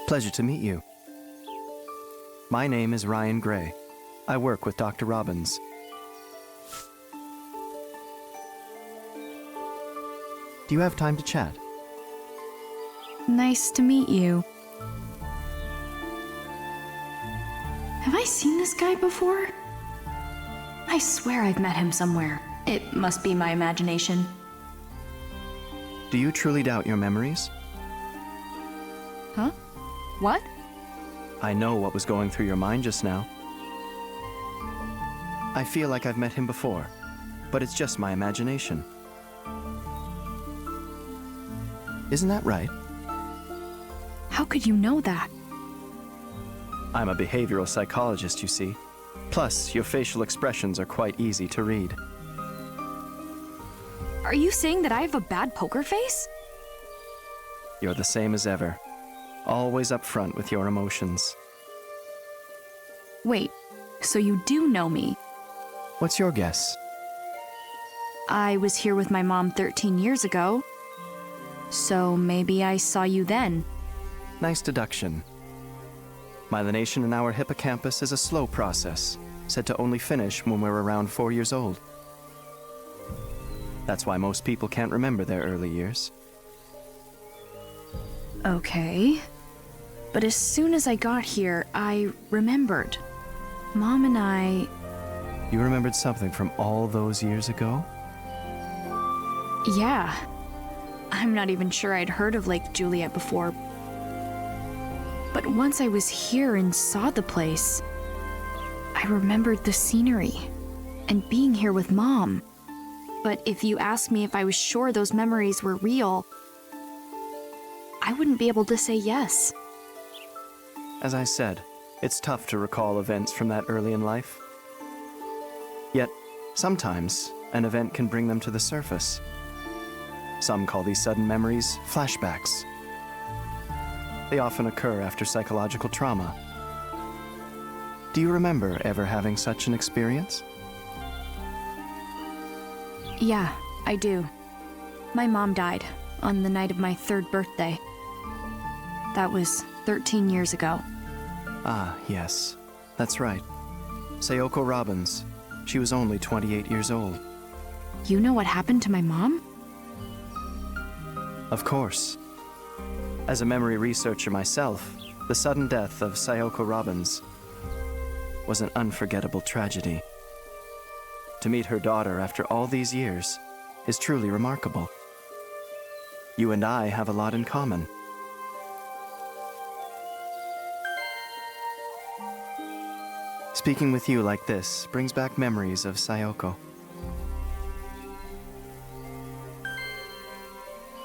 Pleasure to meet you. My name is Ryan Gray. I work with Dr. Robbins. Do you have time to chat? Nice to meet you. Have I seen this guy before? I swear I've met him somewhere. It must be my imagination. Do you truly doubt your memories? Huh? What? I know what was going through your mind just now. I feel like I've met him before, but it's just my imagination. Isn't that right? How could you know that? I'm a behavioral psychologist, you see. Plus, your facial expressions are quite easy to read. Are you saying that I have a bad poker face? You're the same as ever. Always up front with your emotions. Wait, so you do know me? What's your guess? I was here with my mom 13 years ago. So maybe I saw you then. Nice deduction. Myelination in our hippocampus is a slow process, said to only finish when we're around 4 years old. That's why most people can't remember their early years. Okay. But as soon as I got here, I remembered. Mom and I... You remembered something from all those years ago? Yeah. I'm not even sure I'd heard of Lake Juliet before. But once I was here and saw the place, I remembered the scenery and being here with Mom. But if you asked me if I was sure those memories were real, I wouldn't be able to say yes. As I said, it's tough to recall events from that early in life. Yet, sometimes, an event can bring them to the surface. Some call these sudden memories flashbacks. They often occur after psychological trauma. Do you remember ever having such an experience? Yeah, I do. My mom died on the night of my 3rd birthday. That was 13 years ago. Ah, yes. That's right. Sayoko Robbins. She was only 28 years old. You know what happened to my mom? Of course. As a memory researcher myself, the sudden death of Sayoko Robbins was an unforgettable tragedy. To meet her daughter after all these years is truly remarkable. You and I have a lot in common. Speaking with you like this brings back memories of Sayoko.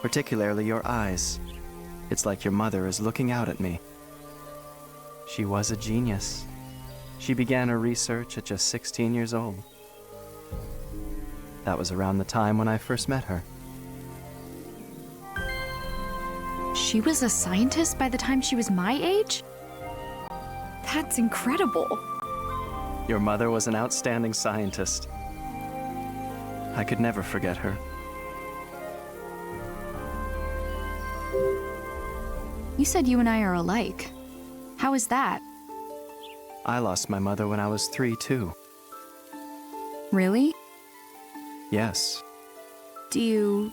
Particularly your eyes. It's like your mother is looking out at me. She was a genius. She began her research at just 16 years old. That was around the time when I first met her. She was a scientist by the time she was my age? That's incredible. Your mother was an outstanding scientist. I could never forget her. You said you and I are alike. How is that? I lost my mother when I was 3, too. Really? Yes. Do you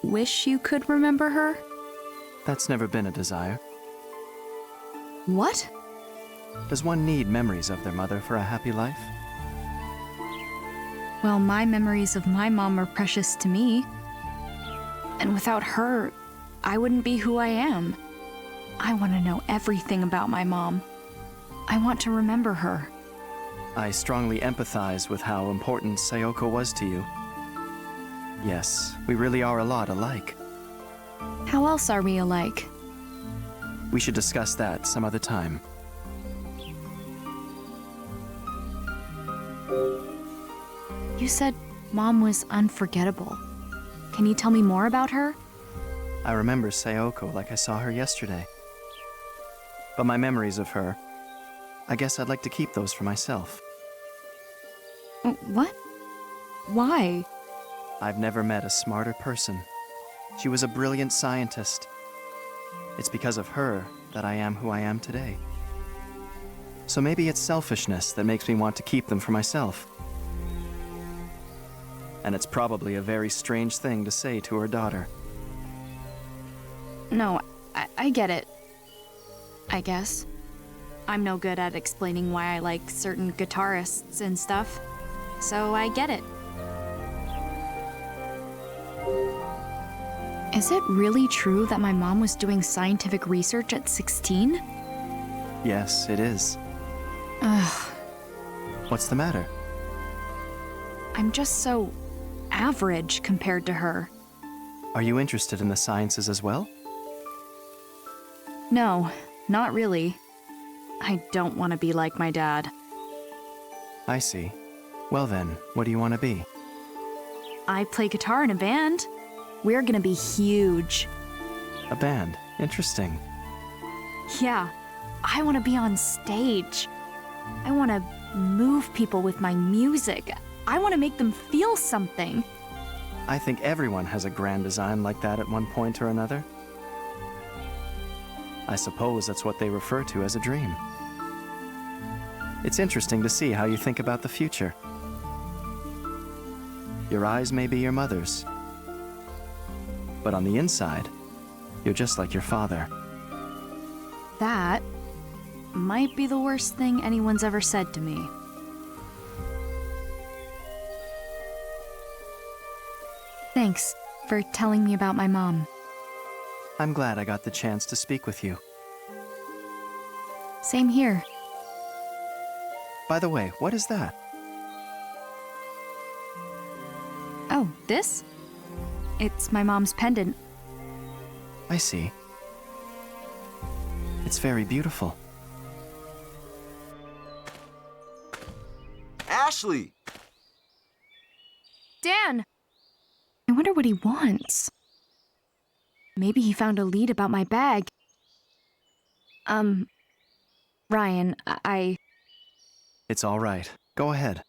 wish you could remember her? That's never been a desire. What? Does one need memories of their mother for a happy life? Well, my memories of my mom are precious to me. And without her, I wouldn't be who I am. I want to know everything about my mom. I want to remember her. I strongly empathize with how important Sayoko was to you. Yes, we really are a lot alike. How else are we alike? We should discuss that some other time. You said Mom was unforgettable. Can you tell me more about her? I remember Sayoko like I saw her yesterday. But my memories of her, I guess I'd like to keep those for myself. What? Why? I've never met a smarter person. She was a brilliant scientist. It's because of her that I am who I am today. So maybe it's selfishness that makes me want to keep them for myself. And it's probably a very strange thing to say to her daughter. No, I get it. I guess. I'm no good at explaining why I like certain guitarists and stuff, so I get it. Is it really true that my mom was doing scientific research at 16? Yes, it is. Ugh, What's the matter? I'm just so average compared to her. Are you interested in the sciences as well? No, not really. I don't want to be like my dad. I see. Well then, what do you want to be? I play guitar in a band. We're gonna be huge. A band. Interesting. Yeah, I want to be on stage. I want to move people with my music. I want to make them feel something. I think everyone has a grand design like that at one point or another. I suppose that's what they refer to as a dream. It's interesting to see how you think about the future. Your eyes may be your mother's, but on the inside, you're just like your father. That might be the worst thing anyone's ever said to me. Thanks for telling me about my mom. I'm glad I got the chance to speak with you. Same here. By the way, what is that? Oh, this? It's my mom's pendant. I see. It's very beautiful. Ashley! Dan! I wonder what he wants. Maybe he found a lead about my bag. Ryan, It's all right. Go ahead.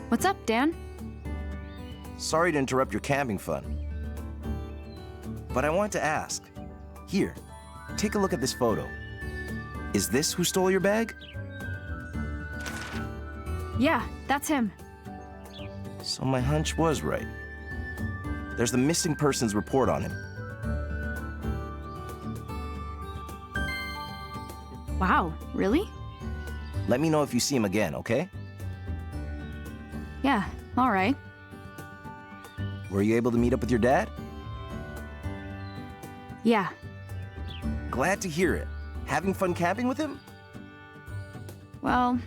What's up, Dan? Sorry to interrupt your camping fun. But I wanted to ask. Here, take a look at this photo. Is this who stole your bag? Yeah, that's him. So my hunch was right. There's the missing persons report on him. Wow, really? Let me know if you see him again, okay? Yeah, all right. Were you able to meet up with your dad? Yeah, Glad to hear it. Having fun camping with him? well,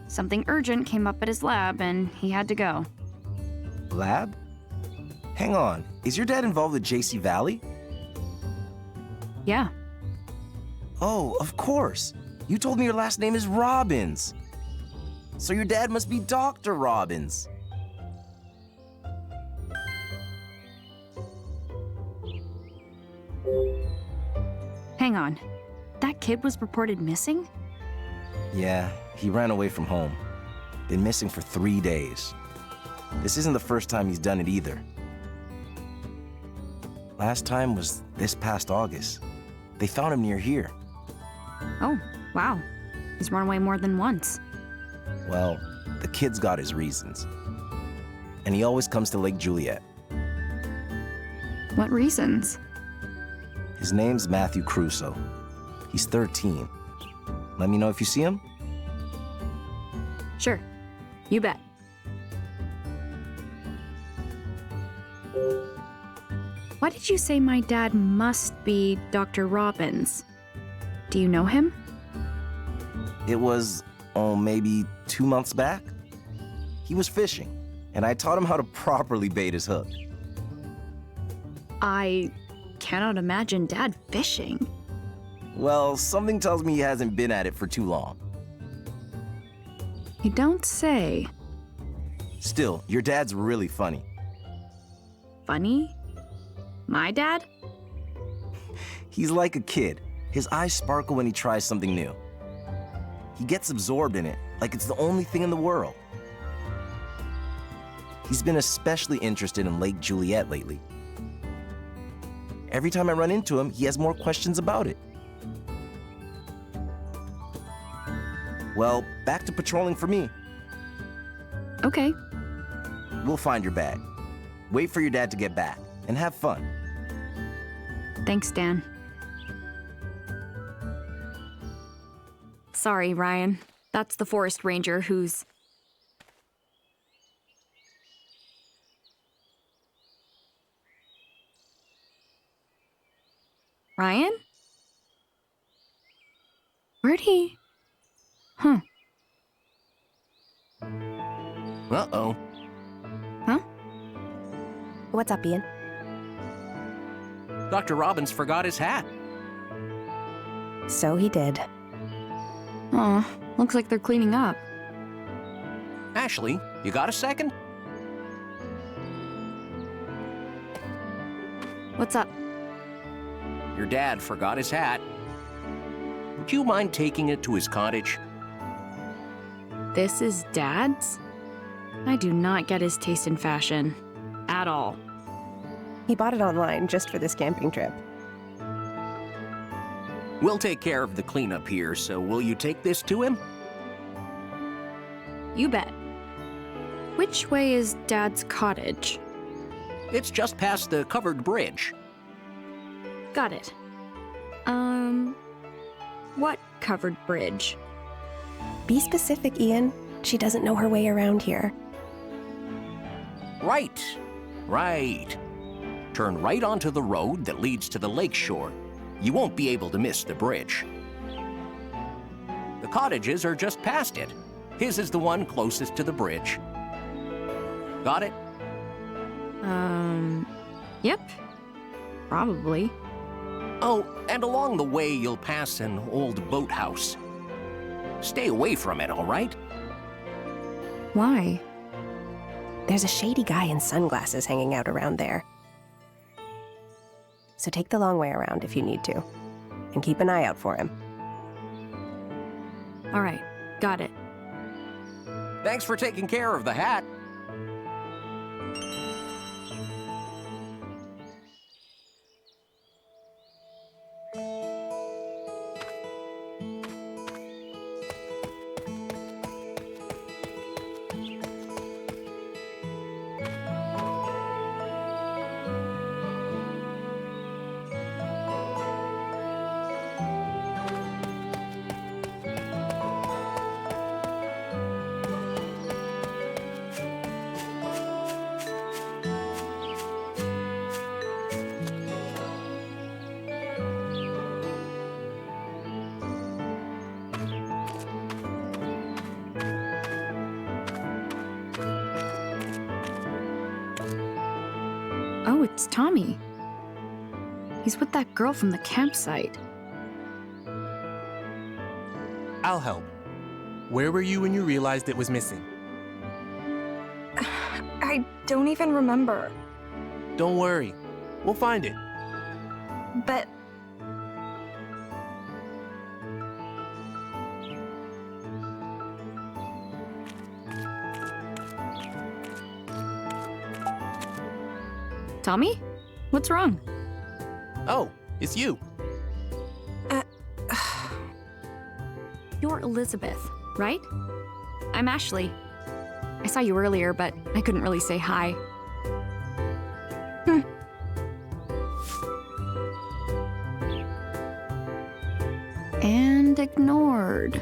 something urgent came up at his lab and he had to go. Lab? Hang on, is your dad involved with JC Valley? Yeah, Oh, of course. You told me your last name is Robbins. So your dad must be Dr. Robbins. hang on. That kid was reported missing? Yeah, he ran away from home. Been missing for 3 days. This isn't the first time he's done it either. Last time was this past August. They found him near here. Oh, wow. He's run away more than once. Well, the kid's got his reasons. And he always comes to Lake Juliet. What reasons? His name's Matthew Crusoe. He's 13. Let me know if you see him. Sure, you bet. Why did you say my dad must be Dr. Robbins? Do you know him? It was, maybe 2 months back. He was fishing, and I taught him how to properly bait his hook. I cannot imagine Dad fishing. Well, something tells me he hasn't been at it for too long. You don't say. Still, your dad's really funny. Funny? My dad? He's like a kid. His eyes sparkle when he tries something new. He gets absorbed in it, like it's the only thing in the world. He's been especially interested in Lake Juliet lately. Every time I run into him, he has more questions about it. Well, back to patrolling for me. Okay. We'll find your bag. Wait for your dad to get back, and have fun. Thanks, Dan. Sorry, Ryan. That's the forest ranger who's... Ryan? Where'd he... Huh. Uh-oh. Huh? What's up, Ian? Dr. Robbins forgot his hat. So he did. Aw, looks like they're cleaning up. Ashley, you got a second? What's up? Your dad forgot his hat. Would you mind taking it to his cottage? This is Dad's? I do not get his taste in fashion. At all. He bought it online just for this camping trip. We'll take care of the cleanup here, so will you take this to him? You bet. Which way is Dad's cottage? It's just past the covered bridge. Got it. What covered bridge? Be specific, Ian. She doesn't know her way around here. Right. Turn right onto the road that leads to the lake shore. You won't be able to miss the bridge. The cottages are just past it. His is the one closest to the bridge. Got it? Yep. Probably. Oh, and along the way you'll pass an old boathouse. Stay away from it, all right? Why? There's a shady guy in sunglasses hanging out around there. So take the long way around if you need to. And keep an eye out for him. All right. Got it. Thanks for taking care of the hat. Oh, it's Tommy. He's with that girl from the campsite. I'll help. Where were you when you realized it was missing? I don't even remember. Don't worry. We'll find it. But Tommy? What's wrong? Oh, it's you. You're Elizabeth, right? I'm Ashley. I saw you earlier, but I couldn't really say hi. And ignored.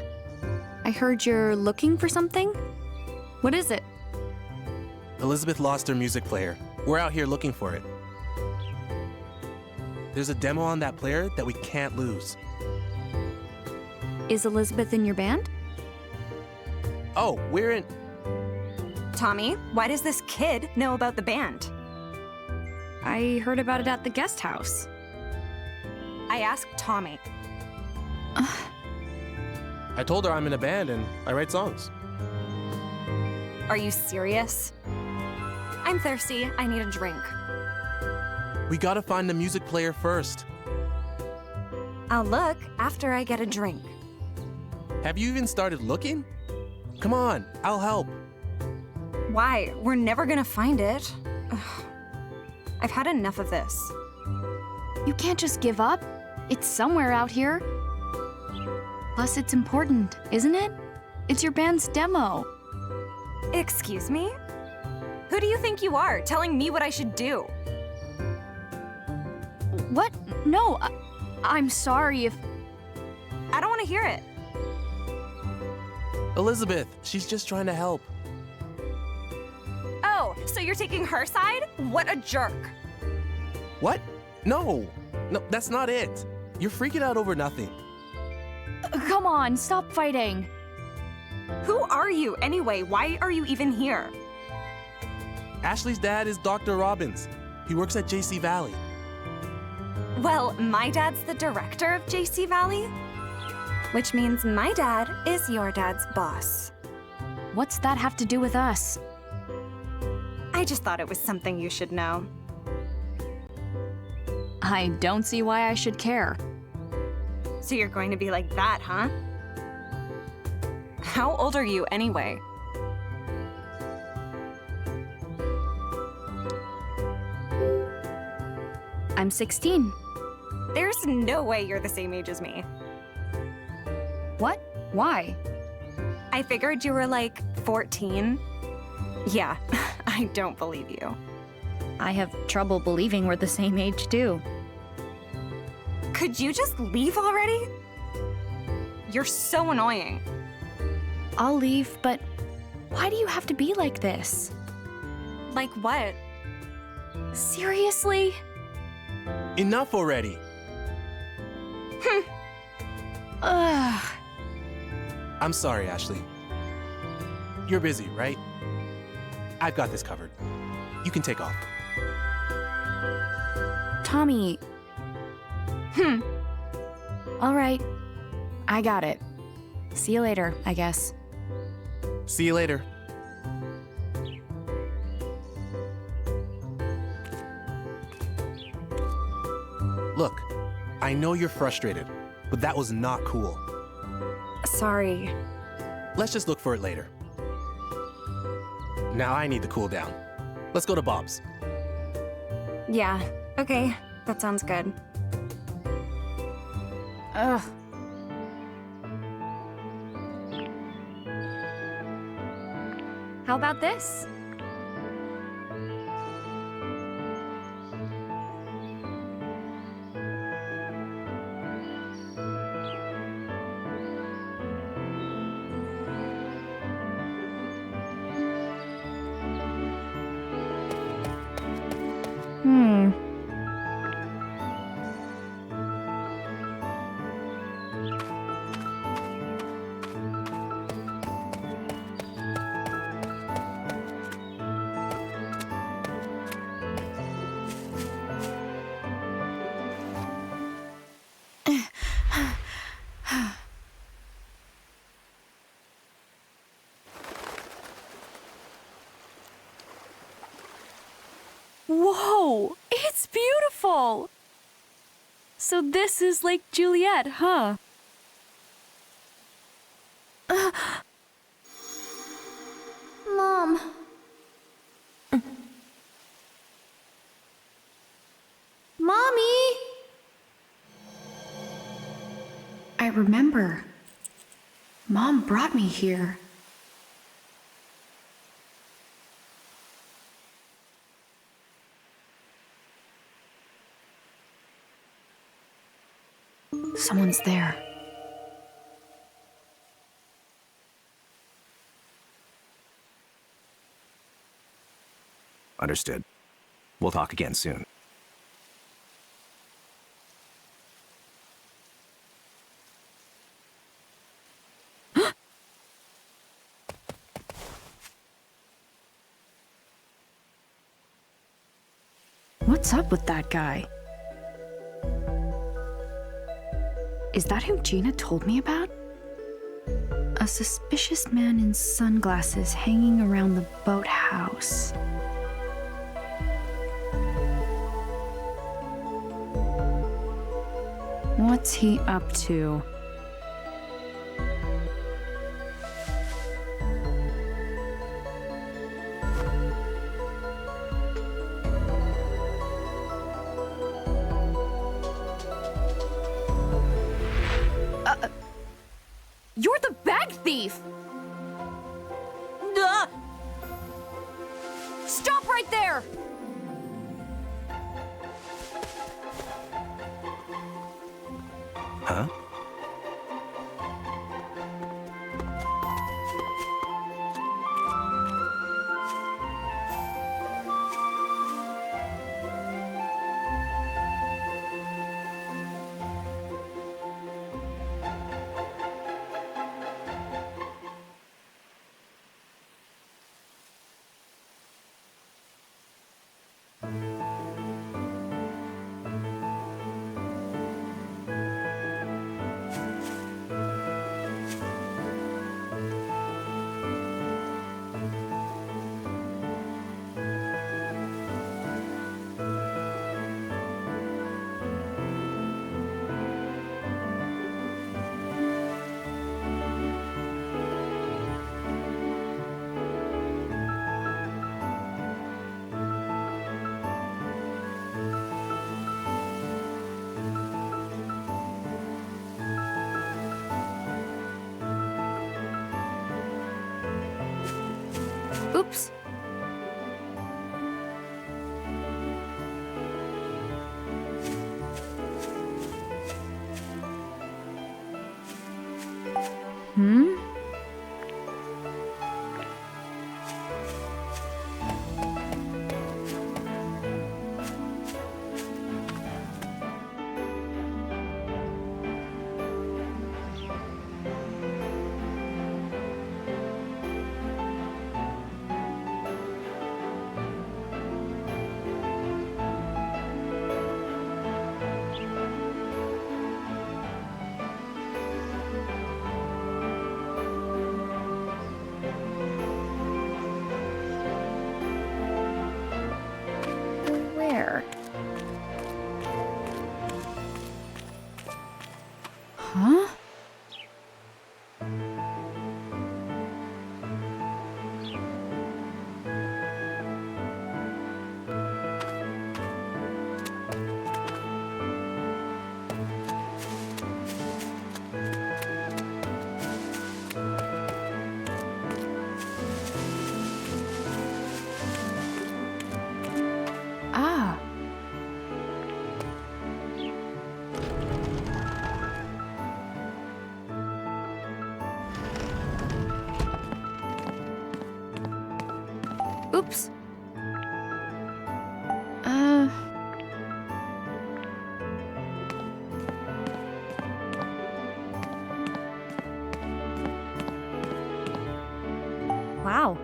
I heard you're looking for something? What is it? Elizabeth lost her music player. We're out here looking for it. There's a demo on that player that we can't lose. Is Elizabeth in your band? Oh, we're in... Tommy, why does this kid know about the band? I heard about it at the guest house. I asked Tommy. I told her I'm in a band and I write songs. Are you serious? I'm thirsty. I need a drink. We gotta find the music player first. I'll look after I get a drink. Have you even started looking? Come on, I'll help. Why? We're never gonna find it. Ugh. I've had enough of this. You can't just give up. It's somewhere out here. Plus, it's important, isn't it? It's your band's demo. Excuse me? Who do you think you are, telling me what I should do? What? No, I'm sorry if... I don't want to hear it. Elizabeth, she's just trying to help. Oh, so you're taking her side? What a jerk. What? No, that's not it. You're freaking out over nothing. Come on, stop fighting. Who are you anyway? Why are you even here? Ashley's dad is Dr. Robbins. He works at JC Valley. Well, my dad's the director of JC Valley, which means my dad is your dad's boss. What's that have to do with us? I just thought it was something you should know. I don't see why I should care. So you're going to be like that, huh? How old are you anyway? I'm 16. There's no way you're the same age as me. What? Why? I figured you were like 14. Yeah, I don't believe you. I have trouble believing we're the same age, too. Could you just leave already? You're so annoying. I'll leave, but why do you have to be like this? Like what? Seriously? Enough already. Ugh. I'm sorry, Ashley. You're busy, right? I've got this covered. You can take off. Tommy. All right. I got it. See you later, I guess. See you later. Look, I know you're frustrated, but that was not cool. Sorry. Let's just look for it later. Now I need to cool down. Let's go to Bob's. Yeah, okay. That sounds good. Ugh. How about this? Whoa! It's beautiful! So this is Lake Juliet, huh? Mom. Mommy! I remember. Mom brought me here. Someone's there. Understood. We'll talk again soon. What's up with that guy? Is that who Gina told me about? A suspicious man in sunglasses hanging around the boathouse. What's he up to? You're the bag thief! Stop right there! Huh? Oops. Hmm? Where? Huh? Ah. Oops. Wow.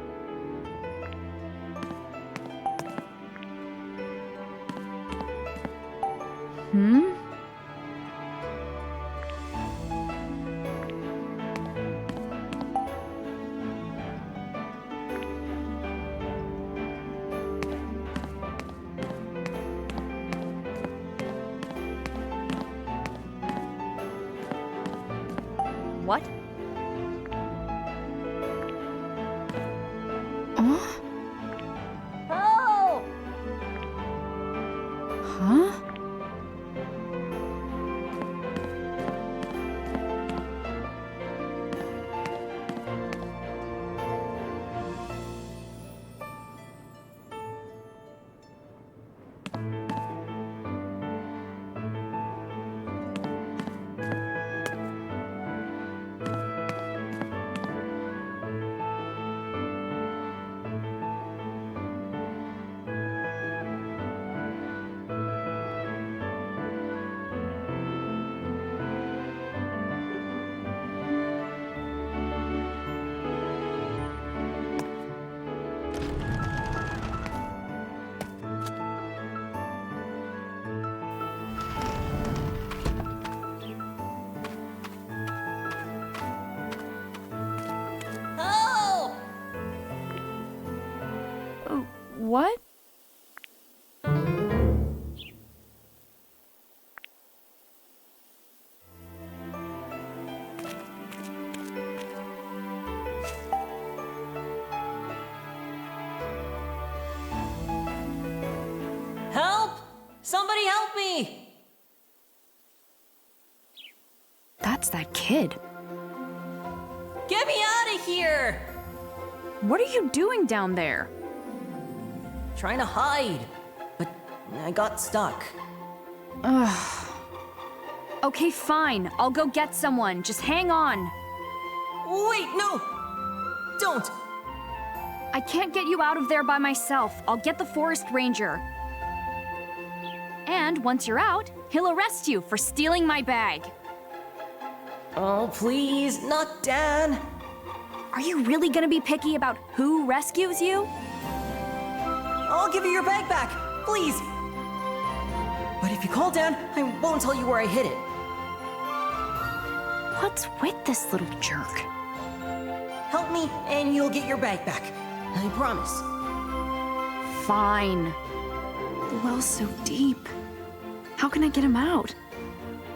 Hmm? What? Oh? Oh! Huh? Somebody help me! That's that kid. Get me out of here! What are you doing down there? Trying to hide, but I got stuck. Okay, fine. I'll go get someone. Just hang on. Wait, no! Don't! I can't get you out of there by myself. I'll get the forest ranger. And once you're out, he'll arrest you for stealing my bag. Oh, please, not Dan. Are you really gonna be picky about who rescues you? I'll give you your bag back, please. But if you call Dan, I won't tell you where I hid it. What's with this little jerk? Help me, and you'll get your bag back. I promise. Fine. The well's so deep. How can I get him out?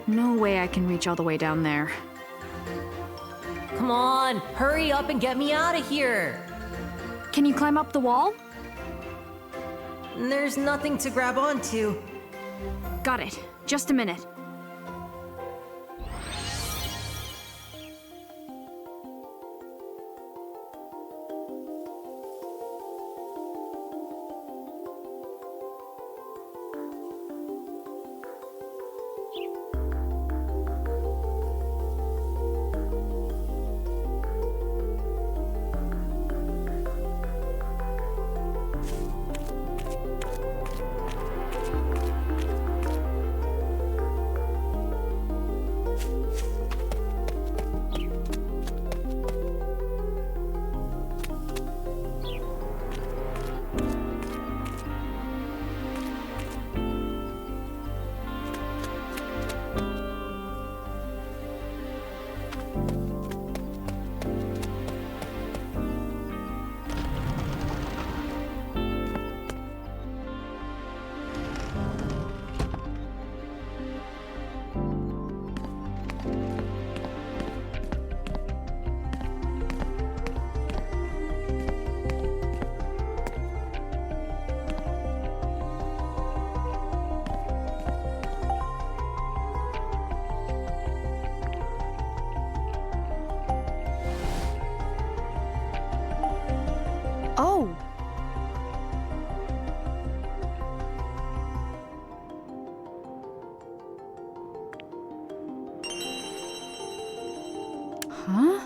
No way I can reach all the way down there. Come on, hurry up and get me out of here. Can you climb up the wall? There's nothing to grab onto. Got it. Just a minute. Oh! Huh?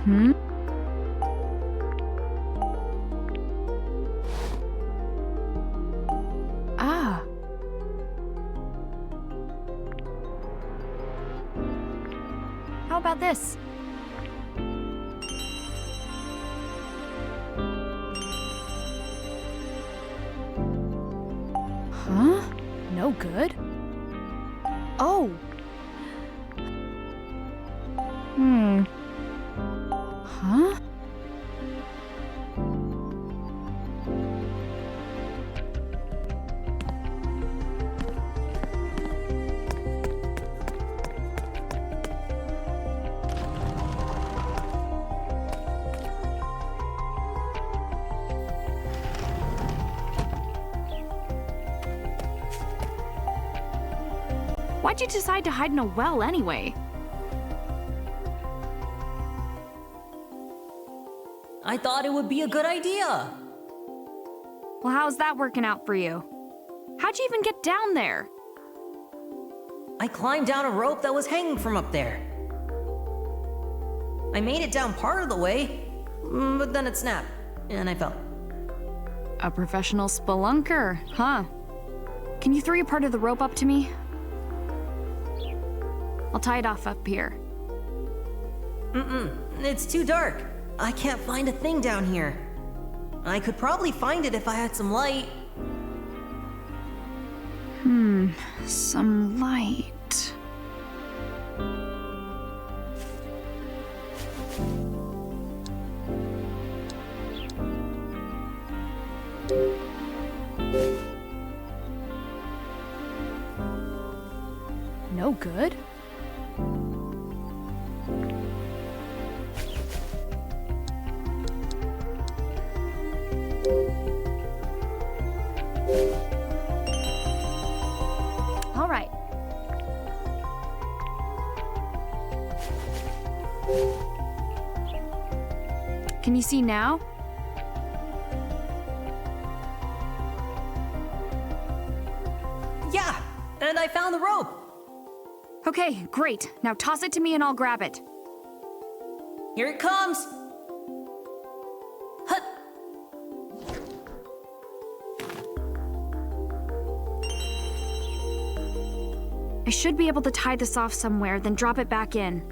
Hmm? Ah. How about this? Huh? No good? Oh. Huh? Why'd you decide to hide in a well anyway? I thought it would be a good idea. Well, how's that working out for you? How'd you even get down there? I climbed down a rope that was hanging from up there. I made it down part of the way, but then it snapped, and I fell. A professional spelunker, huh? Can you throw your part of the rope up to me? I'll tie it off up here. It's too dark. I can't find a thing down here. I could probably find it if I had some light. Some light. No good? All right. Can you see now? Yeah, and I found the rope. Okay, great. Now toss it to me and I'll grab it. Here it comes. Hut. I should be able to tie this off somewhere, then drop it back in.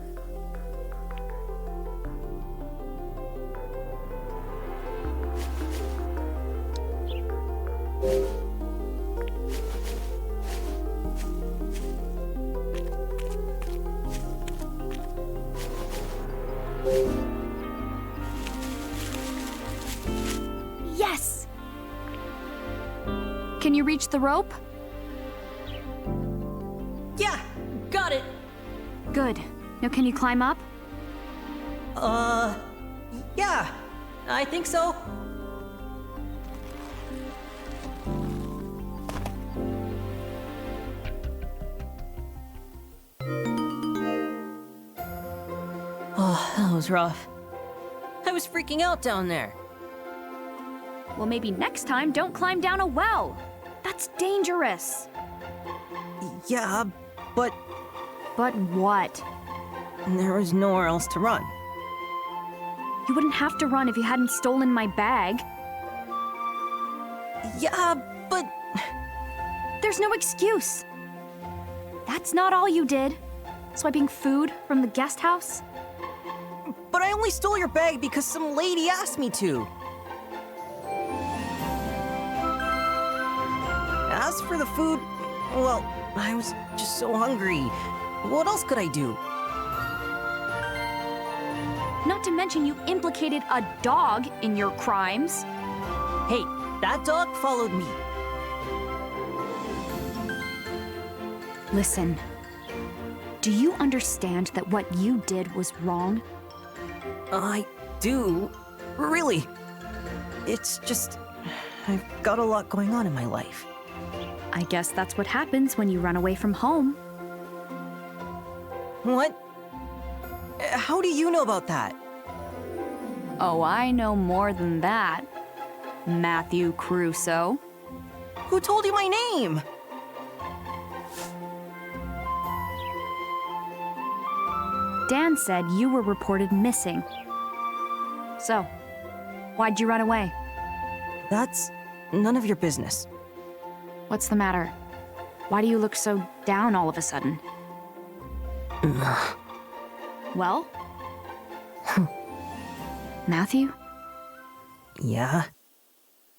Yes! Can you reach the rope? Yeah, got it. Good. Now can you climb up? Yeah, I think so. Oh, that was rough. I was freaking out down there. Well, maybe next time don't climb down a well. That's dangerous. Yeah, but But what? there was nowhere else to run. You wouldn't have to run if you hadn't stolen my bag. Yeah, but There's no excuse. That's not all you did. Swiping food from the guest house? I only stole your bag because some lady asked me to. As for the food, well, I was just so hungry. What else could I do? Not to mention you implicated a dog in your crimes. Hey, that dog followed me. Listen, do you understand that what you did was wrong? I do. Really. It's just, I've got a lot going on in my life. I guess that's what happens when you run away from home. What? How do you know about that? Oh, I know more than that. Matthew Crusoe. Who told you my name? Dan said you were reported missing. So, why'd you run away? That's none of your business. What's the matter? Why do you look so down all of a sudden? Well? Matthew? Yeah?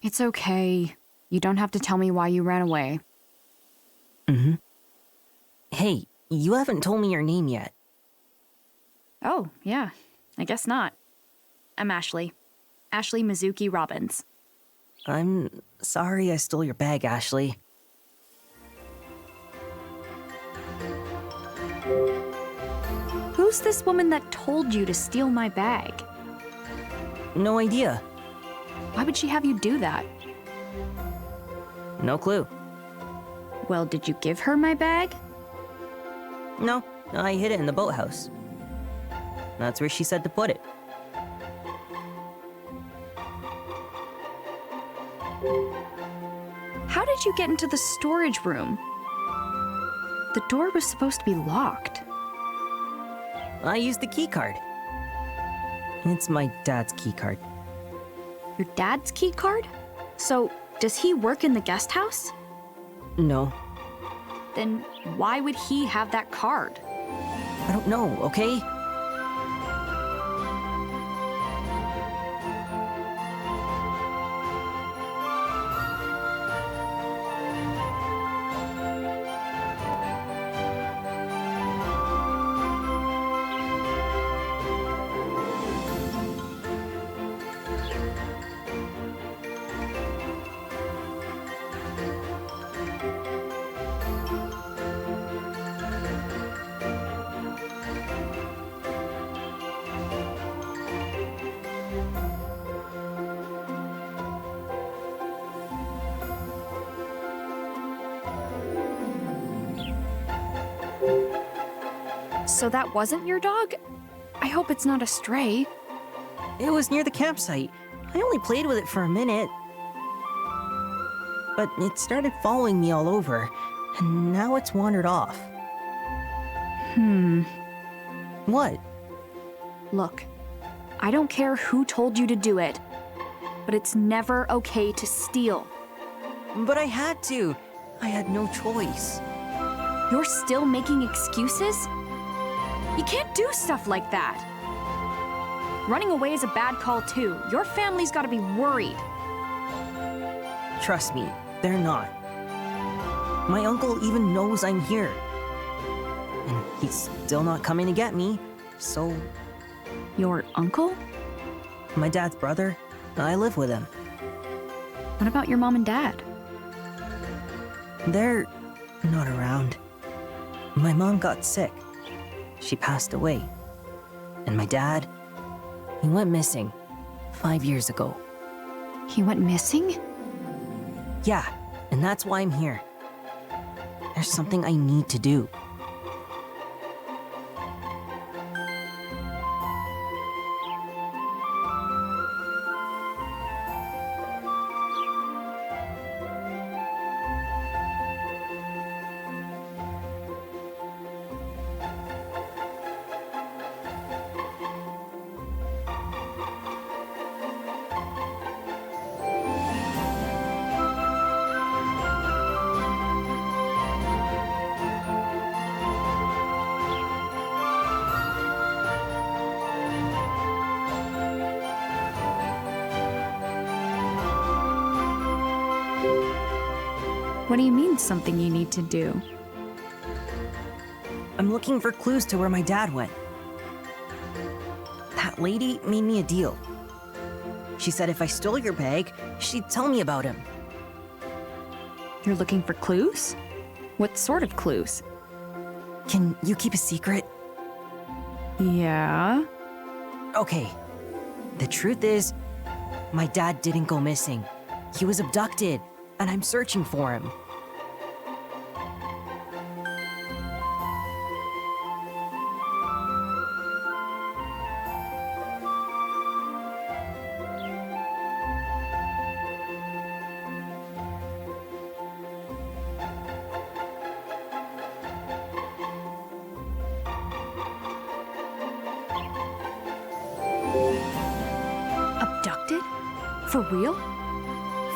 It's okay. You don't have to tell me why you ran away. Mm-hmm. Hey, you haven't told me your name yet. Oh, yeah. I guess not. I'm Ashley. Ashley Mizuki Robbins. I'm sorry I stole your bag, Ashley. Who's this woman that told you to steal my bag? No idea. Why would she have you do that? No clue. Well, did you give her my bag? No, I hid it in the boathouse. That's where she said to put it. How did you get into the storage room? The door was supposed to be locked. I used the key card. It's my dad's key card. Your dad's key card? So, does he work in the guest house? No, Then why would he have that card? I don't know, okay? So that wasn't your dog? I hope it's not a stray. It was near the campsite. I only played with it for a minute. But it started following me all over, and now it's wandered off. What? Look, I don't care who told you to do it, but it's never okay to steal. But I had to. I had no choice. You're still making excuses? You can't do stuff like that. Running away is a bad call too. Your family's gotta be worried. Trust me, they're not. My uncle even knows I'm here. And he's still not coming to get me, so Your uncle? my dad's brother, I live with him. What about your mom and dad? They're not around. My mom got sick. She passed away. And my dad, he went missing 5 years ago. He went missing? Yeah, and that's why I'm here. There's something I need to do. What do you mean, something you need to do? I'm looking for clues to where my dad went. That lady made me a deal. She said if I stole your bag, she'd tell me about him. You're looking for clues? What sort of clues? Can you keep a secret? Yeah. Okay. The truth is, my dad didn't go missing. He was abducted, and I'm searching for him. Abducted? For real?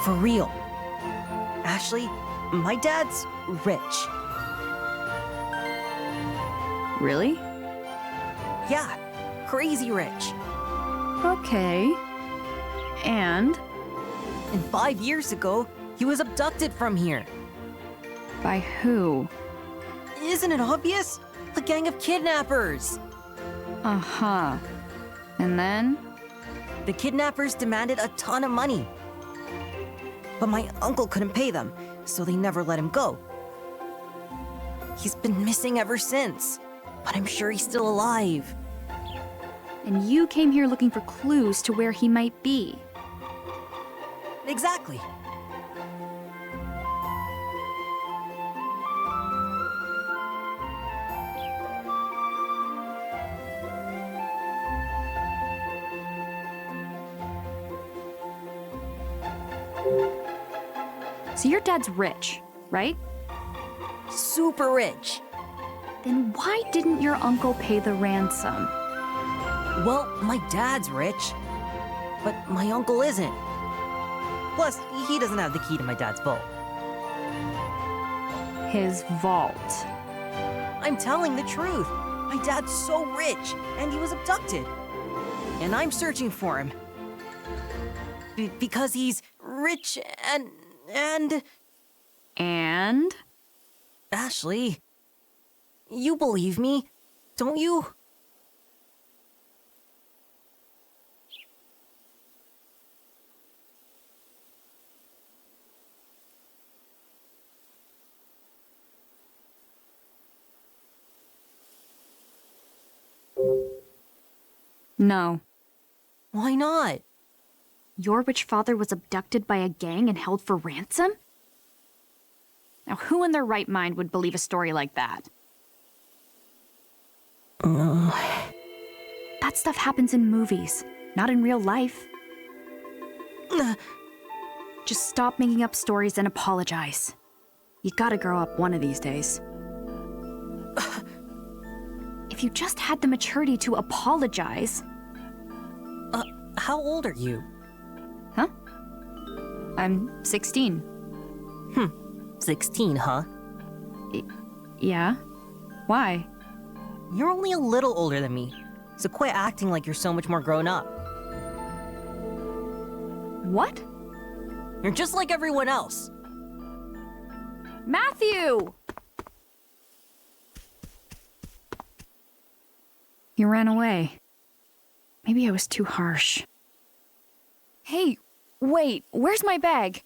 For real. Ashley, my dad's rich. Really? Yeah, crazy rich. Okay. And? And 5 years ago, he was abducted from here. By who? Isn't it obvious? A gang of kidnappers. Uh-huh. And then? The kidnappers demanded a ton of money. But my uncle couldn't pay them, so they never let him go. He's been missing ever since, but I'm sure he's still alive. And you came here looking for clues to where he might be. Exactly. So your dad's rich, right? Super rich. Then why didn't your uncle pay the ransom? Well, my dad's rich, but my uncle isn't. Plus, he doesn't have the key to my dad's vault. His vault. I'm telling the truth. My dad's so rich, and he was abducted. And I'm searching for him. Because he's rich and... And? Ashley, you believe me, don't you? No. Why not? Your rich father was abducted by a gang and held for ransom? Now, who in their right mind would believe a story like that? That stuff happens in movies, not in real life. Just stop making up stories and apologize. You gotta grow up one of these days. If you just had the maturity to apologize. How old are you? Huh? I'm 16. 16, huh? Yeah? Why? You're only a little older than me, so quit acting like you're so much more grown up. What? You're just like everyone else. Matthew! You ran away. Maybe I was too harsh. Hey, wait, where's my bag?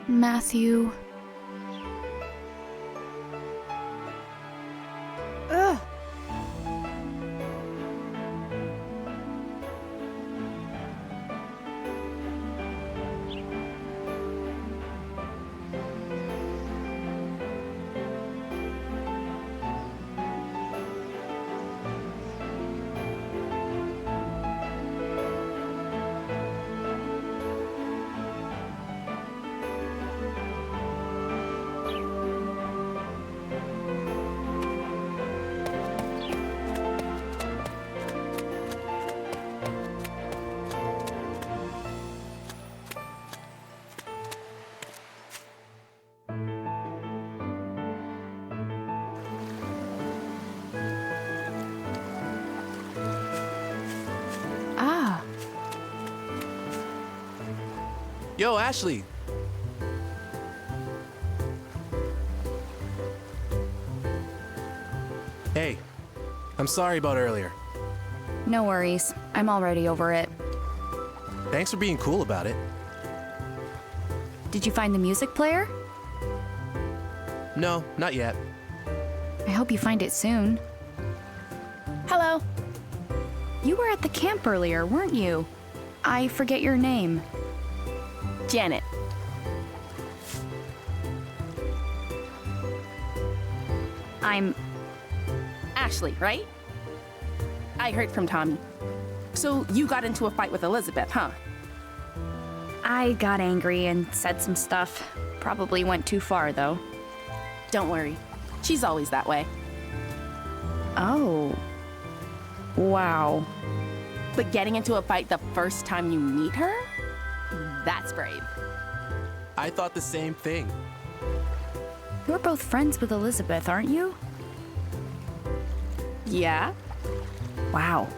Matthew. Ugh. Ah. Yo, Ashley. Hey, I'm sorry about earlier. No worries. I'm already over it. Thanks for being cool about it. Did you find the music player? No, not yet. I hope you find it soon. Hello. You were at the camp earlier, weren't you? I forget your name. Janet. I'm Ashley, right? I heard from Tommy. So you got into a fight with Elizabeth, huh? I got angry and said some stuff. Probably went too far, though. Don't worry. She's always that way. Oh. Wow. But getting into a fight the first time you meet her? That's brave. I thought the same thing. You're both friends with Elizabeth, aren't you? Yeah? Wow.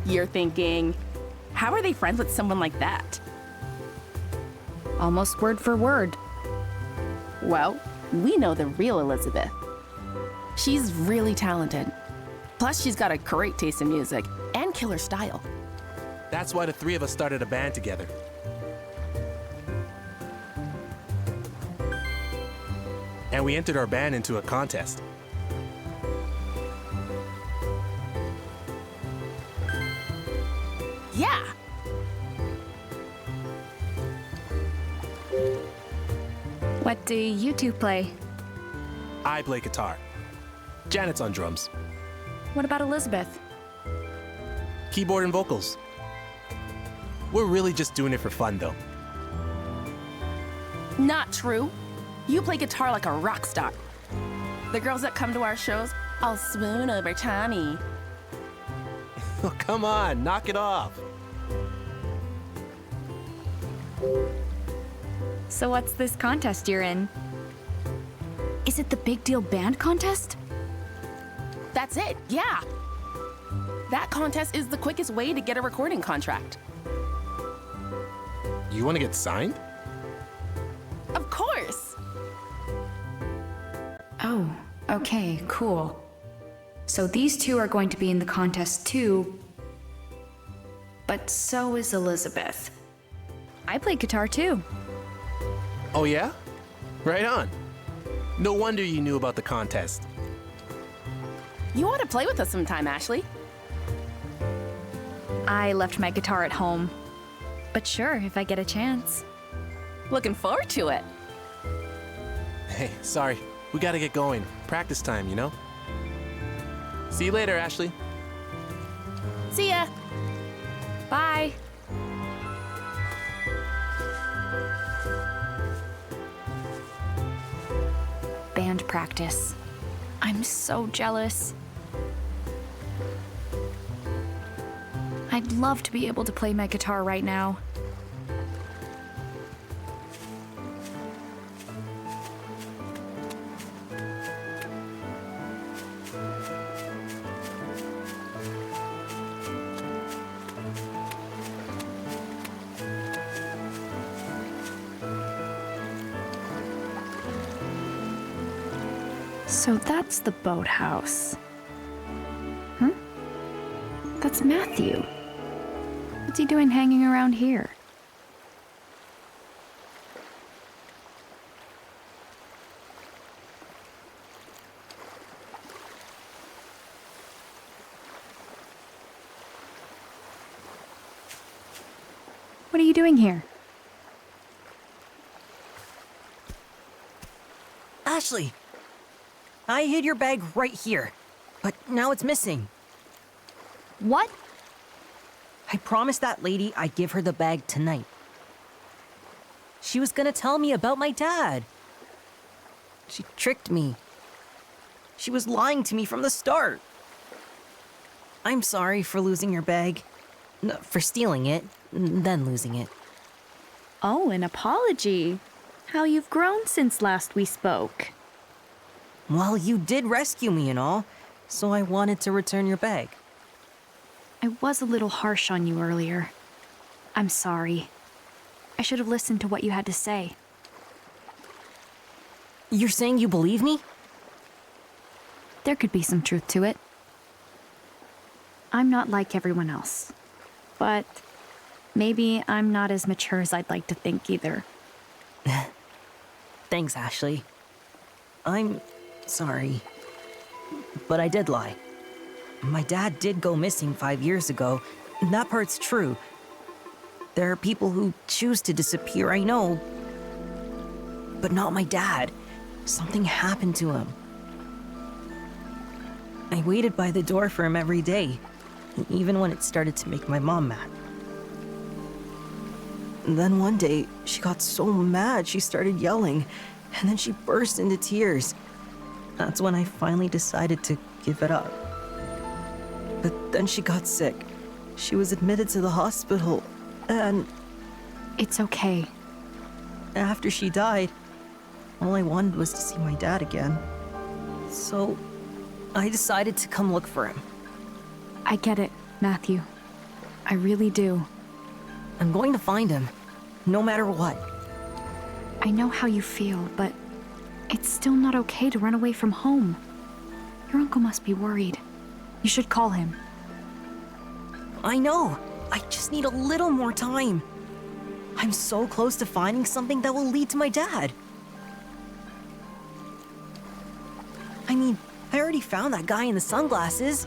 You're thinking, how are they friends with someone like that? Almost word for word. Well, we know the real Elizabeth. She's really talented. Plus, she's got a great taste in music and killer style. That's why the three of us started a band together. And we entered our band into a contest. Yeah! What do you two play? I play guitar. Janet's on drums. What about Elizabeth? Keyboard and vocals. We're really just doing it for fun, though. Not true. You play guitar like a rock star. The girls that come to our shows all swoon over Tommy. Oh, come on, knock it off. So what's this contest you're in? Is it the Big Deal Band Contest? That's it, yeah. That contest is the quickest way to get a recording contract. You want to get signed? Of course. Oh, okay, cool. So these two are going to be in the contest too, but so is Elizabeth. I play guitar too. Oh, yeah? Right on. No wonder you knew about the contest. You ought to play with us sometime, Ashley. I left my guitar at home, but sure, if I get a chance. Looking forward to it. Hey, sorry. We gotta get going. Practice time, you know? See you later, Ashley. See ya. Bye. Band practice. I'm so jealous. I'd love to be able to play my guitar right now. So that's the boathouse. That's Matthew. What's he doing hanging around here? What are you doing here? Ashley! I hid your bag right here, but now it's missing. What? I promised that lady I'd give her the bag tonight. She was gonna tell me about my dad. She tricked me. She was lying to me from the start. I'm sorry for losing your bag. No, for stealing it, then losing it. Oh, an apology. How you've grown since last we spoke. Well, you did rescue me and all, so I wanted to return your bag. I was a little harsh on you earlier. I'm sorry. I should have listened to what you had to say. You're saying you believe me? There could be some truth to it. I'm not like everyone else. But maybe I'm not as mature as I'd like to think either. Thanks, Ashley. I'm sorry. But I did lie. My dad did go missing 5 years ago, and that part's true. There are people who choose to disappear, I know. But not my dad. Something happened to him. I waited by the door for him every day, even when it started to make my mom mad. And then one day, she got so mad she started yelling, and then she burst into tears. That's when I finally decided to give it up. But then she got sick. She was admitted to the hospital, and It's okay. after she died, all I wanted was to see my dad again. So I decided to come look for him. I get it, Matthew. I really do. I'm going to find him, no matter what. I know how you feel, but it's still not okay to run away from home. Your uncle must be worried. You should call him. I know. I just need a little more time. I'm so close to finding something that will lead to my dad. I mean, I already found that guy in the sunglasses.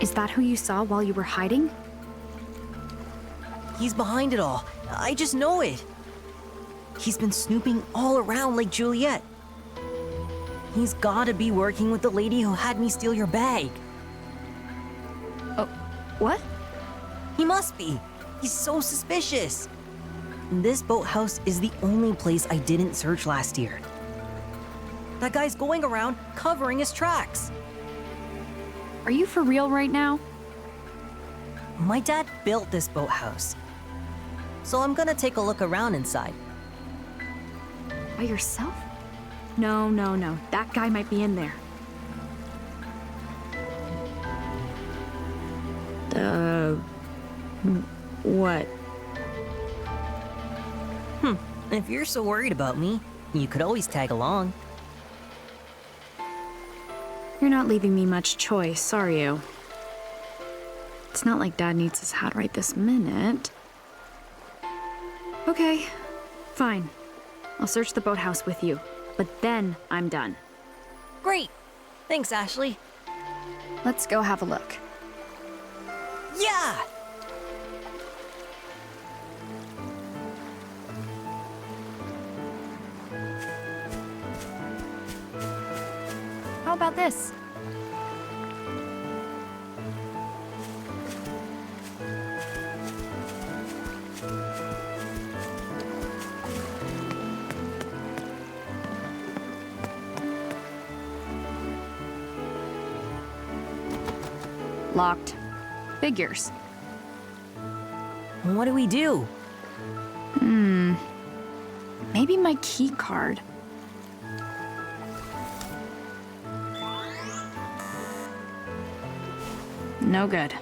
Is that who you saw while you were hiding? He's behind it all. I just know it. He's been snooping all around Lake Juliet. He's gotta be working with the lady who had me steal your bag. Oh, what? He must be. He's so suspicious. This boathouse is the only place I didn't search last year. That guy's going around covering his tracks. Are you for real right now? My dad built this boathouse. So I'm gonna take a look around inside. By yourself? No, no, no. That guy might be in there. What? If you're so worried about me, you could always tag along. You're not leaving me much choice, are you? It's not like Dad needs his hat right this minute. Okay, fine. I'll search the boathouse with you, but then I'm done. Great! Thanks, Ashley. Let's go have a look. Yeah! How about this? Locked. Figures. What do we do? Maybe my key card. No good.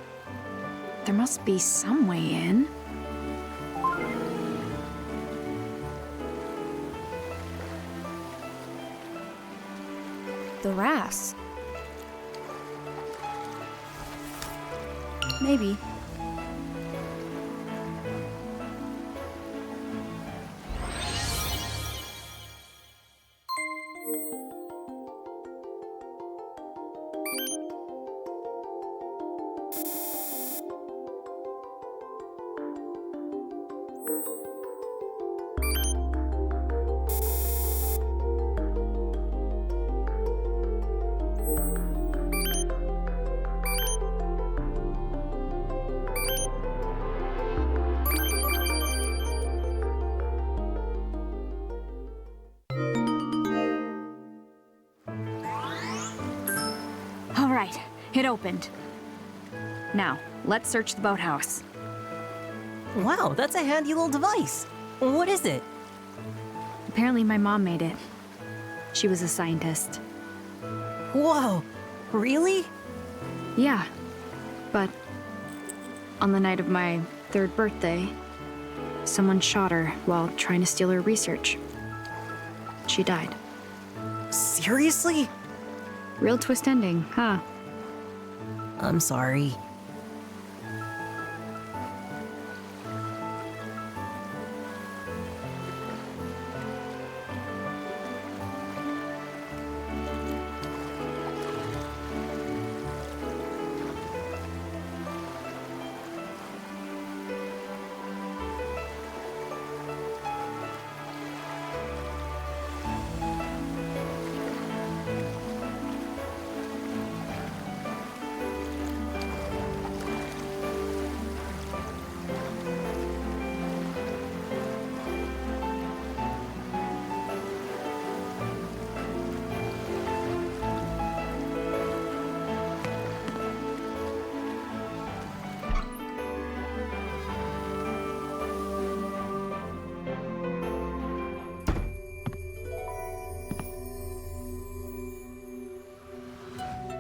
There must be some way in. The RAS. Maybe. All right, it opened. Now, let's search the boathouse. Wow, that's a handy little device. What is it? Apparently my mom made it. She was a scientist. Whoa, really? Yeah, but on the night of my 3rd birthday, someone shot her while trying to steal her research. She died. Seriously? Real twist ending, huh? I'm sorry.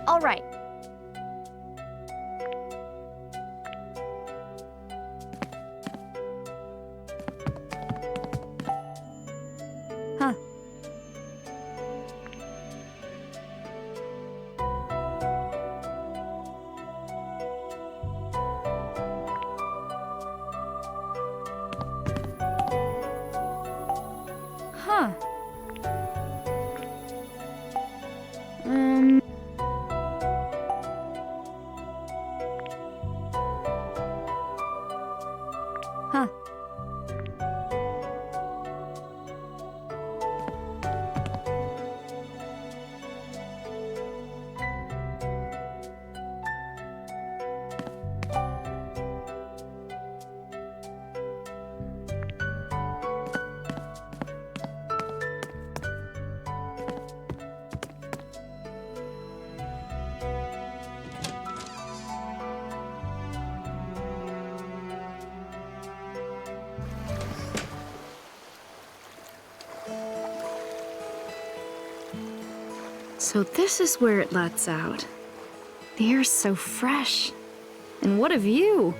All right. Huh. Huh. So this is where it lets out. The air's so fresh. And what a view!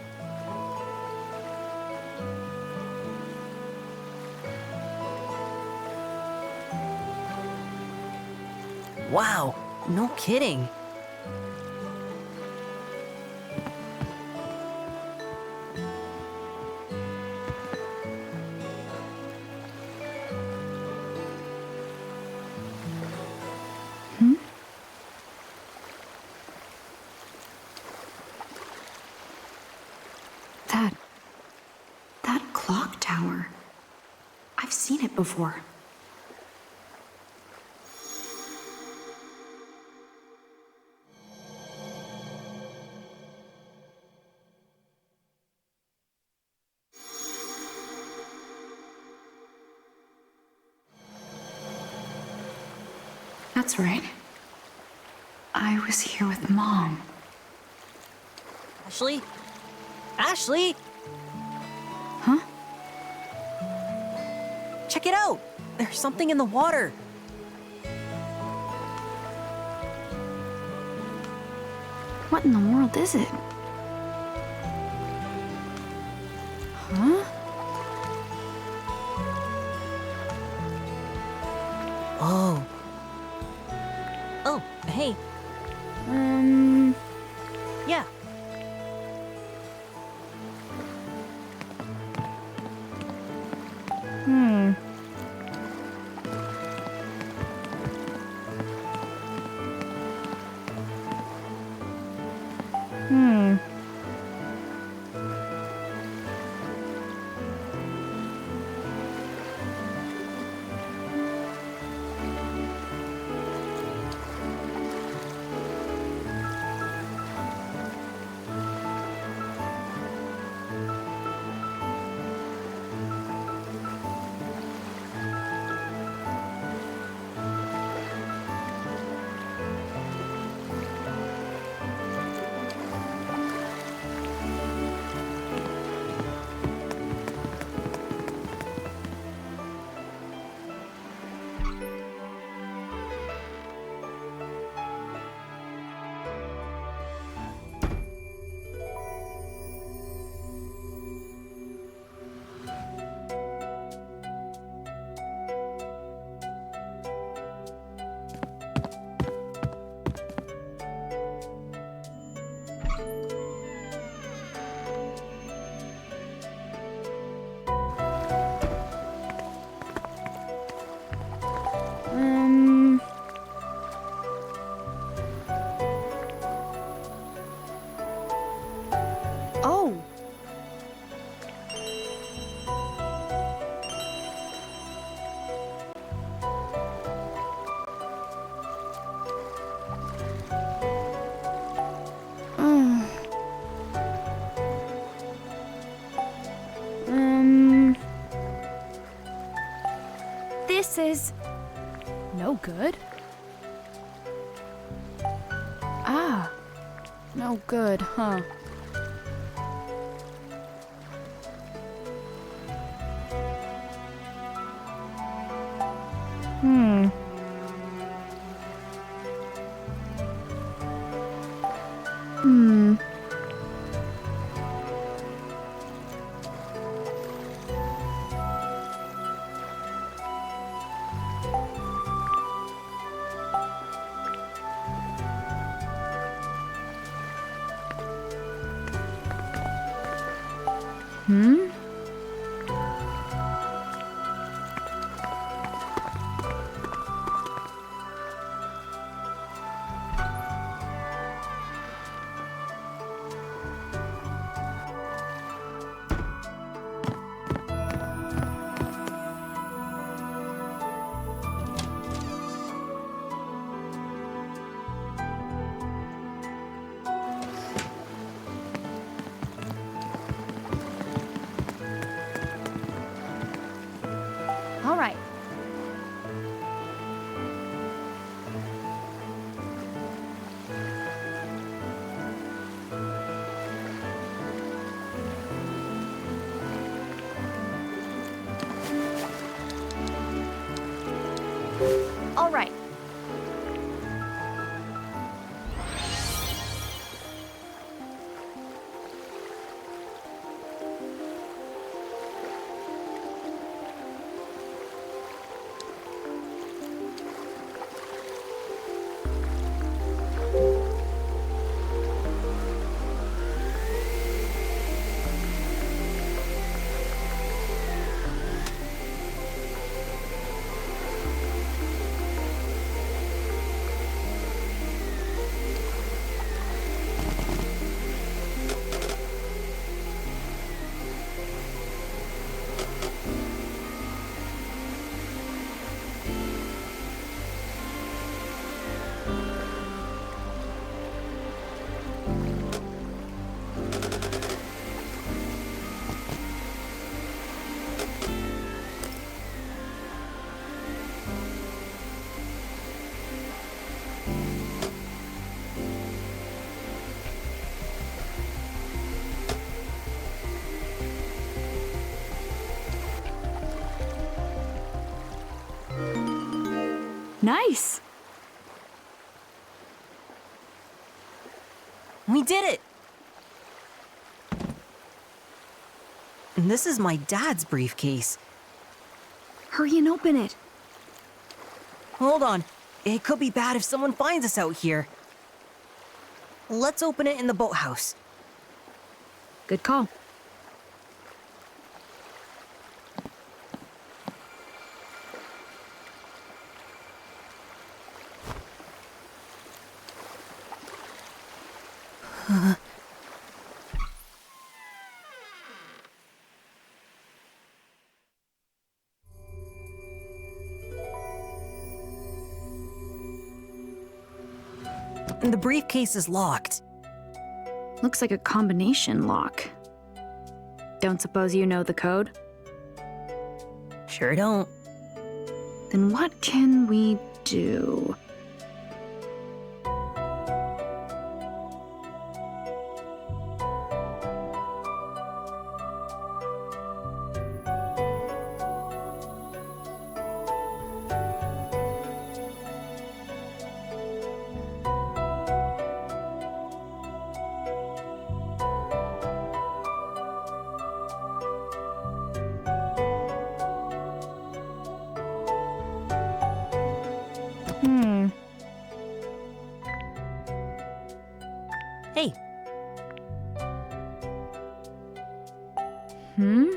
Wow, no kidding. That clock tower. I've seen it before. That's right. I was here with Mom. Ashley? Ashley! Huh? Check it out! There's something in the water. What in the world is it? Huh? Whoa. Oh, hey. Yeah. Oh! This is No good? Ah, no good, huh? All right. all right. Nice. We did it! And this is my dad's briefcase. Hurry and open it. Hold on. It could be bad if someone finds us out here. Let's open it in the boathouse. Good call. The briefcase is locked. Looks like a combination lock. Don't suppose you know the code? Sure don't. Then what can we do? Hey, Hmm?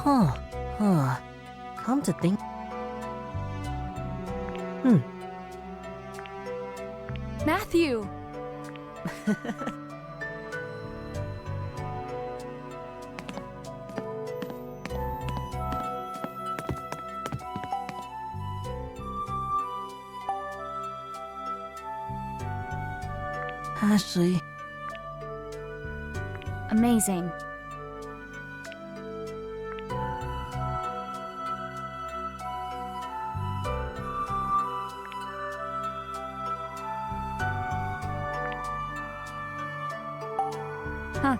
Huh. Come to think. Matthew! Ashley. Amazing. Huh.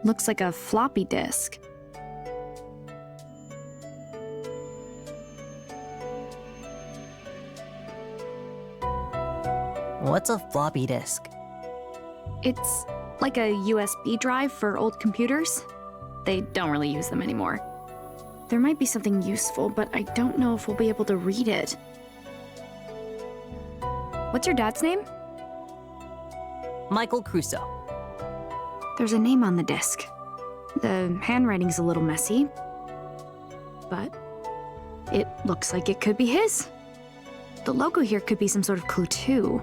Looks like a floppy disk. What's a floppy disk? It's like a USB drive for old computers. They don't really use them anymore. There might be something useful, but I don't know if we'll be able to read it. What's your dad's name? Michael Crusoe. There's a name on the disc. The handwriting's a little messy, but it looks like it could be his. The logo here could be some sort of clue too.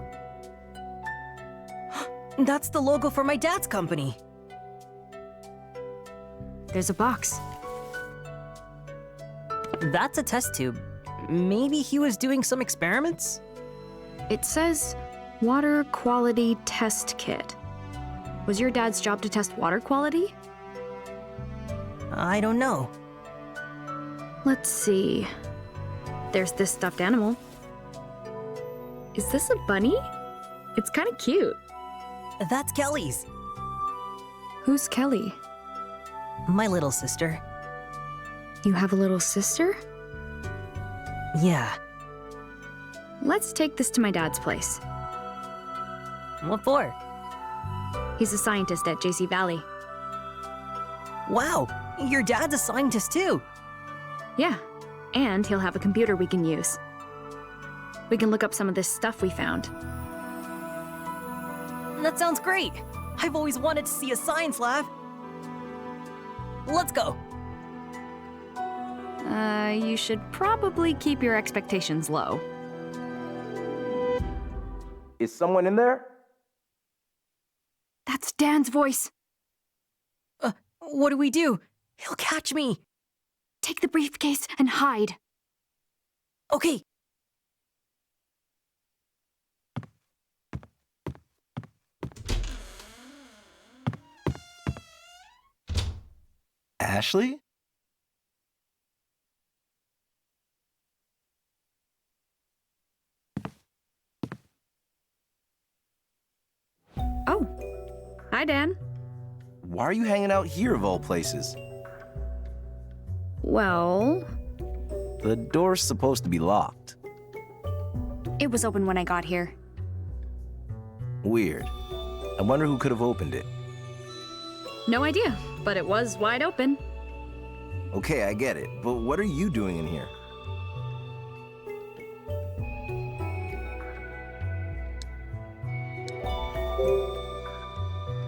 That's the logo for my dad's company. There's a box. That's a test tube. Maybe he was doing some experiments? It says Water Quality Test Kit. Was your dad's job to test water quality? I don't know. Let's see. There's this stuffed animal. Is this a bunny? It's kind of cute. That's Kelly's. Who's Kelly? My little sister. You have a little sister? Yeah. Let's take this to my dad's place. What for? He's a scientist at JC Valley. Wow, your dad's a scientist too. Yeah, and he'll have a computer we can use. We can look up some of this stuff we found. That sounds great. I've always wanted to see a science lab. Let's go. You should probably keep your expectations low. Is someone in there? That's Dan's voice. What do we do? He'll catch me. Take the briefcase and hide. Okay. Ashley? Oh, hi, Dan. Why are you hanging out here of all places? Well, The door's supposed to be locked. it was open when I got here. Weird. I wonder who could have opened it. No idea, but it was wide open. Okay, I get it, but what are you doing in here?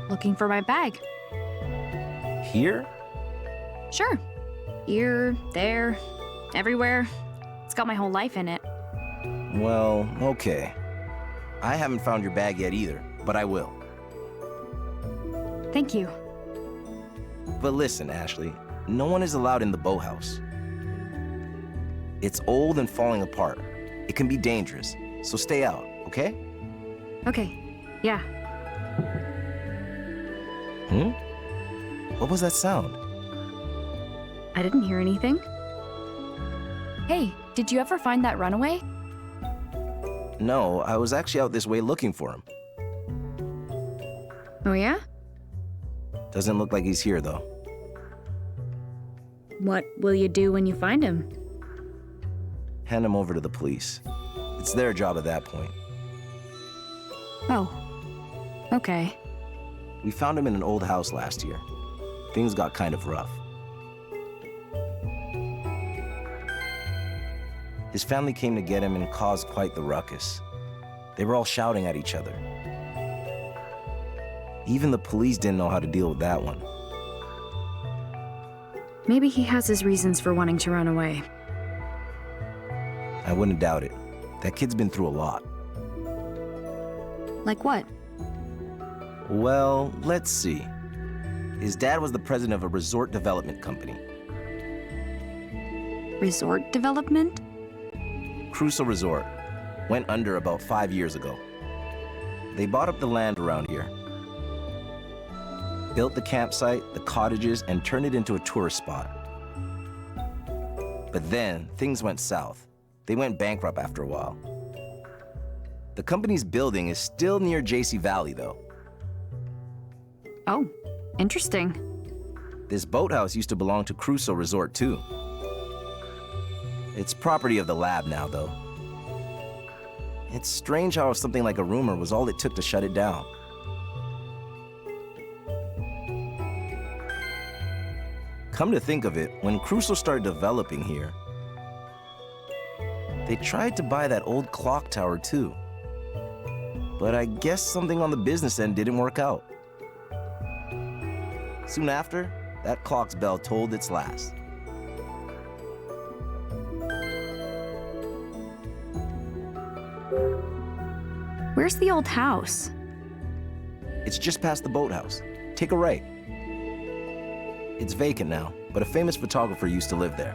Looking for my bag. Here? Sure. Here, there, everywhere. It's got my whole life in it. Well, okay. I haven't found your bag yet either, but I will. Thank you. But listen, Ashley, no one is allowed in the boathouse. It's old and falling apart. It can be dangerous, so stay out, okay? Okay, yeah. What was that sound? I didn't hear anything. Hey, did you ever find that runaway? No, I was actually out this way looking for him. Oh, yeah? Doesn't look like he's here, though. What will you do when you find him? Hand him over to the police. It's their job at that point. Oh, okay. We found him in an old house last year. Things got kind of rough. His family came to get him and caused quite the ruckus. They were all shouting at each other. Even the police didn't know how to deal with that one. Maybe he has his reasons for wanting to run away. I wouldn't doubt it. That kid's been through a lot. Like what? Well, let's see. His dad was the president of a resort development company. Resort development? Crusoe Resort. Went under about 5 years ago. They bought up the land around here. built the campsite, the cottages, and turned it into a tourist spot. But then, things went south. They went bankrupt after a while. The company's building is still near JC Valley, though. Oh, interesting. This boathouse used to belong to Crusoe Resort, too. It's property of the lab now, though. It's strange how something like a rumor was all it took to shut it down. Come to think of it, when Crusoe started developing here, they tried to buy that old clock tower too. But I guess something on the business end didn't work out. Soon after, that clock's bell tolled its last. Where's the old house? It's just past the boathouse. Take a right. It's vacant now, but a famous photographer used to live there.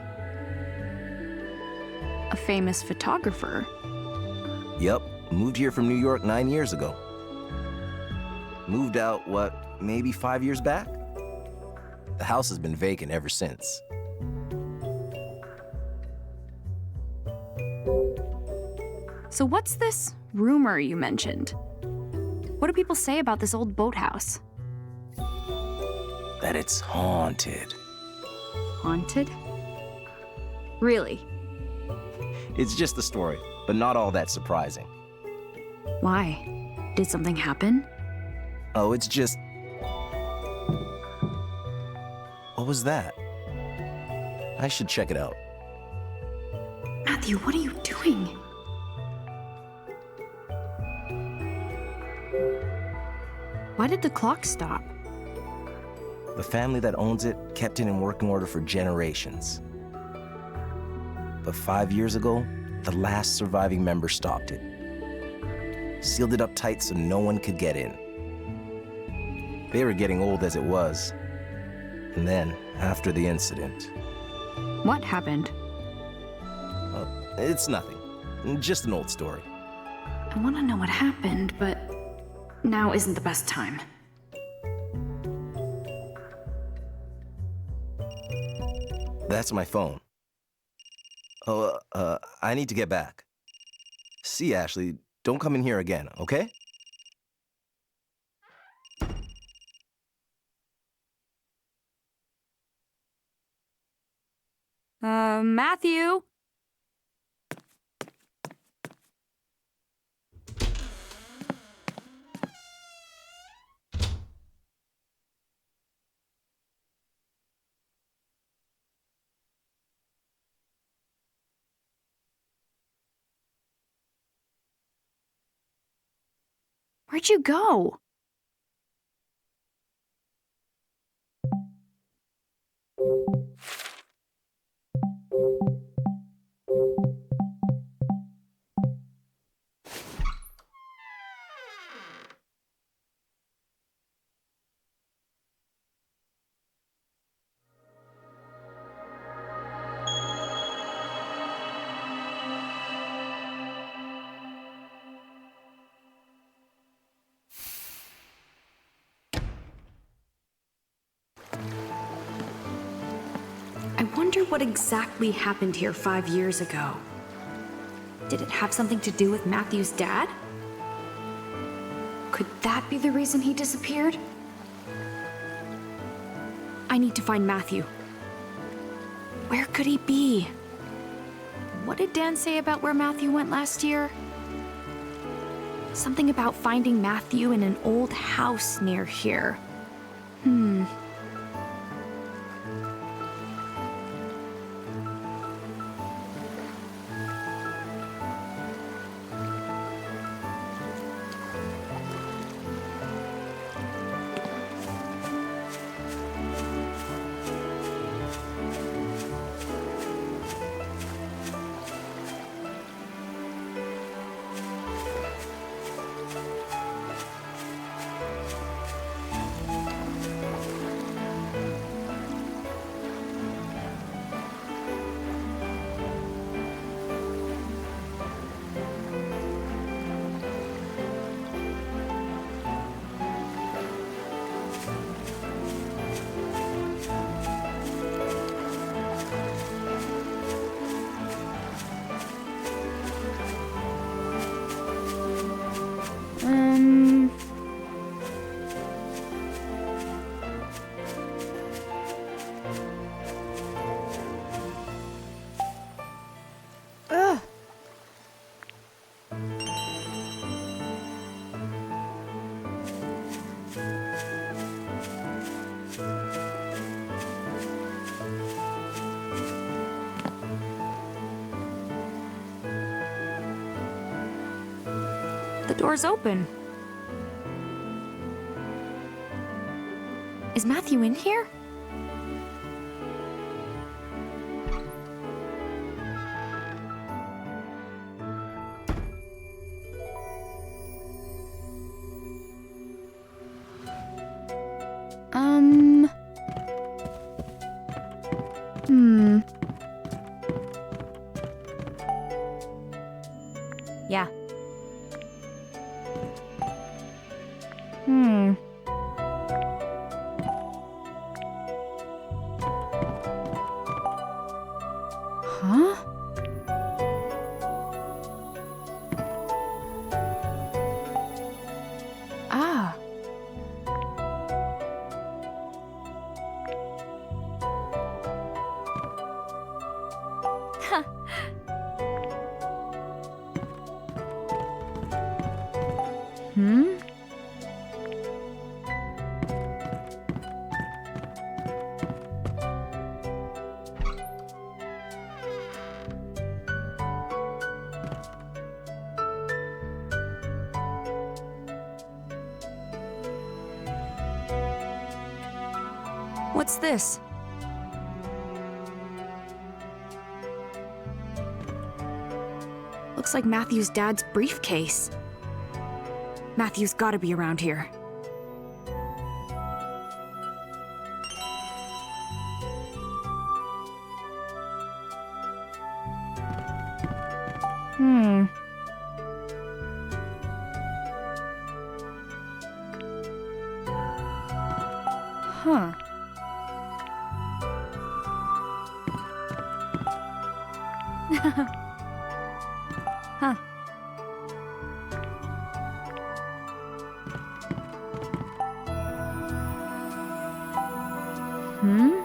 A famous photographer? Yep, moved here from New York 9 years ago. Moved out, what, maybe 5 years back? The house has been vacant ever since. So what's this rumor you mentioned? What do people say about this old boathouse? That it's haunted. Haunted? Really? It's just a story, but not all that surprising. Why? Did something happen? Oh, it's just... What was that? I should check it out. Matthew, what are you doing? Why did the clock stop? The family that owns it kept it in working order for generations. But 5 years ago, the last surviving member stopped it. Sealed it up tight so no one could get in. They were getting old as it was. And then, after the incident... What happened? It's nothing. Just an old story. I want to know what happened, but now isn't the best time. That's my phone. Oh, I need to get back. See, Ashley, don't come in here again, okay? Matthew? Where'd you go? I wonder what exactly happened here 5 years ago. Did it have something to do with Matthew's dad? Could that be the reason he disappeared? I need to find Matthew. Where could he be? What did Dan say about where Matthew went last year? Something about finding Matthew in an old house near here. The door's open. Is Matthew in here? Hmm. Yeah. Hmm. Huh? Ah. Hmm? What's this? Looks like Matthew's dad's briefcase. Matthew's gotta be around here. Hmm. Huh. Huh. Hmm?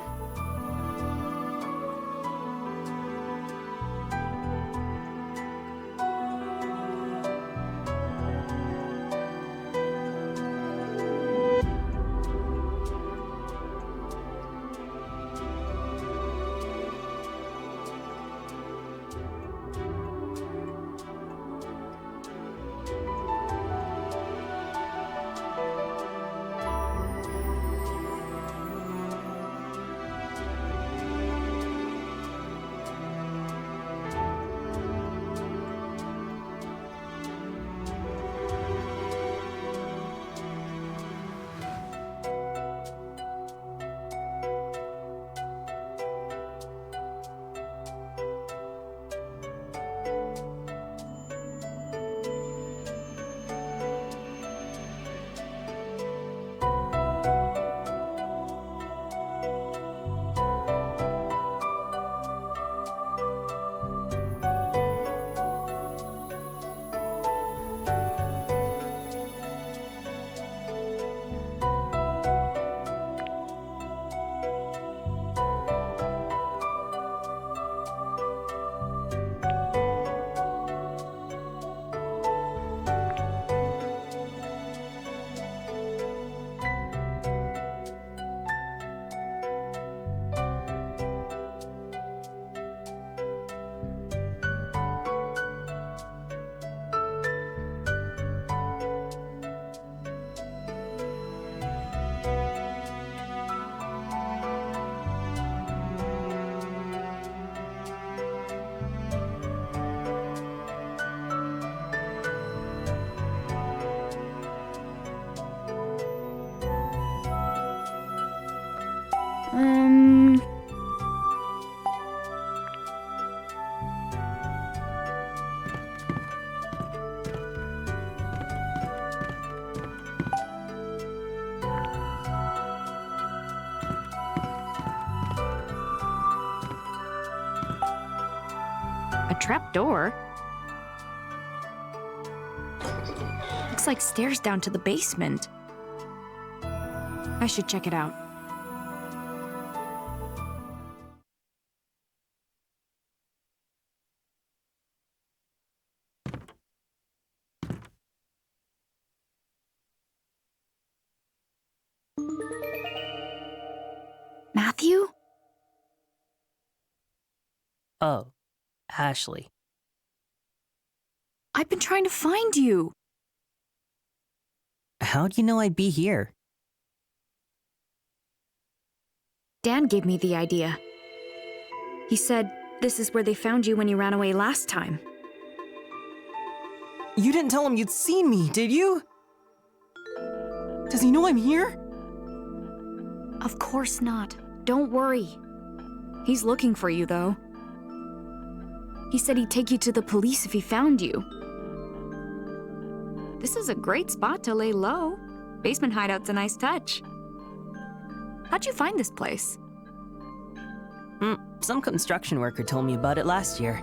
Um... A trapdoor? Looks like stairs down to the basement. I should check it out. Matthew? Oh, Ashley. I've been trying to find you. How'd you know I'd be here? Dan gave me the idea. He said this is where they found you when you ran away last time. You didn't tell him you'd seen me, did you? Does he know I'm here? Of course not. Don't worry. He's looking for you, though. He said he'd take you to the police if he found you. This is a great spot to lay low. Basement hideout's a nice touch. How'd you find this place? Some construction worker told me about it last year.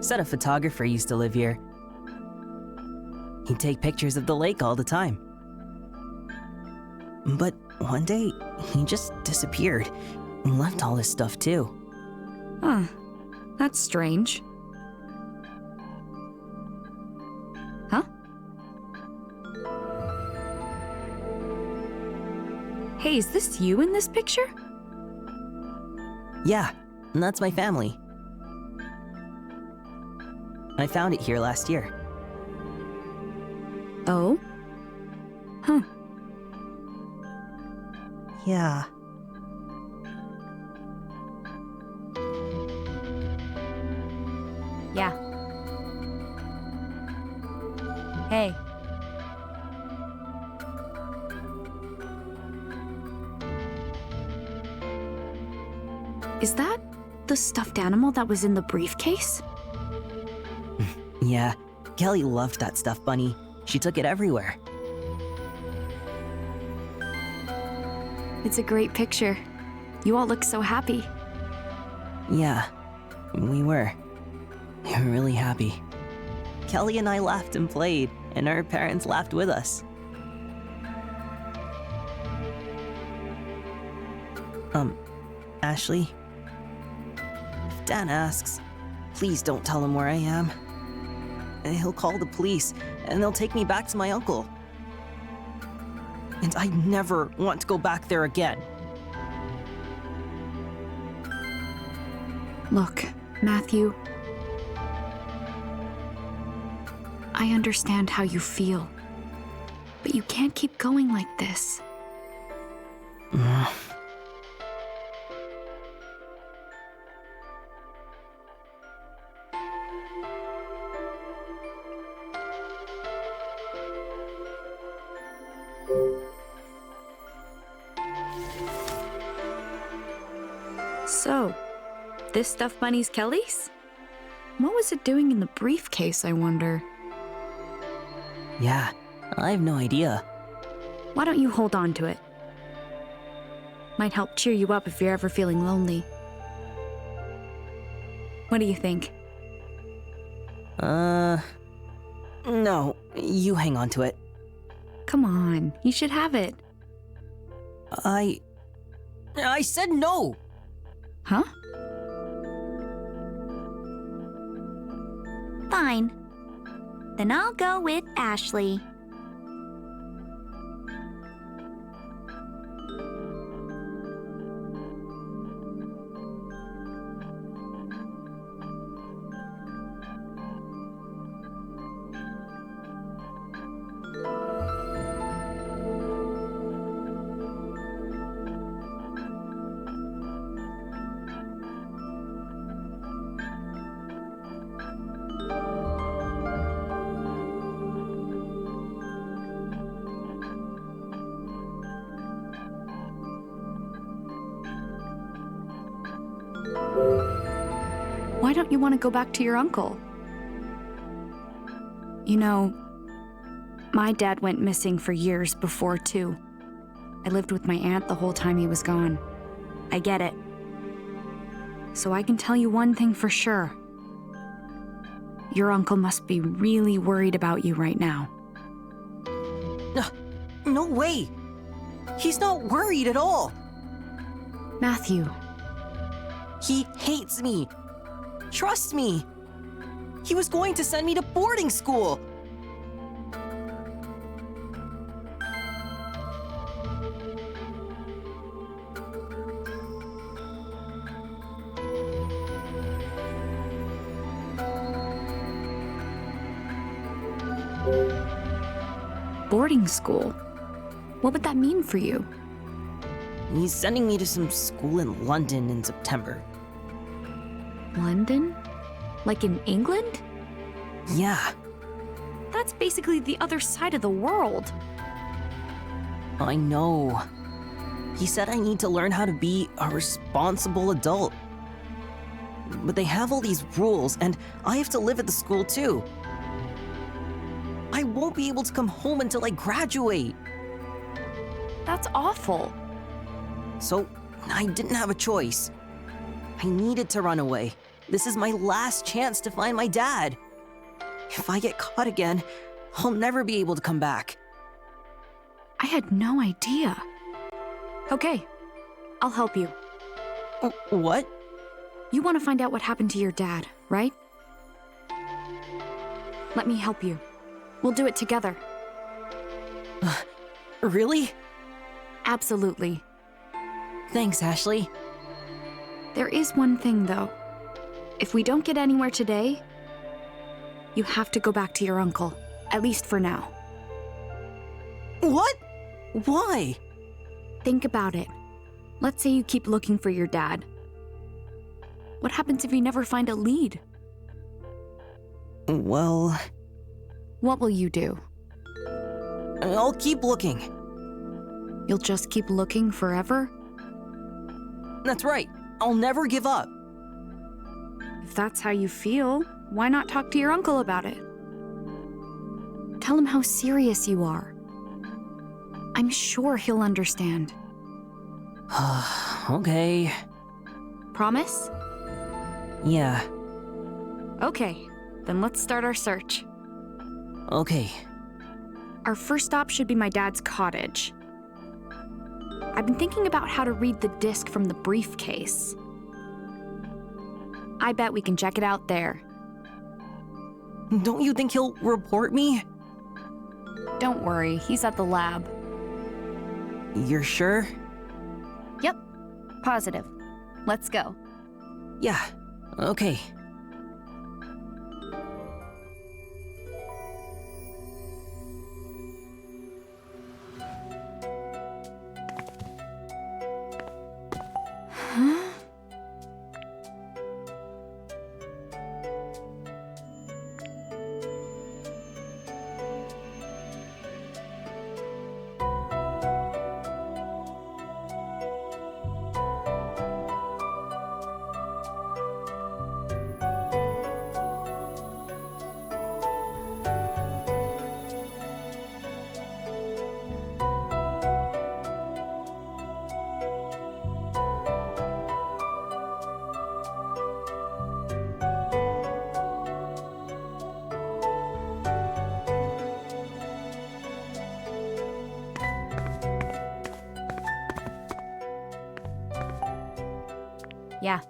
Said a photographer used to live here. He'd take pictures of the lake all the time. But one day, he just disappeared and left all his stuff too. Huh. That's strange. Huh? Hey, is this you in this picture? Yeah, and that's my family. I found it here last year. Oh? Huh. Yeah. Yeah. Hey. Is that the stuffed animal that was in the briefcase? Yeah, Kelly loved that stuffed bunny. She took it everywhere. It's a great picture. You all look so happy. Yeah, we were. We were really happy. Kelly and I laughed and played, and our parents laughed with us. Ashley, if Dan asks, please don't tell him where I am. He'll call the police, and they'll take me back to my uncle. And I never want to go back there again. Look, Matthew. I understand how you feel. But you can't keep going like this. So, this stuffed bunny's Kelly's? What was it doing in the briefcase, I wonder? Yeah, I have no idea. Why don't you hold on to it? Might help cheer you up if you're ever feeling lonely. What do you think? No, you hang on to it. Come on, you should have it. I said no! Huh? Fine. Then I'll go with Ashley. Why don't you want to go back to your uncle? You know, my dad went missing for years before, too. I lived with my aunt the whole time he was gone. I get it. So I can tell you one thing for sure. Your uncle must be really worried about you right now. No way! He's not worried at all! Matthew. He hates me! Trust me! He was going to send me to boarding school! boarding school. What would that mean for you? He's sending me to some school in London in September. London? Like in England? Yeah, That's basically the other side of the world. I know. He said I need to learn how to be a responsible adult. But they have all these rules, and I have to live at the school too. I won't be able to come home until I graduate. That's awful. So, I didn't have a choice. I needed to run away. This is my last chance to find my dad. If I get caught again, I'll never be able to come back. I had no idea. Okay, I'll help you. What? You want to find out what happened to your dad, right? Let me help you. We'll do it together. Really? Absolutely. Thanks, Ashley. There is one thing, though. If we don't get anywhere today, you have to go back to your uncle, at least for now. What? Why? Think about it. Let's say you keep looking for your dad. What happens if you never find a lead? Well, What will you do? I'll keep looking. You'll just keep looking forever? That's right. I'll never give up. If that's how you feel, why not talk to your uncle about it? Tell him how serious you are. I'm sure he'll understand. Okay. Promise? Yeah. Okay, then let's start our search. Okay. Our first stop should be my dad's cottage. I've been thinking about how to read the disc from the briefcase. I bet we can check it out there. Don't you think he'll report me? Don't worry, he's at the lab. You're sure? Yep, positive. Let's go. Yeah. Okay. Yeah.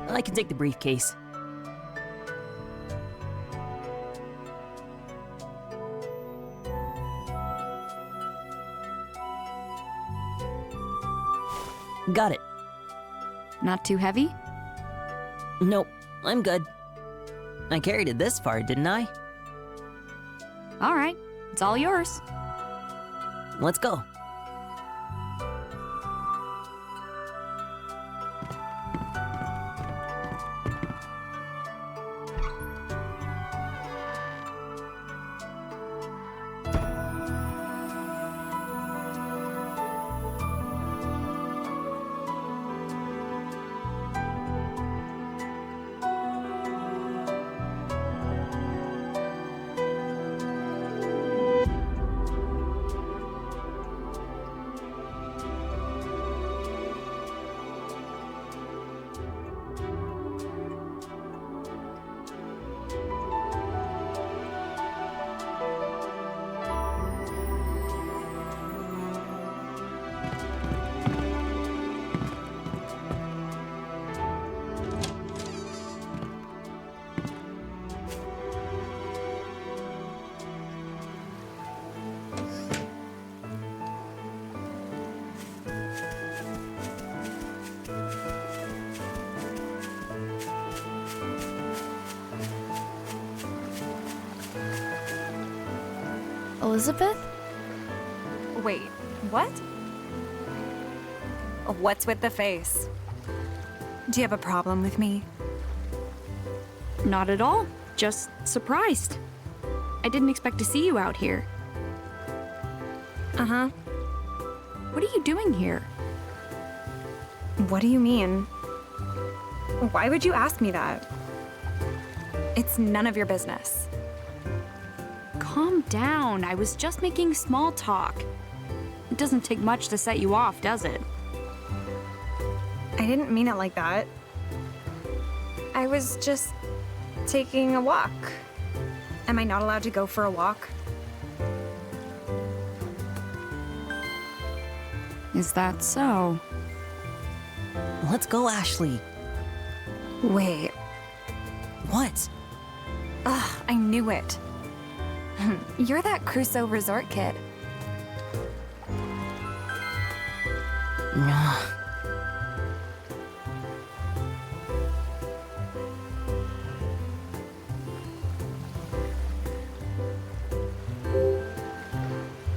I can take the briefcase. Got it. Not too heavy? Nope, I'm good. I carried it this far, didn't I? All right, it's all yours. Let's go. Elizabeth? Wait, what? What's with the face? Do you have a problem with me? Not at all. Just surprised. I didn't expect to see you out here. Uh-huh. What are you doing here? What do you mean? Why would you ask me that? It's none of your business. Calm down. I was just making small talk. It doesn't take much to set you off, does it? I didn't mean it like that. I was just taking a walk. Am I not allowed to go for a walk? Is that so? Let's go, Ashley. Wait. What? Ugh, I knew it. You're that Crusoe resort kid.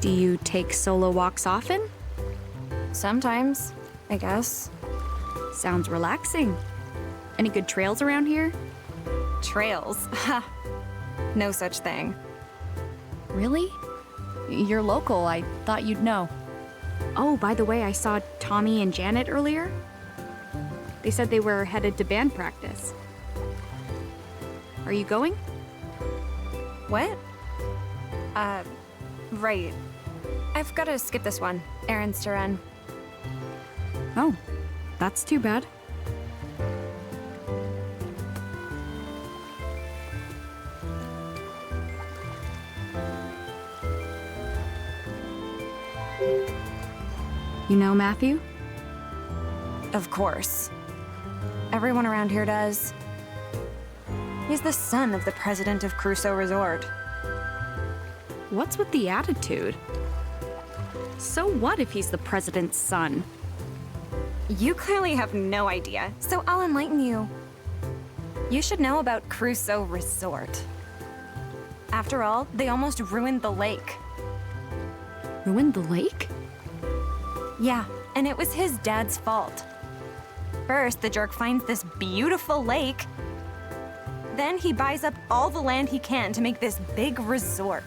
Do you take solo walks often? Sometimes, I guess. Sounds relaxing. Any good trails around here? Trails? Ha! No such thing. Really? You're local. I thought you'd know. Oh, by the way, I saw Tommy and Janet earlier. They said they were headed to band practice. Are you going? What? Right. I've got to skip this one. Errands to run. Oh, that's too bad. You know Matthew? Of course. Everyone around here does. He's the son of the president of Crusoe Resort. What's with the attitude? So what if he's the president's son? You clearly have no idea, so I'll enlighten you. You should know about Crusoe Resort. After all, they almost ruined the lake. Ruined the lake? Yeah, and it was his dad's fault. First, the jerk finds this beautiful lake. Then he buys up all the land he can to make this big resort.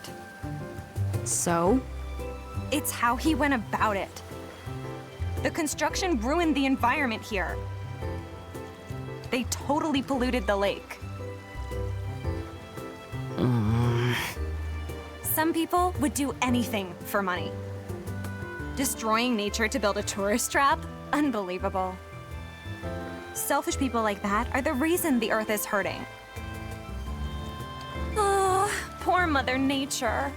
So? It's how he went about it. The construction ruined the environment here. They totally polluted the lake. Some people would do anything for money. Destroying nature to build a tourist trap? Unbelievable. Selfish people like that are the reason the Earth is hurting. Oh, poor Mother Nature.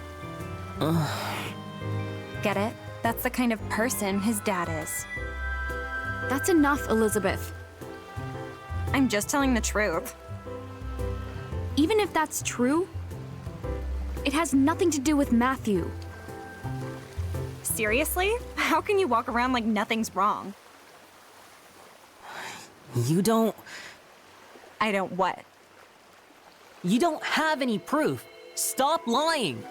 Get it? That's the kind of person his dad is. That's enough, Elizabeth. I'm just telling the truth. Even if that's true, it has nothing to do with Matthew. Seriously? How can you walk around like nothing's wrong? You don't... I don't what? You don't have any proof. Stop lying.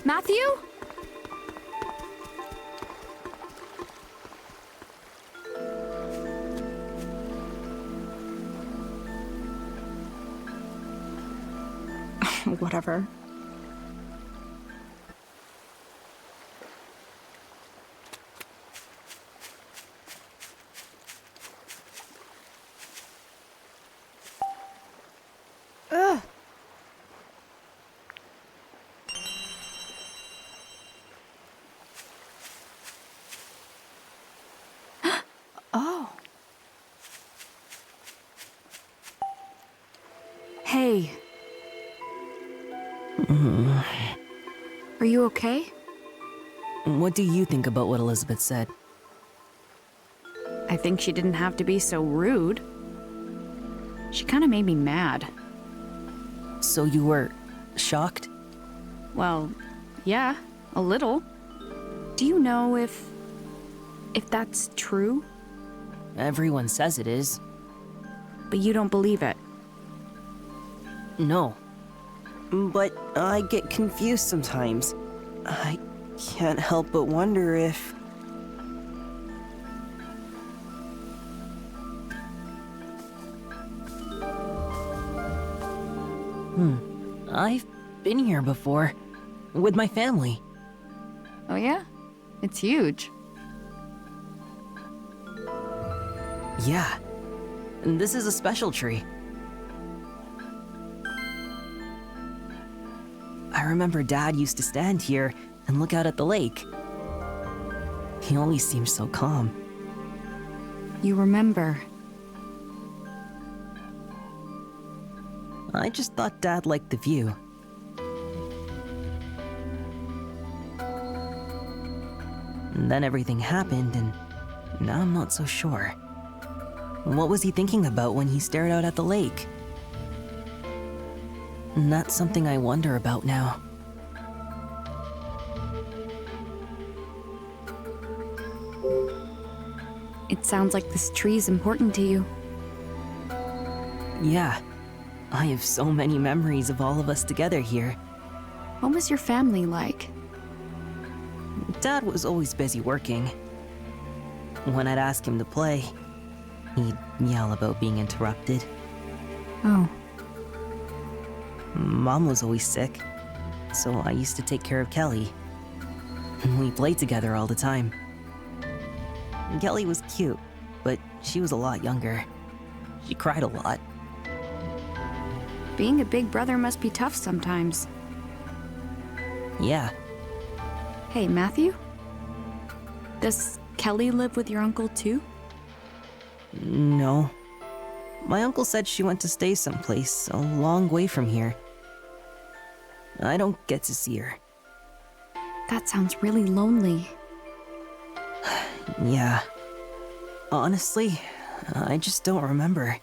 Matthew? Whatever. Oh. Hey. Are you okay? What do you think about what Elizabeth said? I think she didn't have to be so rude. She kind of made me mad. So you were shocked? Well, yeah, a little. Do you know if that's true? Everyone says it is. But you don't believe it. No. but I get confused sometimes. I can't help but wonder if... I've been here before. With my family. Oh, yeah? It's huge. Yeah. And this is a special tree. I remember Dad used to stand here and look out at the lake. He always seemed so calm. You remember. I just thought Dad liked the view. And then everything happened, and now I'm not so sure. What was he thinking about when he stared out at the lake? And that's something I wonder about now. It sounds like this tree's important to you. Yeah, I have so many memories of all of us together here. What was your family like? Dad was always busy working. When I'd ask him to play, he'd yell about being interrupted. Oh. Mom was always sick, so I used to take care of Kelly. We played together all the time. Kelly was cute, but she was a lot younger. She cried a lot. Being a big brother must be tough sometimes. Yeah, Hey, Matthew? Does Kelly live with your uncle too? no. My uncle said she went to stay someplace a long way from here. I don't get to see her. That sounds really lonely. Yeah. Honestly, I just don't remember.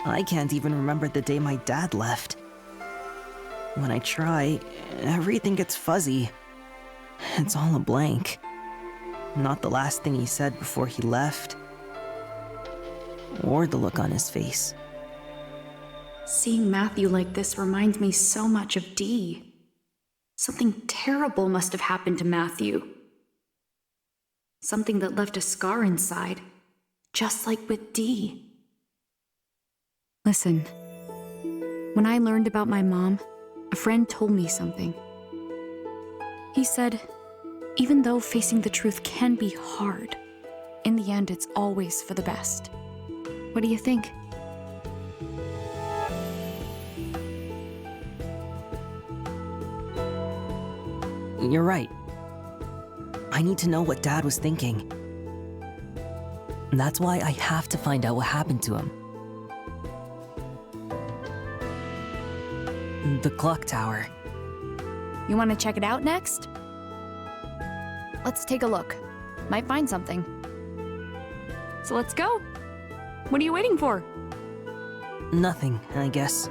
I can't even remember the day my dad left. When I try, everything gets fuzzy. It's all a blank. Not the last thing he said before he left. Or the look on his face. Seeing Matthew like this reminds me so much of Dee. Something terrible must have happened to Matthew. Something that left a scar inside, just like with Dee. Listen, when I learned about my mom, a friend told me something. He said, even though facing the truth can be hard, in the end it's always for the best. What do you think? You're right. I need to know what Dad was thinking. That's why I have to find out what happened to him. The clock tower. You want to check it out next? Let's take a look. Might find something. So let's go. What are you waiting for? Nothing, I guess.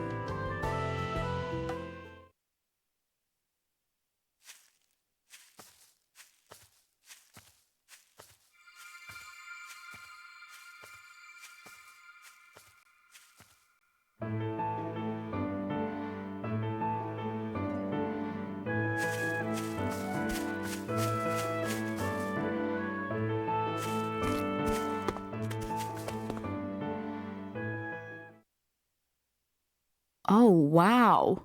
Oh, wow.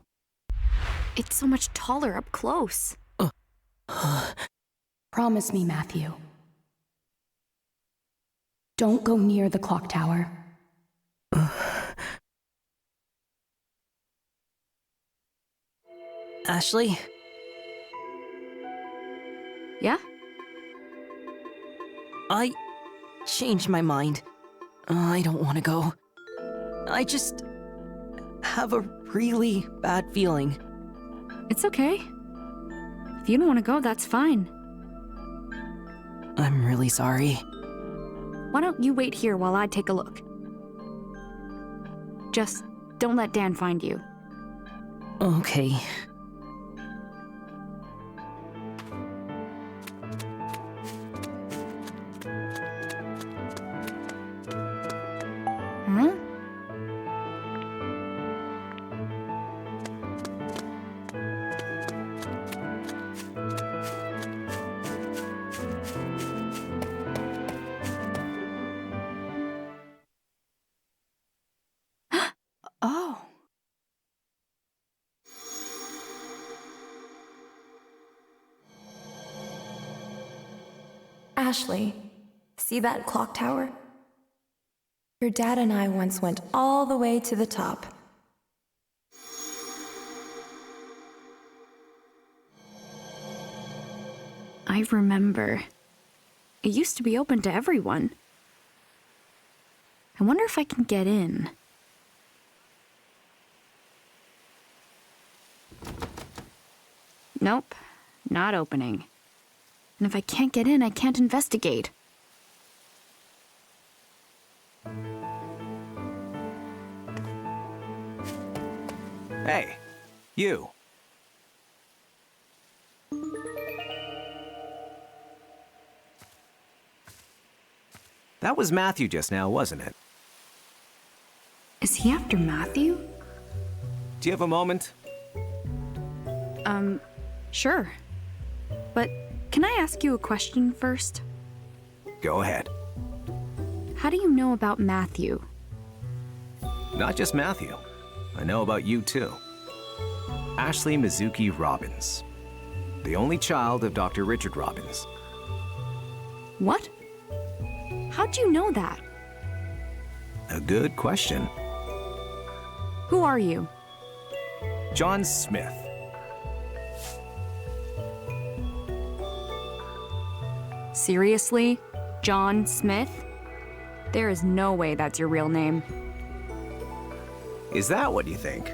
It's so much taller up close. Promise me, Matthew. Don't go near the clock tower. Ashley? Yeah? I changed my mind. I don't want to go. I just have a really bad feeling. It's okay. If you don't want to go, that's fine. I'm really sorry. Why don't you wait here while I take a look? Just don't let Dan find you. Okay. Huh? Ashley, see that clock tower? Your dad and I once went all the way to the top. I remember. It used to be open to everyone. I wonder if I can get in. Nope, not opening. And if I can't get in, I can't investigate. Hey, you. That was Matthew just now, wasn't it? Is he after Matthew? Do you have a moment? Sure. But can I ask you a question first? Go ahead. How do you know about Matthew? Not just Matthew. I know about you too. Ashley Mizuki Robbins. The only child of Dr. Richard Robbins. What? How'd you know that? A good question. Who are you? John Smith. Seriously? John Smith? There is no way that's your real name. Is that what you think?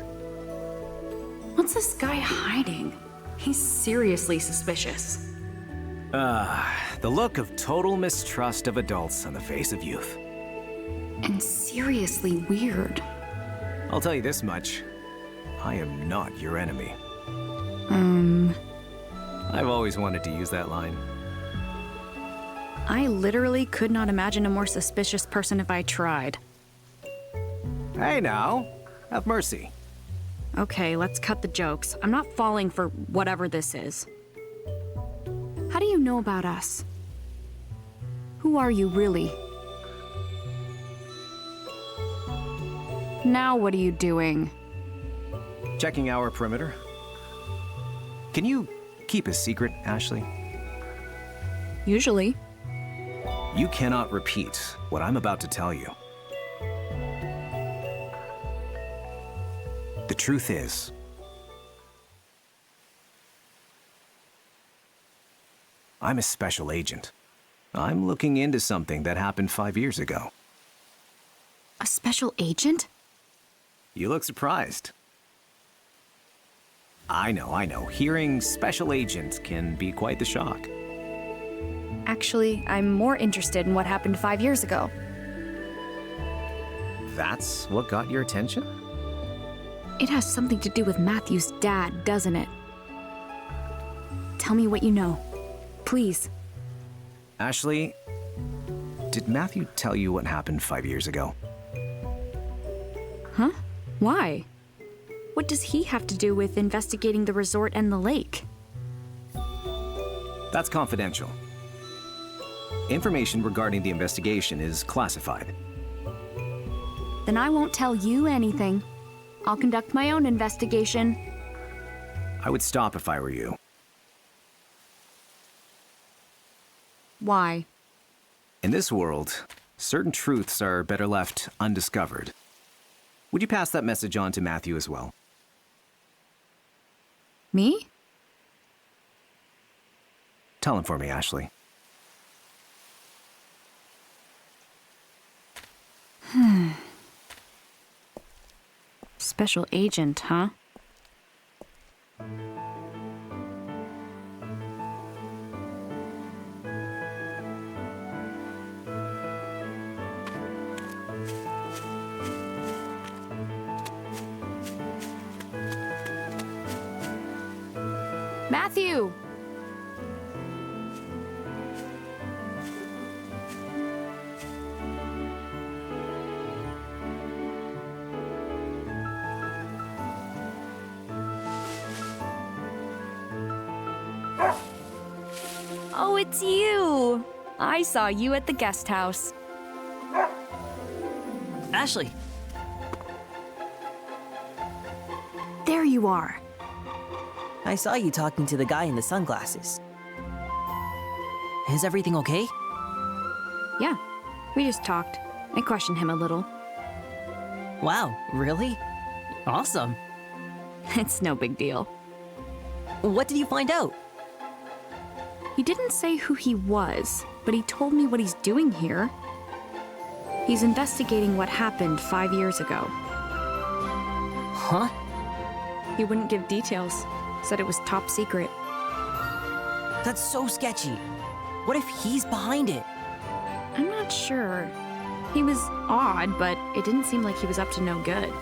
What's this guy hiding? He's seriously suspicious. The look of total mistrust of adults on the face of youth. And seriously weird. I'll tell you this much. I am not your enemy. I've always wanted to use that line. I literally could not imagine a more suspicious person if I tried. Hey now, have mercy. Okay, let's cut the jokes. I'm not falling for whatever this is. How do you know about us? Who are you really? Now what are you doing? Checking our perimeter. Can you keep a secret, Ashley? Usually. You cannot repeat what I'm about to tell you. The truth is, I'm a special agent. I'm looking into something that happened 5 years ago. A special agent? You look surprised. I know. Hearing special agent can be quite the shock. Actually, I'm more interested in what happened 5 years ago. That's what got your attention? It has something to do with Matthew's dad, doesn't it? Tell me what you know. Please. Ashley, did Matthew tell you what happened 5 years ago? Huh? Why? What does he have to do with investigating the resort and the lake? That's confidential. Information regarding the investigation is classified. Then I won't tell you anything. I'll conduct my own investigation. I would stop if I were you. Why? In this world, certain truths are better left undiscovered. Would you pass that message on to Matthew as well? Me? Tell him for me, Ashley. Special agent, huh? Matthew! Oh, it's you! I saw you at the guest house. Ashley, There you are. I saw you talking to the guy in the sunglasses. Is everything okay? Yeah, we just talked. I questioned him a little. Wow, really? Awesome. It's no big deal. What did you find out? He didn't say who he was, but he told me what he's doing here. He's investigating what happened 5 years ago. Huh? He wouldn't give details, said it was top secret. That's so sketchy. What if he's behind it? I'm not sure. He was odd, but it didn't seem like he was up to no good.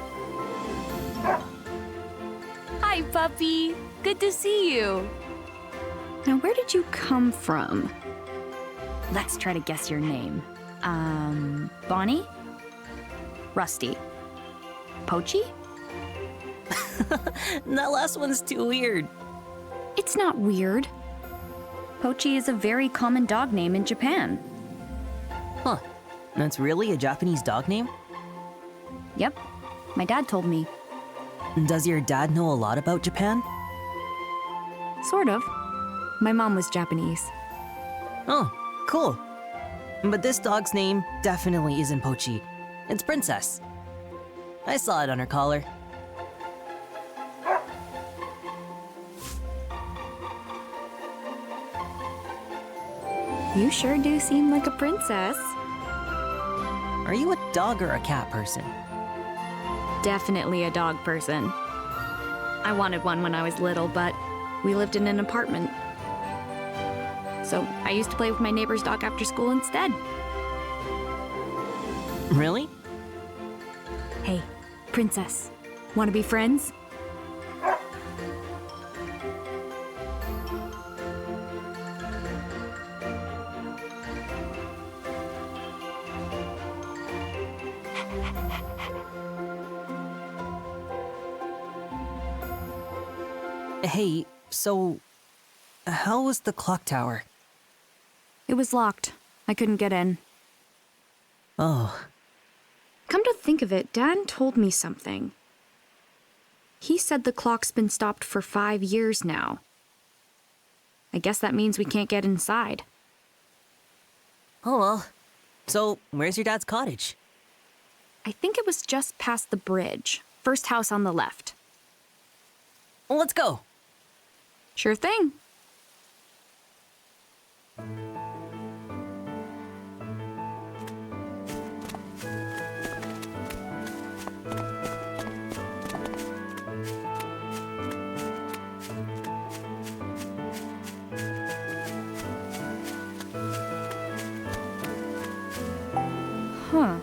Hi, puppy. Good to see you. Now, where did you come from? Let's try to guess your name. Bonnie? Rusty? Pochi? That last one's too weird. It's not weird. Pochi is a very common dog name in Japan. Huh. That's really a Japanese dog name? Yep. My dad told me. Does your dad know a lot about Japan? Sort of. My mom was Japanese. Oh, cool. But this dog's name definitely isn't Pochi. It's Princess. I saw it on her collar. You sure do seem like a princess. Are you a dog or a cat person? Definitely a dog person. I wanted one when I was little, but we lived in an apartment. So I used to play with my neighbor's dog after school instead. Really? Hey, princess. Want to be friends? Hey, so how was the clock tower? It was locked. I couldn't get in. Oh. Come to think of it, Dan told me something. He said the clock's been stopped for 5 years now. I guess that means we can't get inside. Oh well. So, where's your dad's cottage? I think it was just past the bridge. First house on the left. Well, let's go. Sure thing. Huh.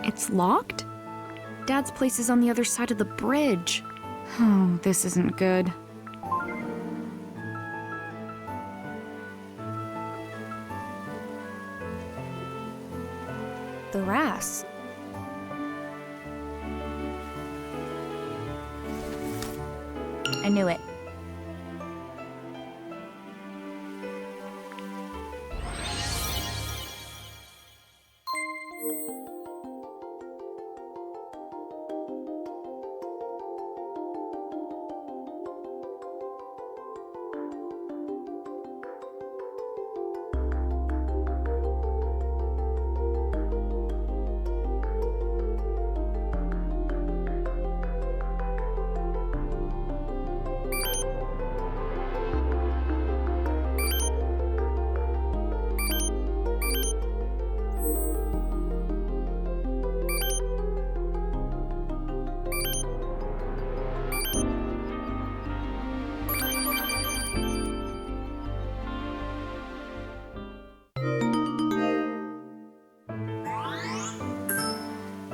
It's locked? Dad's place is on the other side of the bridge. Oh, this isn't good. The RAS. I knew it.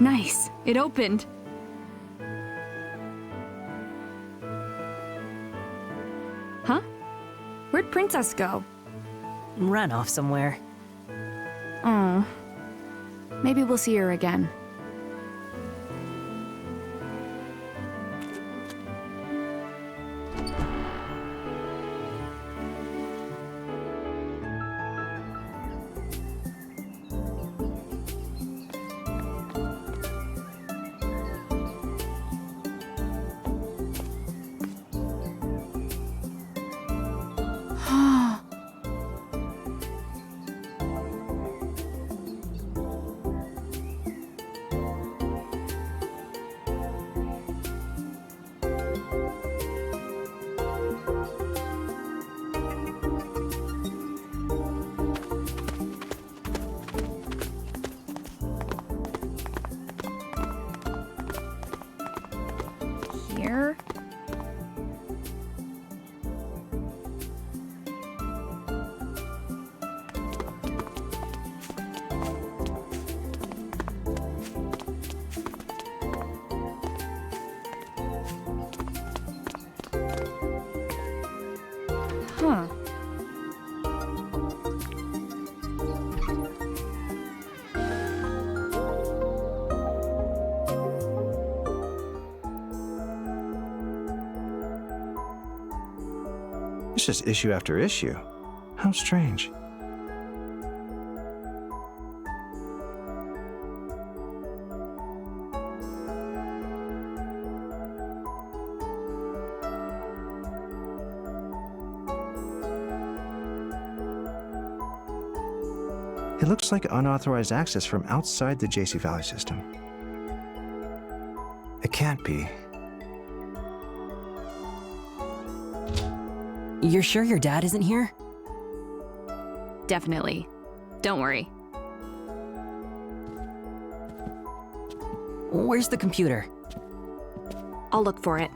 Nice. It opened. Huh? Where'd Princess go? Ran off somewhere. Oh. Maybe we'll see her again. It's just issue after issue. How strange. It looks like unauthorized access from outside the JC Valley system. It can't be. You're sure your dad isn't here? Definitely. Don't worry. Where's the computer? I'll look for it.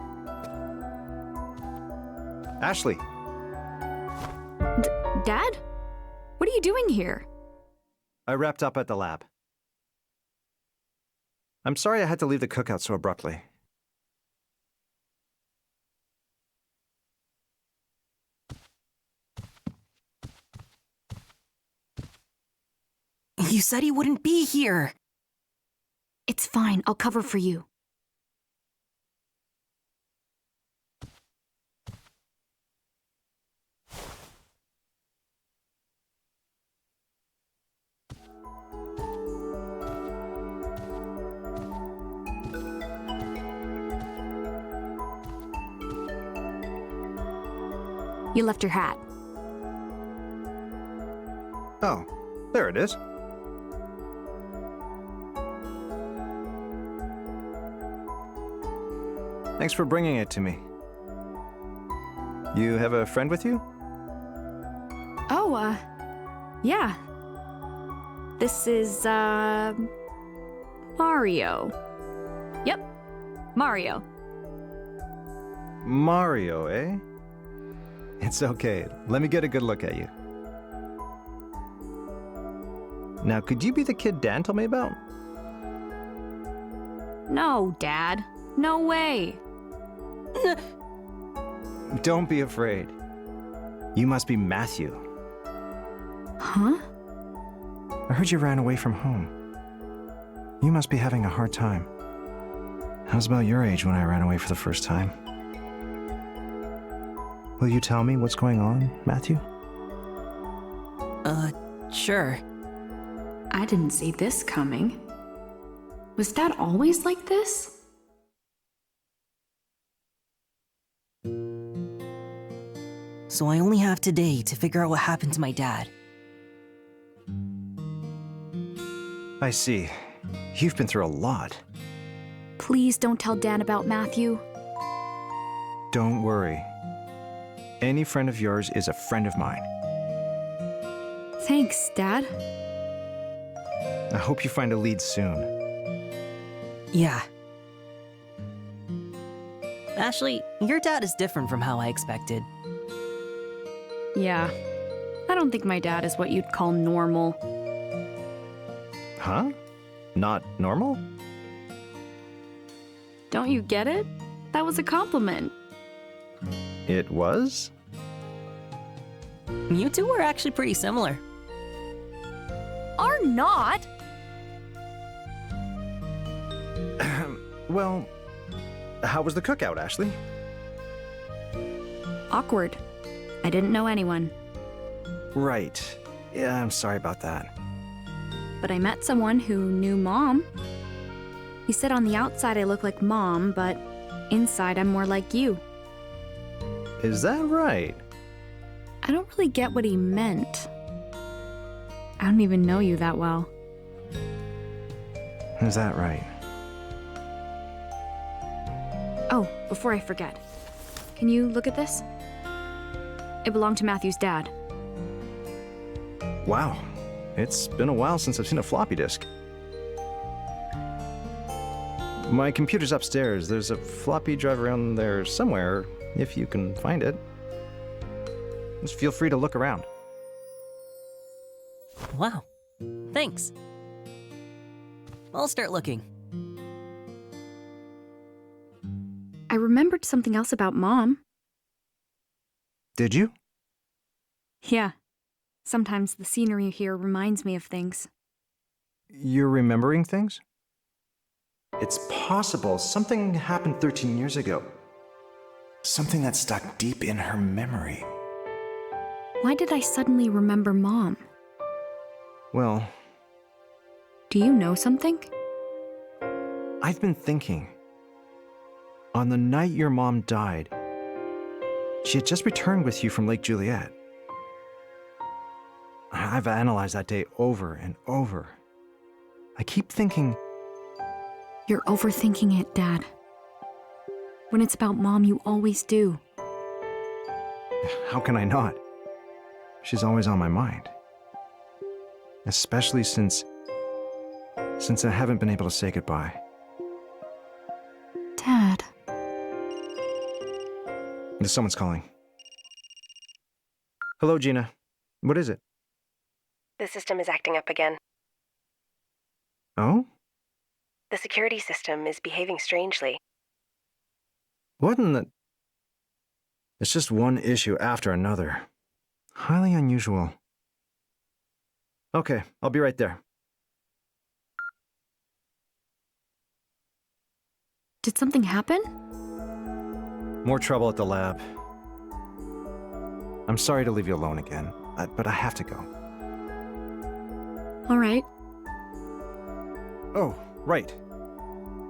Ashley, Dad? What are you doing here? I wrapped up at the lab. I'm sorry I had to leave the cookout so abruptly. You said he wouldn't be here. It's fine. I'll cover for you. You left your hat. Oh, there it is. Thanks for bringing it to me. You have a friend with you? Oh, yeah. This is, Mario. Yep, Mario. Mario, eh? It's okay. Let me get a good look at you. Now, could you be the kid Dan told me about? No, Dad. No way. Don't be afraid. You must be Matthew. Huh? I heard you ran away from home. You must be having a hard time. I was about your age when I ran away for the first time. Will you tell me what's going on, Matthew? Sure. I didn't see this coming. Was Dad always like this? So I only have today to figure out what happened to my dad. I see. You've been through a lot. Please don't tell Dan about Matthew. Don't worry. Any friend of yours is a friend of mine. Thanks, Dad. I hope you find a lead soon. Yeah. Ashley, your dad is different from how I expected. Yeah. I don't think my dad is what you'd call normal. Huh? Not normal? Don't you get it? That was a compliment. It was? You two were actually pretty similar. Are not? Well, how was the cookout, Ashley? Awkward. I didn't know anyone. Right. Yeah, I'm sorry about that. But I met someone who knew Mom. He said on the outside I look like Mom, but inside I'm more like you. Is that right? I don't really get what he meant. I don't even know you that well. Is that right? Oh, before I forget. Can you look at this? It belonged to Matthew's dad. Wow. It's been a while since I've seen a floppy disk. My computer's upstairs. There's a floppy drive around there somewhere, if you can find it. Just feel free to look around. Wow. Thanks. I'll start looking. I remembered something else about Mom. Did you? Yeah. Sometimes the scenery here reminds me of things. You're remembering things? It's possible something happened 13 years ago. Something that stuck deep in her memory. Why did I suddenly remember Mom? Well, Do you know something? I've been thinking. On the night your mom died, she had just returned with you from Lake Juliet. I've analyzed that day over and over. I keep thinking, You're overthinking it, Dad. When it's about Mom, you always do. how can I not? She's always on my mind. Especially since I haven't been able to say goodbye. Dad. Someone's calling. Hello, Gina. What is it? The system is acting up again. Oh? The security system is behaving strangely. What in the... It's just one issue after another. Highly unusual. Okay, I'll be right there. Did something happen? More trouble at the lab. I'm sorry to leave you alone again, but I have to go. All right. Oh, right.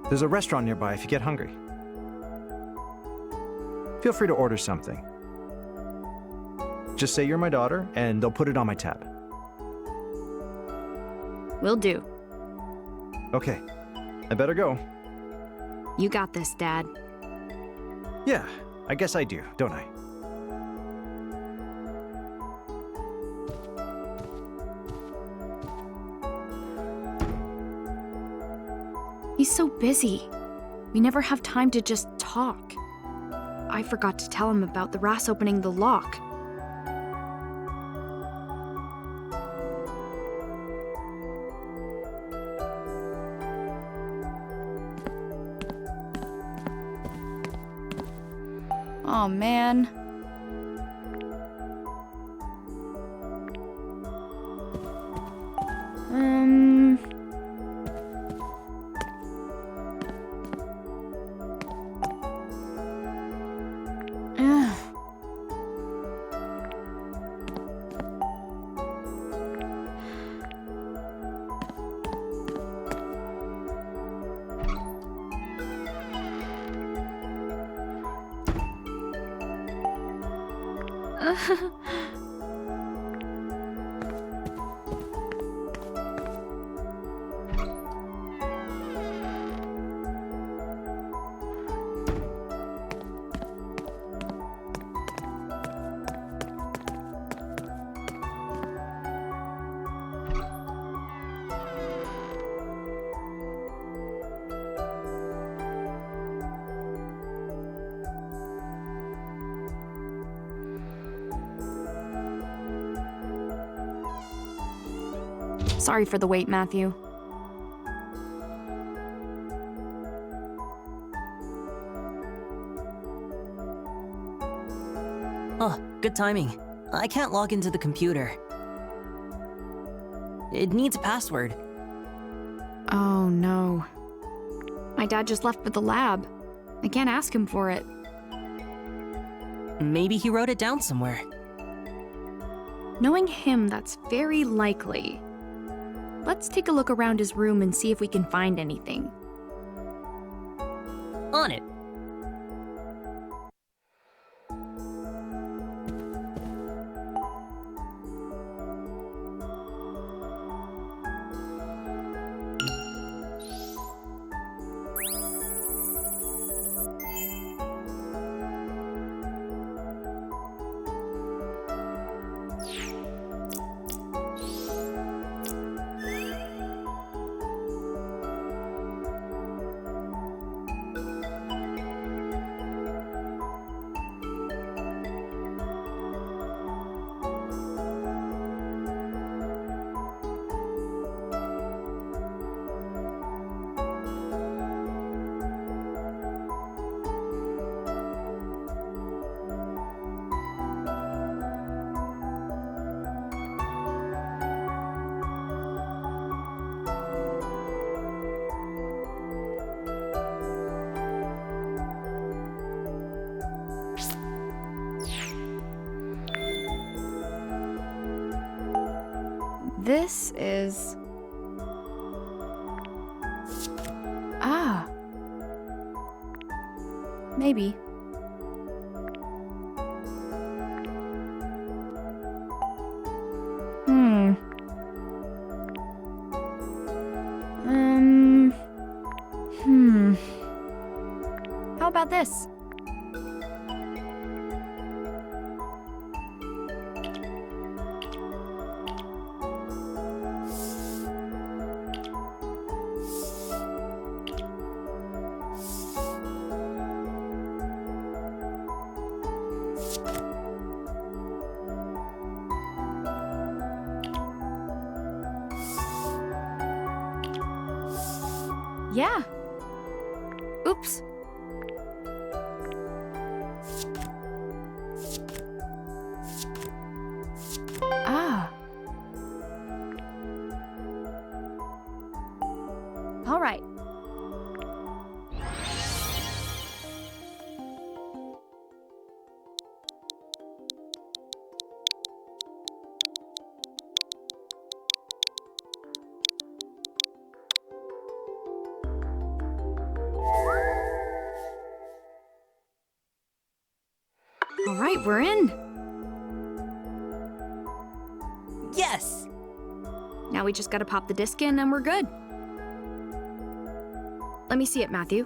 There's a restaurant nearby if you get hungry. Feel free to order something. Just say you're my daughter, and they'll put it on my tab. Will do. Okay, I better go. You got this, Dad. Yeah, I guess I do, don't I? He's so busy. We never have time to just talk. I forgot to tell him about the Ras opening the lock. Oh, man. Ugh. Sorry for the wait, Matthew. Oh, good timing. I can't log into the computer. It needs a password. Oh, no. My dad just left for the lab. I can't ask him for it. Maybe he wrote it down somewhere. Knowing him, that's very likely. Let's take a look around his room and see if we can find anything. On it. this is... Ah. Maybe. How about this? Yeah. Oops. Ah. All right. All right, we're in. Yes! Now we just gotta pop the disc in and we're good. Let me see it, Matthew.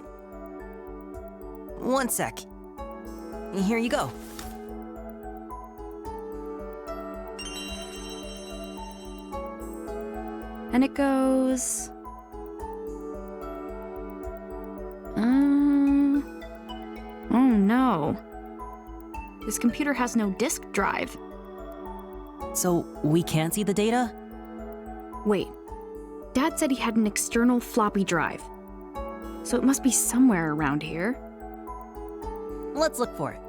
One sec. Here you go. And it goes... Oh no. This computer has no disk drive. So we can't see the data? Wait. Dad said he had an external floppy drive. So it must be somewhere around here. Let's look for it.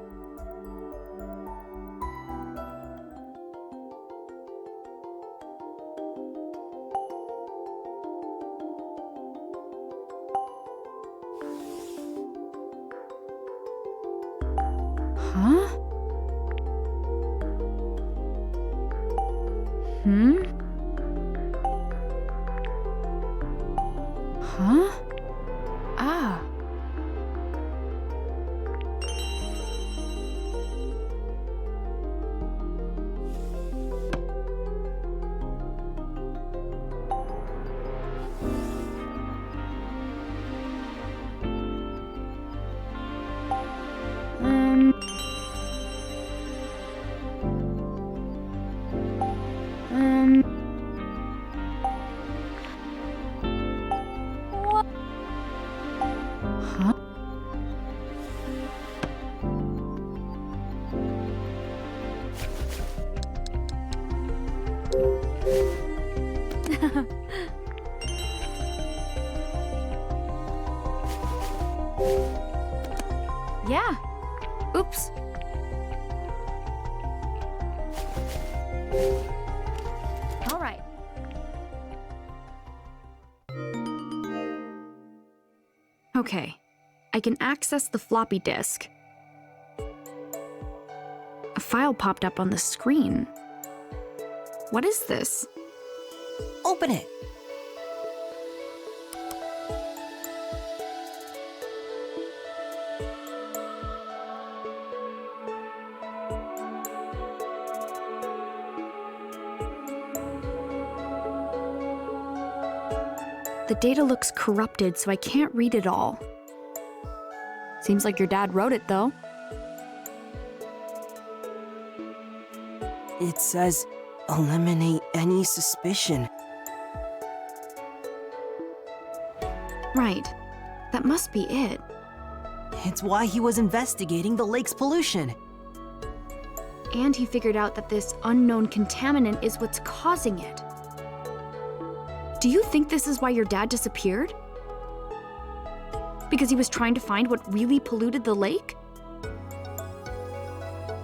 Huh? Huh? Ah. What? Huh? Yeah. Oops. All right. Okay. I can access the floppy disk. A file popped up on the screen. What is this? Open it. The data looks corrupted, so I can't read it all. Seems like your dad wrote it, though. It says, eliminate any suspicion. Right. That must be it. It's why he was investigating the lake's pollution. And he figured out that this unknown contaminant is what's causing it. Do you think this is why your dad disappeared? Because he was trying to find what really polluted the lake?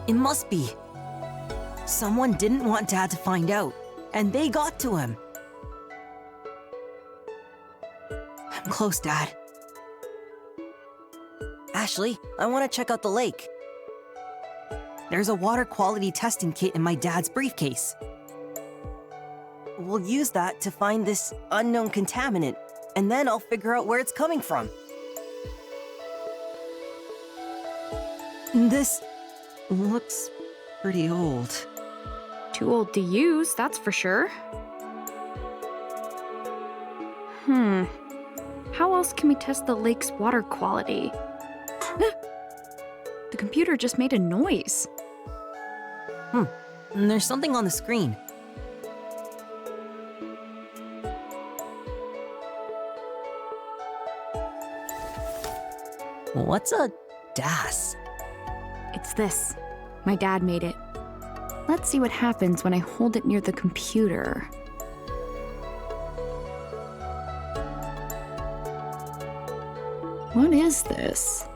It must be. Someone didn't want Dad to find out, and they got to him. I'm close, Dad. Ashley, I want to check out the lake. There's a water quality testing kit in my dad's briefcase. we'll use that to find this unknown contaminant, and then I'll figure out where it's coming from. This looks pretty old. Too old to use, that's for sure. How else can we test the lake's water quality? The computer just made a noise. And there's something on the screen. What's a DAS? It's this. My dad made it. Let's see what happens when I hold it near the computer. What is this?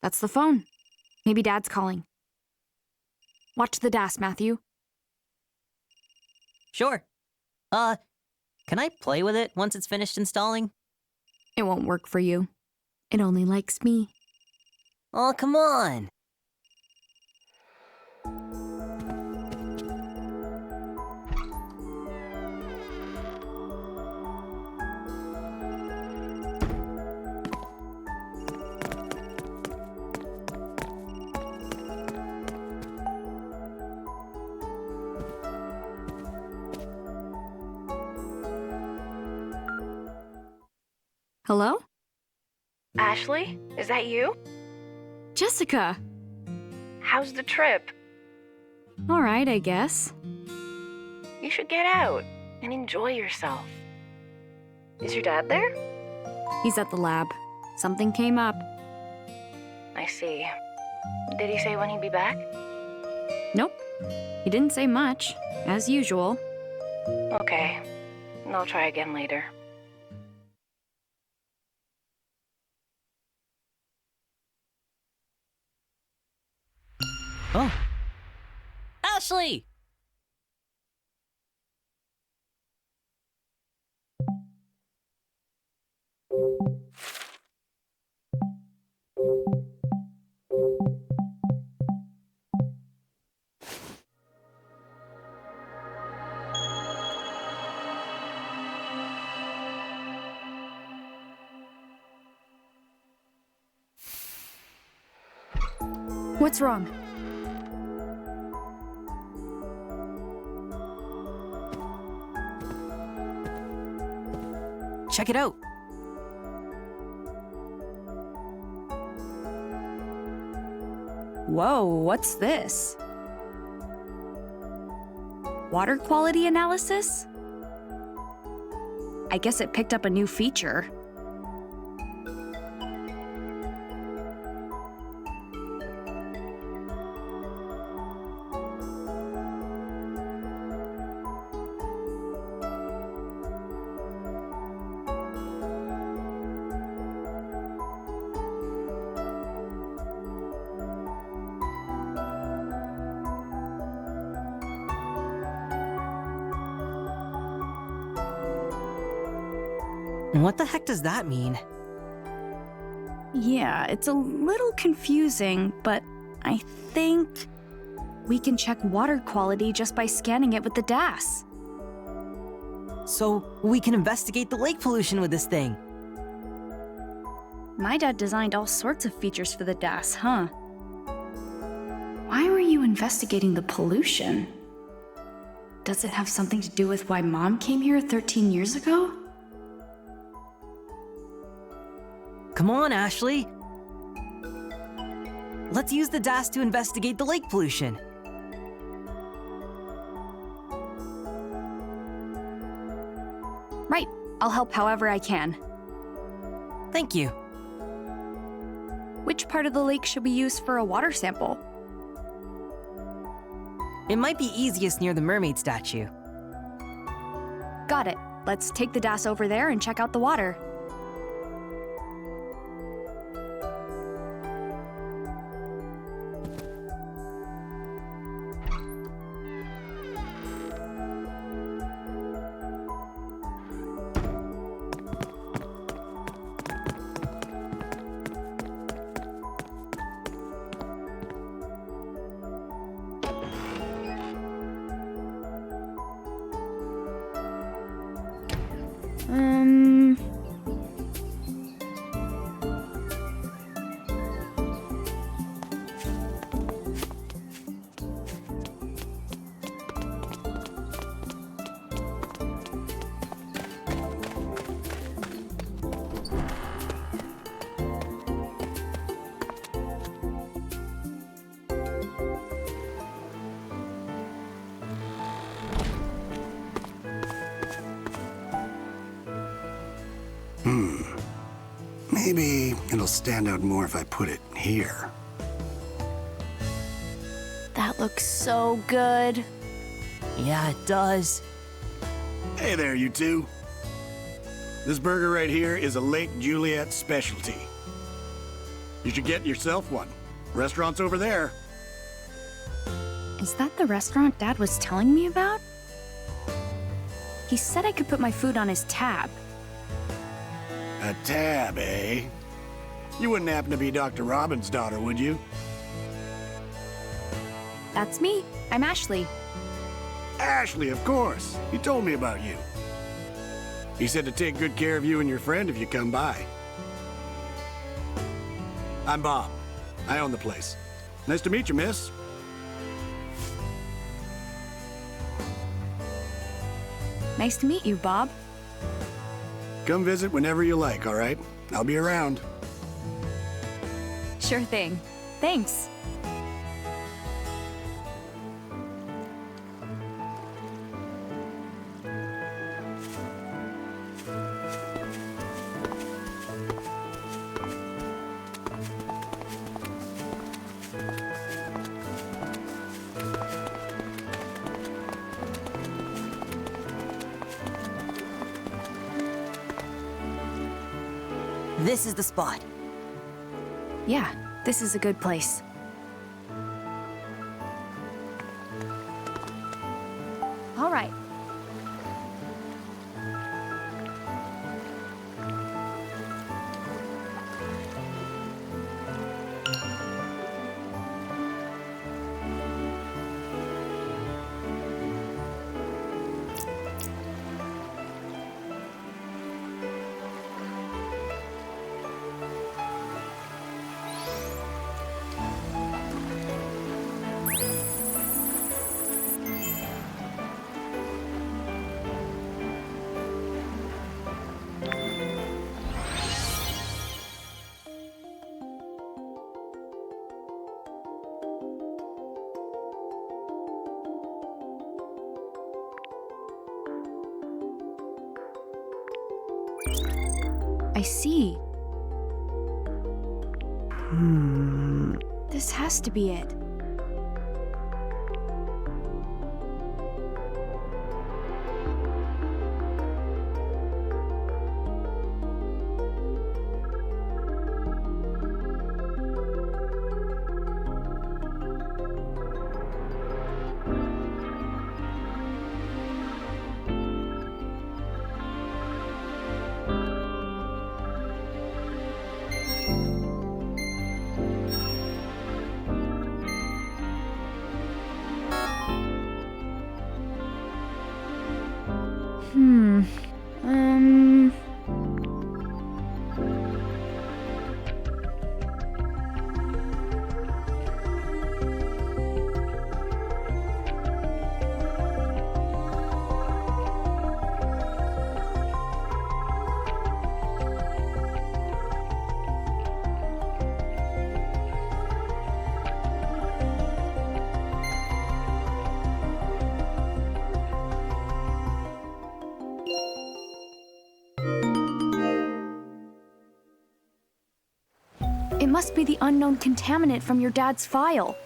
That's the phone. Maybe Dad's calling. Watch the DAS, Matthew. Sure. Can I play with it once it's finished installing? It won't work for you. It only likes me. Oh, come on. Hello? Ashley, is that you? Jessica! How's the trip? All right, I guess. You should get out and enjoy yourself. Is your dad there? He's at the lab. Something came up. I see. Did he say when he'd be back? Nope. He didn't say much, as usual. Okay. I'll try again later. Oh. Ashley! What's wrong? Check it out. Whoa, what's this? Water quality analysis? I guess it picked up a new feature. What the heck does that mean? Yeah, it's a little confusing, but I think we can check water quality just by scanning it with the DAS. So we can investigate the lake pollution with this thing. My dad designed all sorts of features for the DAS, huh? Why were you investigating the pollution? Does it have something to do with why Mom came here 13 years ago? Come on, Ashley. Let's use the DAS to investigate the lake pollution. Right. I'll help however I can. Thank you. Which part of the lake should we use for a water sample? It might be easiest near the mermaid statue. Got it. Let's take the DAS over there and check out the water. Maybe it'll stand out more if I put it here. That looks so good. Yeah, it does. Hey there, you two. This burger right here is a Lake Juliet specialty. You should get yourself one. Restaurant's over there. Is that the restaurant Dad was telling me about? He said I could put my food on his tab. A tab, eh? You wouldn't happen to be Dr. Robin's daughter, would you? That's me. I'm Ashley. Ashley, of course. He told me about you. He said to take good care of you and your friend if you come by. I'm Bob. I own the place. Nice to meet you, miss. Nice to meet you, Bob. Come visit whenever you like, all right? I'll be around. Sure thing. Thanks. This is the spot. Yeah, this is a good place. All right. I see. This has to be it. It must be the unknown contaminant from your dad's file.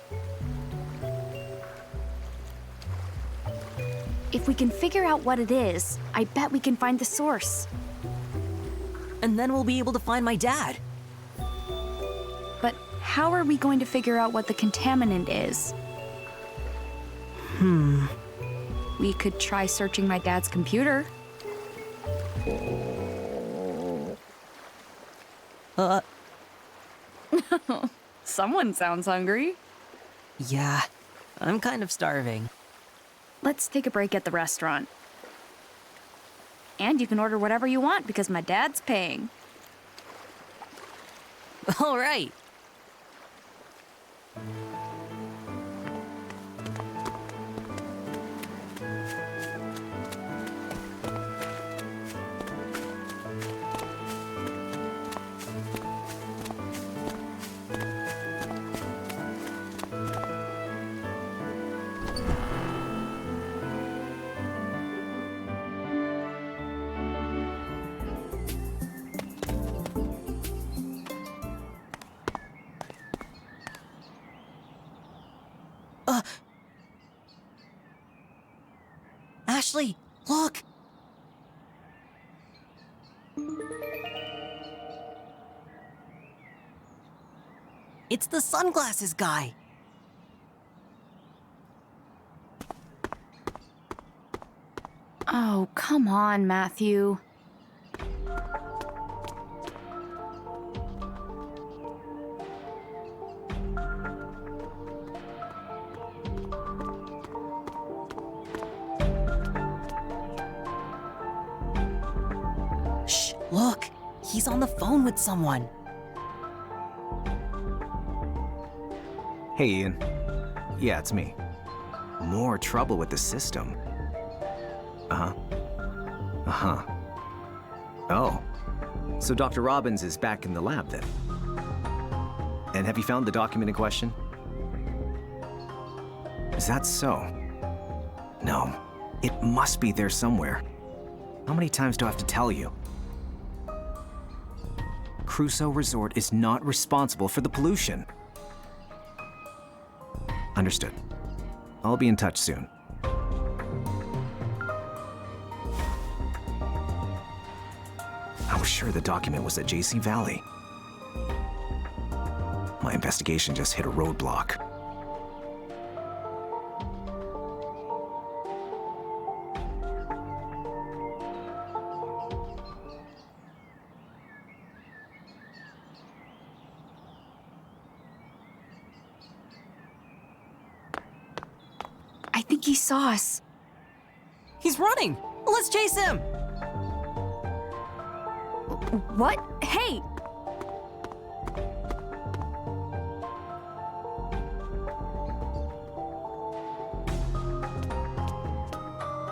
If we can figure out what it is, I bet we can find the source. And then we'll be able to find my dad. But how are we going to figure out what the contaminant is? We could try searching my dad's computer. Someone sounds hungry. Yeah, I'm kind of starving. Let's take a break at the restaurant. And you can order whatever you want because my dad's paying. All right. Ashley, look! It's the sunglasses guy. Oh, come on, Matthew. Shh, look. He's on the phone with someone. Hey, Ian. Yeah, it's me. More trouble with the system. Uh-huh. Uh-huh. Oh. So Dr. Robbins is back in the lab then? And have you found the document in question? Is that so? No. It must be there somewhere. How many times do I have to tell you? Crusoe Resort is not responsible for the pollution. Understood. I'll be in touch soon. I was sure the document was at JC Valley. My investigation just hit a roadblock. I think he saw us. He's running! Let's chase him! What? Hey!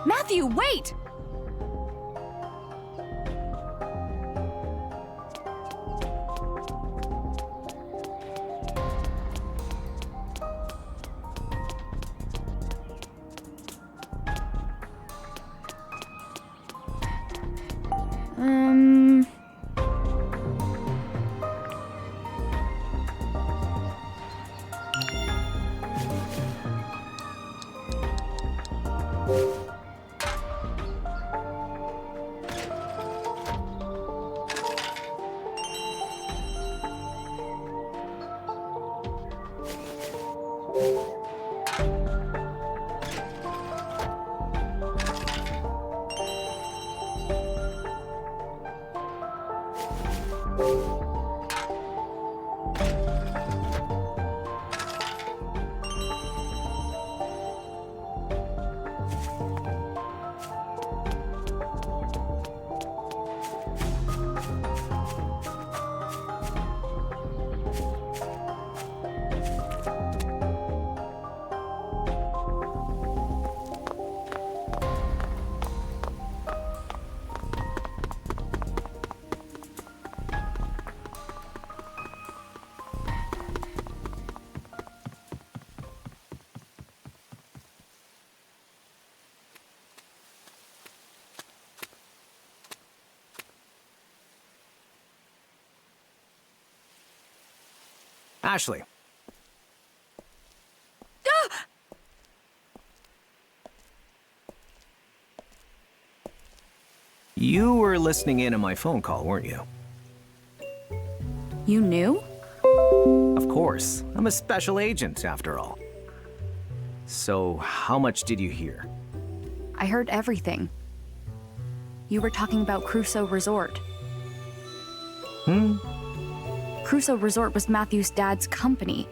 Matthew, wait! Ashley. You were listening in on my phone call, weren't you? You knew? Of course. I'm a special agent, after all. So, how much did you hear? I heard everything. You were talking about Crusoe Resort. Crusoe Resort was Matthew's dad's company.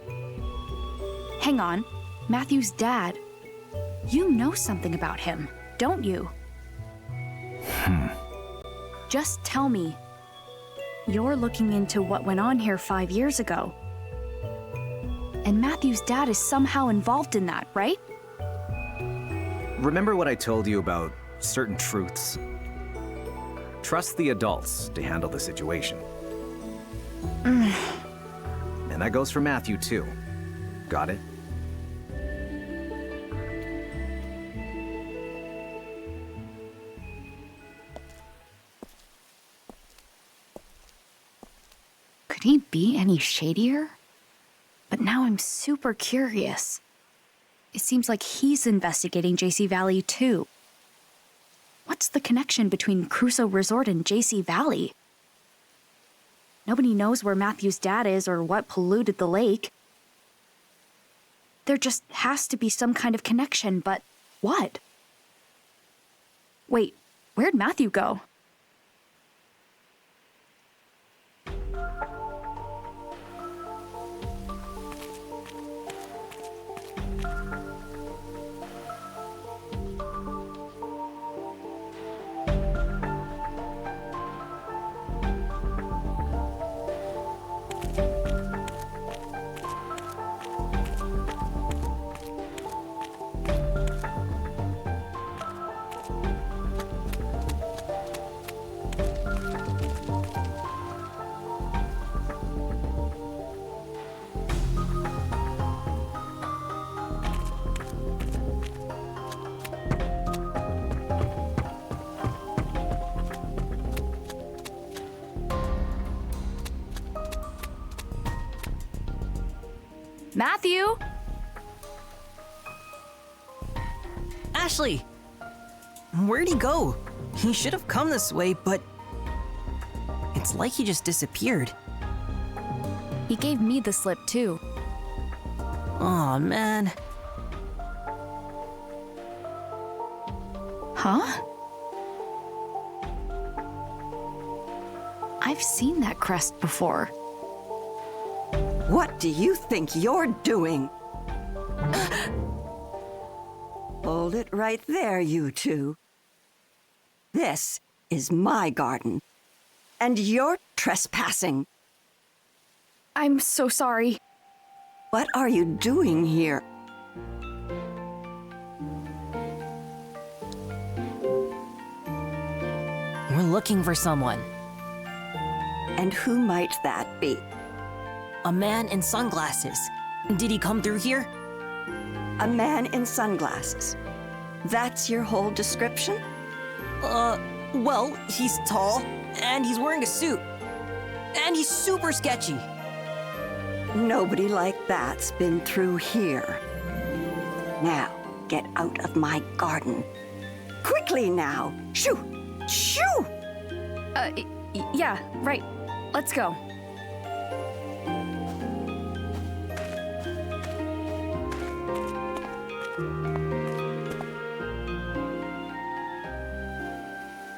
Hang on, Matthew's dad. You know something about him, don't you? Just tell me. You're looking into what went on here 5 years ago. And Matthew's dad is somehow involved in that, right? Remember what I told you about certain truths? Trust the adults to handle the situation. And that goes for Matthew, too. Got it? Could he be any shadier? But now I'm super curious. It seems like he's investigating JC Valley, too. what's the connection between Crusoe Resort and JC Valley? Nobody knows where Matthew's dad is or what polluted the lake. There just has to be some kind of connection, but what? Wait, where'd Matthew go? Matthew? Ashley! Where'd he go? He should have come this way, but it's like he just disappeared. He gave me the slip too. Aw, man. Huh? I've seen that crest before. What do you think you're doing? Hold it right there, you two. This is my garden, and you're trespassing. I'm so sorry. What are you doing here? We're looking for someone. And who might that be? A man in sunglasses. Did he come through here? A man in sunglasses. That's your whole description? Well, he's tall, and he's wearing a suit. And he's super sketchy. Nobody like that's been through here. Now, get out of my garden. Quickly now! Shoo! Shoo! Yeah, right. Let's go.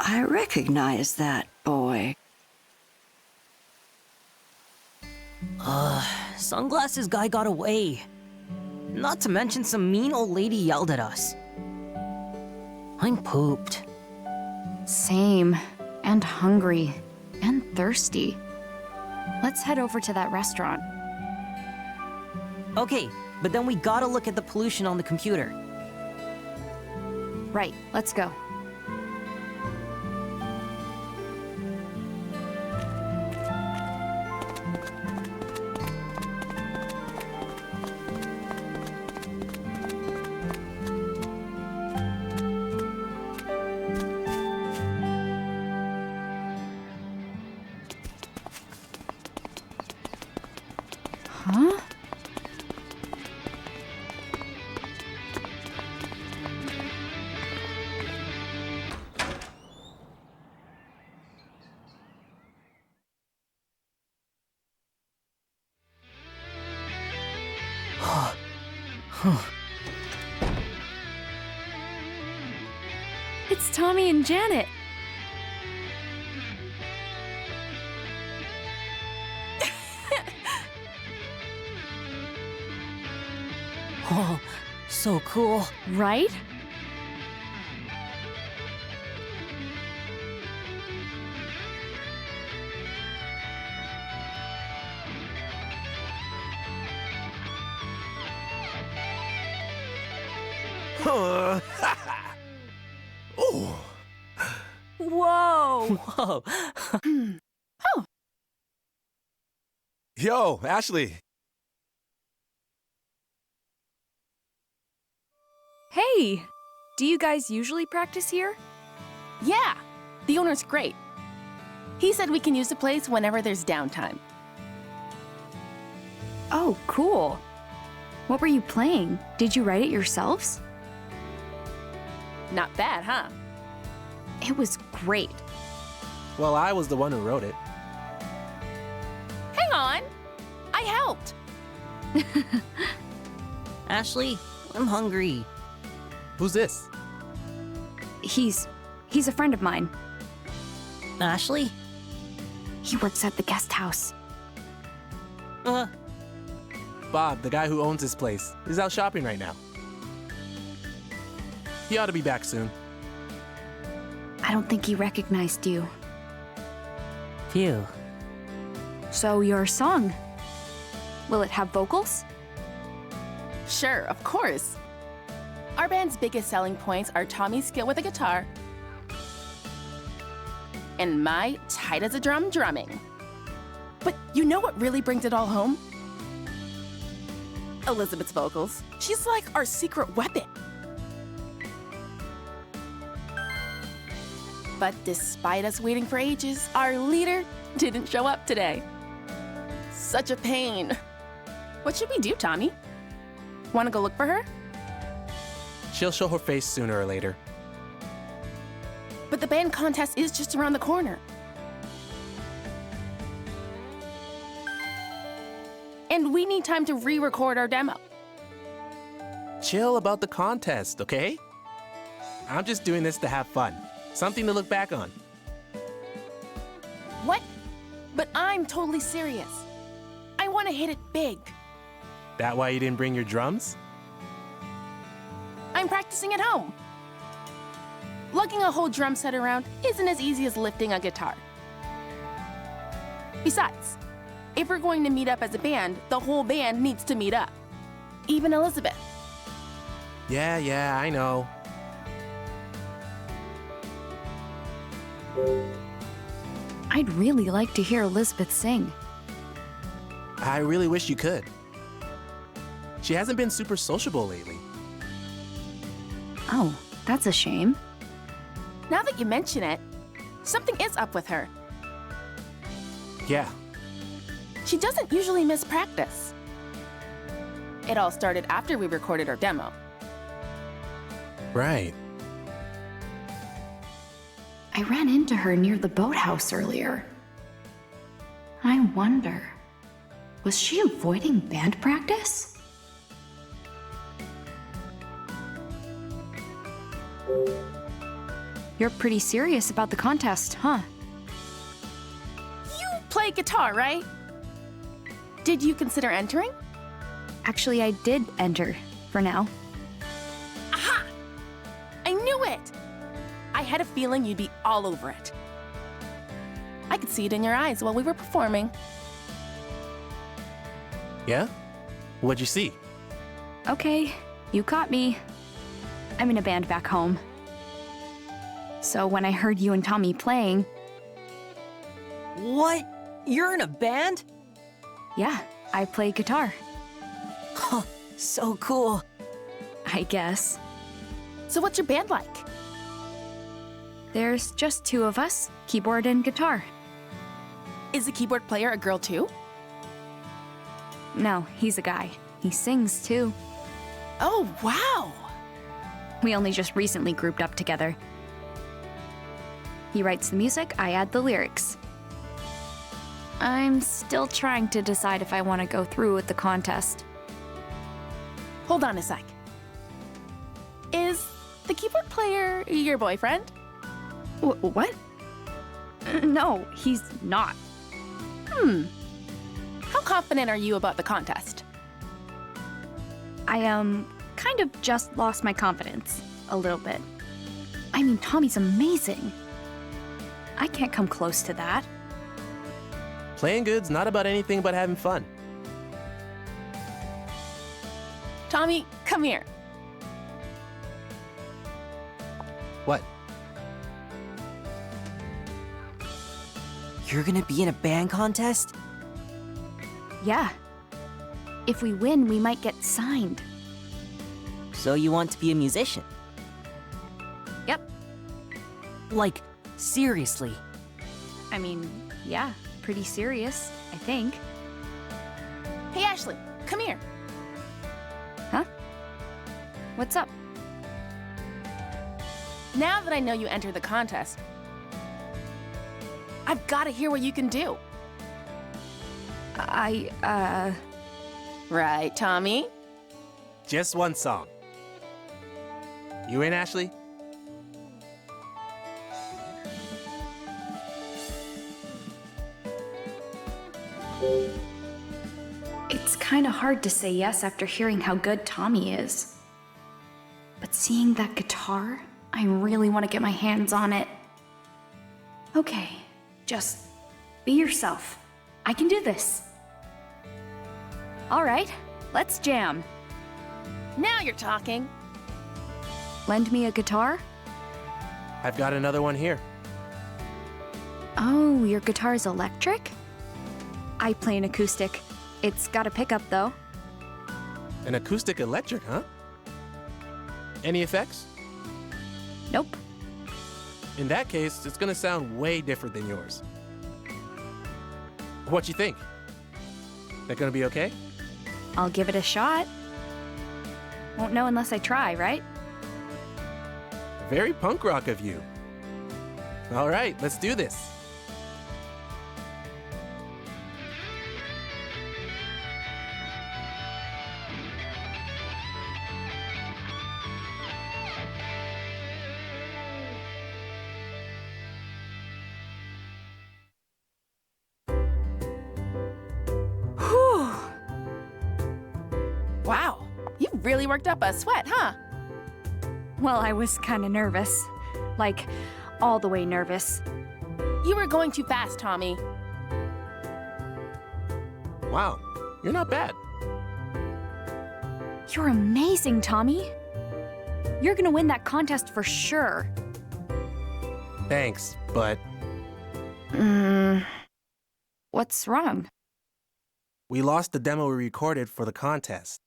I recognize that boy. Sunglasses guy got away. Not to mention some mean old lady yelled at us. I'm pooped. Same. And hungry. And thirsty. Let's head over to that restaurant. Okay, but then we gotta look at the pollution on the computer. Right, let's go. Huh? It's Tommy and Janet. Oh, so cool. Right? Oh. Whoa! Whoa. Oh. Yo, Ashley. Hey! Do you guys usually practice here? Yeah, the owner's great. He said we can use the place whenever there's downtime. Oh, cool. What were you playing? Did you write it yourselves? Not bad, huh? It was great. Well, I was the one who wrote it. Hang on! I helped! Ashley, I'm hungry. Who's this? He's a friend of mine. Ashley? He works at the guest house. Bob, the guy who owns this place, is out shopping right now. He ought to be back soon. I don't think he recognized you. Phew. So your song, will it have vocals? Sure, of course. Our band's biggest selling points are Tommy's skill with the guitar and my tight as a drum drumming. But you know what really brings it all home? Elizabeth's vocals. She's like our secret weapon. But despite us waiting for ages, our leader didn't show up today. Such a pain. What should we do, Tommy? Want to go look for her? She'll show her face sooner or later. But the band contest is just around the corner. And we need time to re-record our demo. Chill about the contest, okay? I'm just doing this to have fun. Something to look back on. What? But I'm totally serious. I want to hit it big. That why you didn't bring your drums? I'm practicing at home. Lugging a whole drum set around isn't as easy as lifting a guitar. Besides, if we're going to meet up as a band, the whole band needs to meet up. Even Elizabeth. Yeah, I know. I'd really like to hear Elizabeth sing. I really wish you could. She hasn't been super sociable lately. Oh, that's a shame. Now that you mention it, something is up with her. Yeah. She doesn't usually miss practice. It all started after we recorded our demo. Right. I ran into her near the boathouse earlier. I wonder, was she avoiding band practice? You're pretty serious about the contest, huh? You play guitar, right? Did you consider entering? Actually, I did enter, for now. Aha! I knew it! I had a feeling you'd be all over it. I could see it in your eyes while we were performing. Yeah? What'd you see? Okay, you caught me. I'm in a band back home. So when I heard you and Tommy playing... What? You're in a band? Yeah, I play guitar. Huh, so cool. I guess. So what's your band like? There's just two of us, keyboard and guitar. Is the keyboard player a girl too? No, he's a guy. He sings too. Oh, wow! We only just recently grouped up together. He writes the music, I add the lyrics. I'm still trying to decide if I want to go through with the contest. Hold on a sec. Is the keyboard player your boyfriend? What? No, he's not. How confident are you about the contest? I, kind of just lost my confidence. A little bit. I mean, Tommy's amazing. I can't come close to that. Playing good's not about anything but having fun. Tommy, come here. What? You're gonna be in a band contest? Yeah. If we win, we might get signed. So you want to be a musician? Yep. Like, seriously? I mean, yeah, pretty serious, I think. Hey, Ashley, come here. Huh? What's up? Now that I know you entered the contest, I've got to hear what you can do. Right, Tommy? Just one song. You in, Ashley? It's kind of hard to say yes after hearing how good Tommy is. But seeing that guitar, I really want to get my hands on it. Okay, just be yourself. I can do this. All right, let's jam. Now you're talking. Lend me a guitar? I've got another one here. Oh, your guitar's electric? I play an acoustic. It's got a pickup, though. An acoustic electric, huh? Any effects? Nope. In that case, it's gonna sound way different than yours. What you think? That gonna be okay? I'll give it a shot. Won't know unless I try, right? Very punk rock of you. All right, let's do this. Whew. Wow, you really worked up a sweat, huh? Well, I was kind of nervous. Like, all the way nervous. You were going too fast, Tommy. Wow, you're not bad. You're amazing, Tommy. You're gonna win that contest for sure. Thanks, but What's wrong? we lost the demo we recorded for the contest.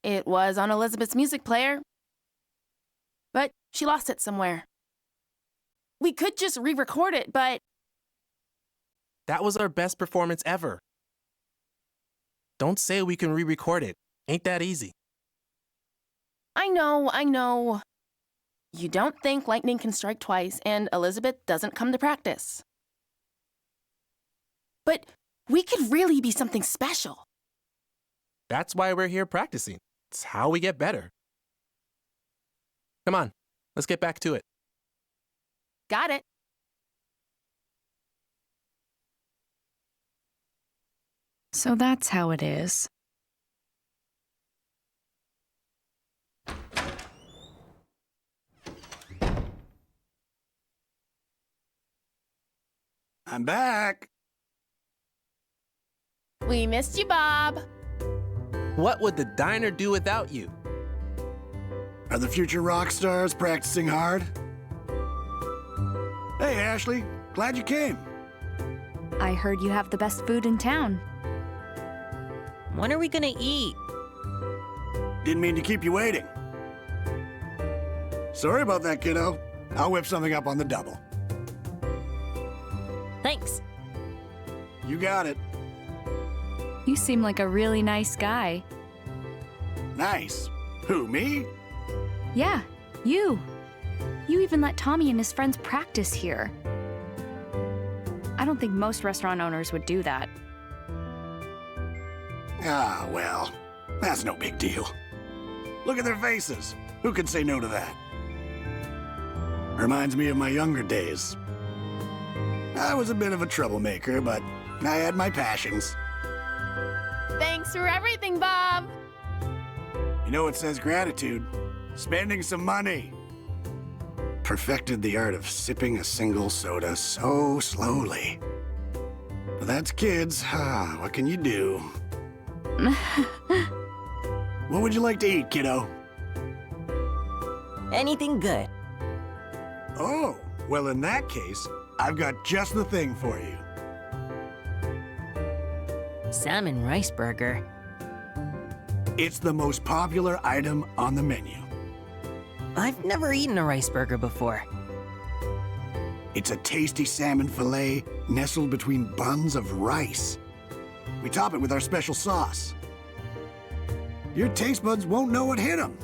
It was on Elizabeth's music player, but she lost it somewhere. We could just re-record it, but That was our best performance ever. Don't say we can re-record it. Ain't that easy. I know. You don't think lightning can strike twice and Elizabeth doesn't come to practice. But we could really be something special. That's why we're here practicing. It's how we get better. Come on, let's get back to it. Got it. So that's how it is. I'm back. We missed you, Bob. What would the diner do without you? Are the future rock stars practicing hard? Hey, Ashley. Glad you came. I heard you have the best food in town. When are we gonna eat? Didn't mean to keep you waiting. Sorry about that, kiddo. I'll whip something up on the double. Thanks. You got it. You seem like a really nice guy. Nice. Who, me? Yeah, you. You even let Tommy and his friends practice here. I don't think most restaurant owners would do that. Ah, well, that's no big deal. Look at their faces. Who could say no to that? Reminds me of my younger days. I was a bit of a troublemaker, but I had my passions. Thanks for everything, Bob. You know what says gratitude? Spending some money. Perfected the art of sipping a single soda so slowly. But that's kids. What can you do? What would you like to eat, kiddo? Anything good. Oh, well, in that case, I've got just the thing for you. Salmon rice burger. It's the most popular item on the menu. I've never eaten a rice burger before. It's a tasty salmon fillet nestled between buns of rice. We top it with our special sauce. Your taste buds won't know what hit them.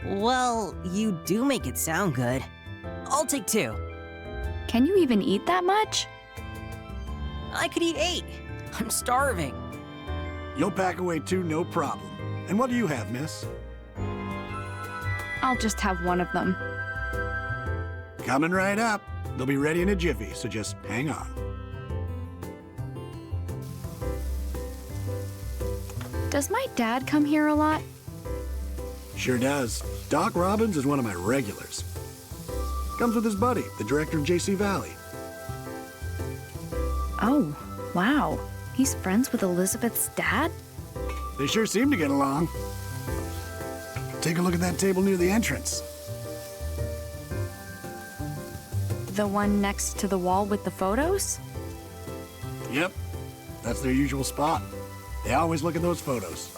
Well, you do make it sound good. I'll take 2. Can you even eat that much? I could eat 8. I'm starving. You'll pack away 2, no problem. And what do you have, miss? I'll just have one of them. Coming right up. They'll be ready in a jiffy, so just hang on. Does my dad come here a lot? Sure does. Doc Robbins is one of my regulars. Comes with his buddy, the director of JC Valley. Oh, wow. He's friends with Elizabeth's dad? They sure seem to get along. Take a look at that table near the entrance. The one next to the wall with the photos? Yep, that's their usual spot. They always look at those photos.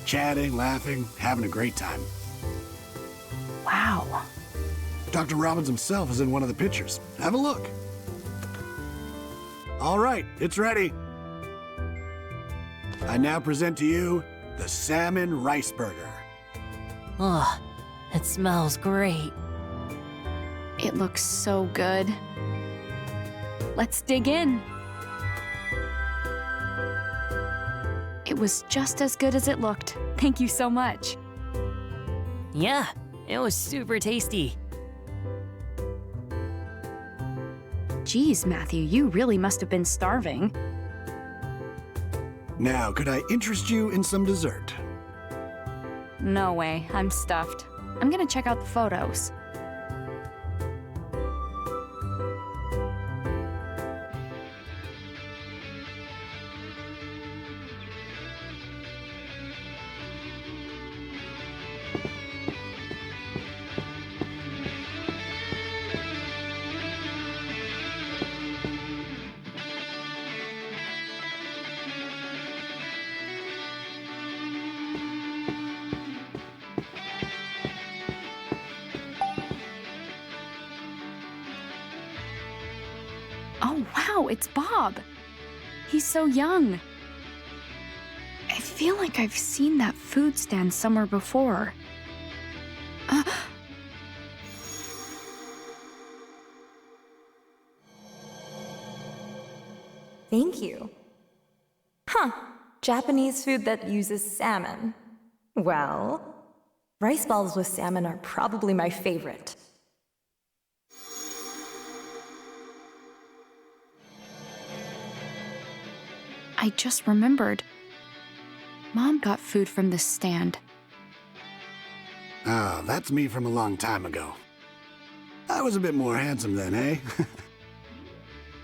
Chatting, laughing, having a great time. Wow. Dr. Robbins himself is in one of the pictures. Have a look. All right, it's ready. I now present to you the salmon rice burger. Ugh, it smells great. It looks so good. Let's dig in. It was just as good as it looked. Thank you so much. Yeah, it was super tasty. Geez, Matthew, you really must have been starving. Now, could I interest you in some dessert? No way, I'm stuffed. I'm gonna check out the photos. Oh, wow, it's Bob. He's so young. I feel like I've seen that food stand somewhere before. Thank you. Huh, Japanese food that uses salmon. Well, rice balls with salmon are probably my favorite. I just remembered. Mom got food from this stand. Ah, that's me from a long time ago. I was a bit more handsome then, eh?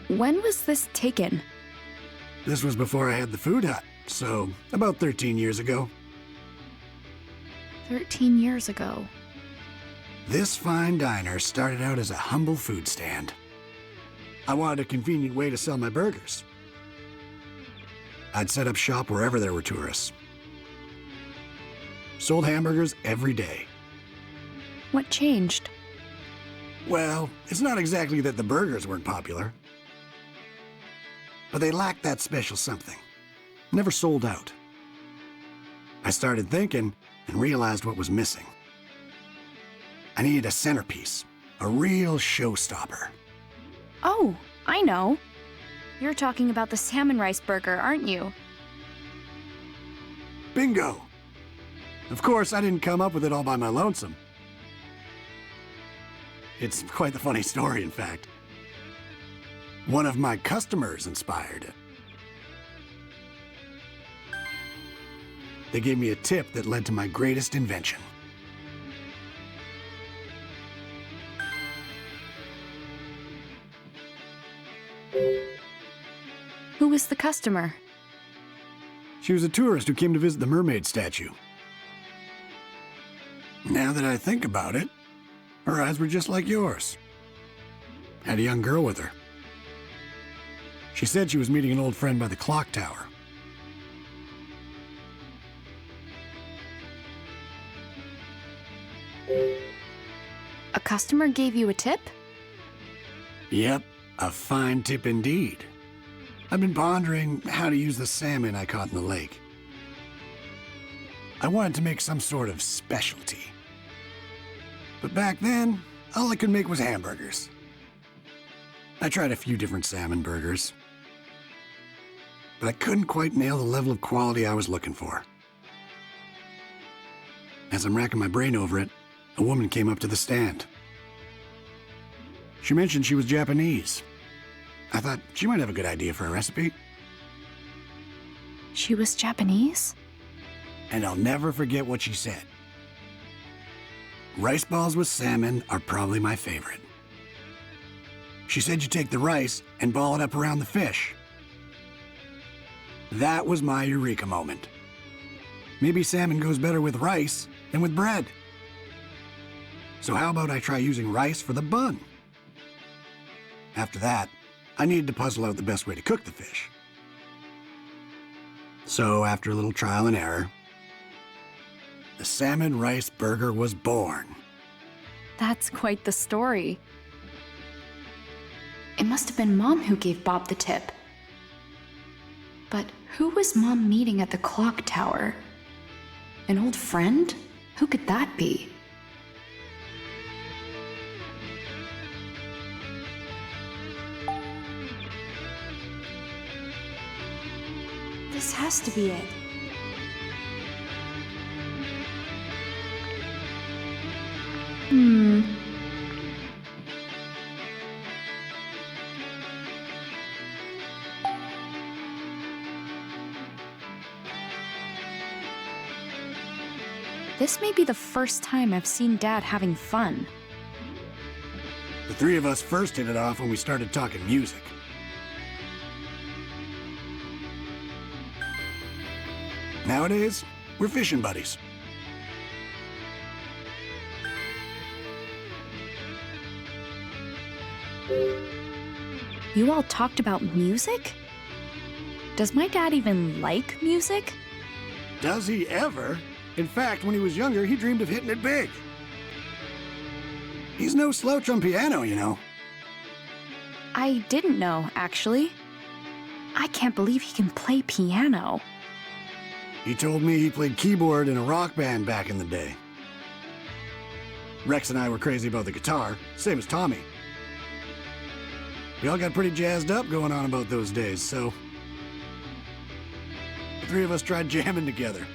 When was this taken? This was before I had the food hut, so about 13 years ago. 13 years ago. This fine diner started out as a humble food stand. I wanted a convenient way to sell my burgers. I'd set up shop wherever there were tourists. Sold hamburgers every day. What changed? Well, it's not exactly that the burgers weren't popular, but they lacked that special something. Never sold out. I started thinking and realized what was missing. I needed a centerpiece, a real showstopper. Oh, I know. You're talking about the salmon rice burger, aren't you? Bingo! Of course, I didn't come up with it all by my lonesome. It's quite the funny story, in fact. One of my customers inspired it. They gave me a tip that led to my greatest invention. Who was the customer? She was a tourist who came to visit the mermaid statue. Now that I think about it, her eyes were just like yours. Had a young girl with her. She said she was meeting an old friend by the clock tower. A customer gave you a tip? Yep, a fine tip indeed. I've been pondering how to use the salmon I caught in the lake. I wanted to make some sort of specialty, But back then, all I could make was hamburgers. I tried a few different salmon burgers, but I couldn't quite nail the level of quality I was looking for. As I'm racking my brain over it, a woman came up to the stand. She mentioned she was Japanese. I thought she might have a good idea for a recipe. She was Japanese? And I'll never forget what she said. Rice balls with salmon are probably my favorite. She said you take the rice and ball it up around the fish. That was my eureka moment. Maybe salmon goes better with rice than with bread. So how about I try using rice for the bun? After that, I needed to puzzle out the best way to cook the fish. So after a little trial and error, the salmon rice burger was born. That's quite the story. It must have been Mom who gave Bob the tip. But who was Mom meeting at the clock tower? An old friend? Who could that be? This has to be it. This may be the first time I've seen Dad having fun. The three of us first hit it off when we started talking music. Nowadays, we're fishing buddies. You all talked about music? Does my dad even like music? Does he ever? In fact, when he was younger, he dreamed of hitting it big. He's no slouch on piano, you know. I didn't know, actually. I can't believe he can play piano. He told me he played keyboard in a rock band back in the day. Rex and I were crazy about the guitar, same as Tommy. We all got pretty jazzed up going on about those days, so the three of us tried jamming together.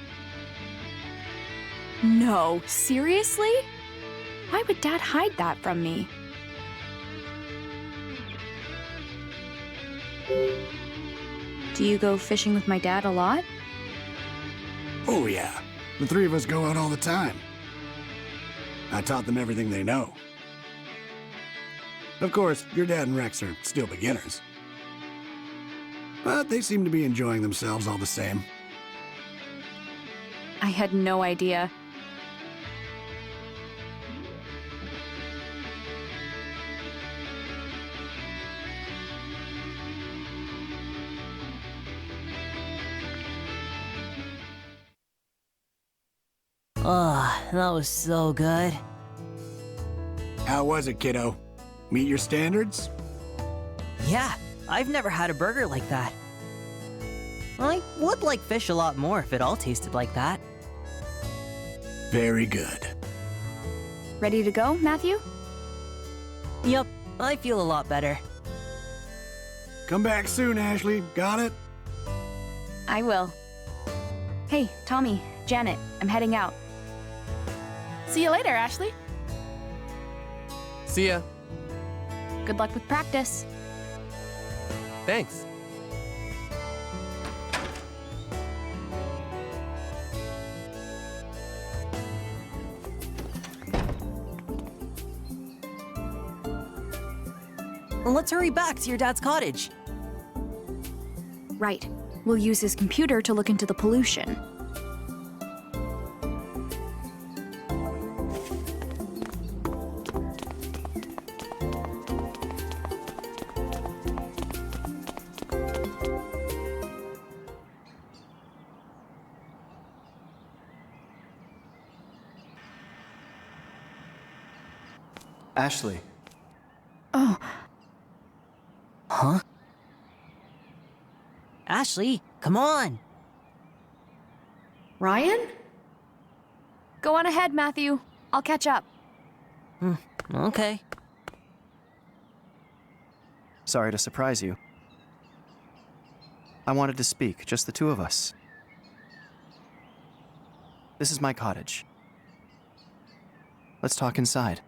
No, seriously? Why would Dad hide that from me? Do you go fishing with my dad a lot? Oh yeah, the three of us go out all the time. I taught them everything they know. Of course, your dad and Rex are still beginners. But they seem to be enjoying themselves all the same. I had no idea. Oh, that was so good. How was it, kiddo? Meet your standards? Yeah, I've never had a burger like that. I would like fish a lot more if it all tasted like that. Very good. Ready to go, Matthew? Yep, I feel a lot better. Come back soon, Ashley. Got it? I will. Hey, Tommy, Janet, I'm heading out. See you later, Ashley. See ya. Good luck with practice. Thanks. Let's hurry back to your dad's cottage. Right. We'll use his computer to look into the pollution. Ashley. Oh. Huh? Ashley, come on. Ryan? Go on ahead, Matthew. I'll catch up. Okay. Sorry to surprise you. I wanted to speak, just the two of us. This is my cottage. Let's talk inside.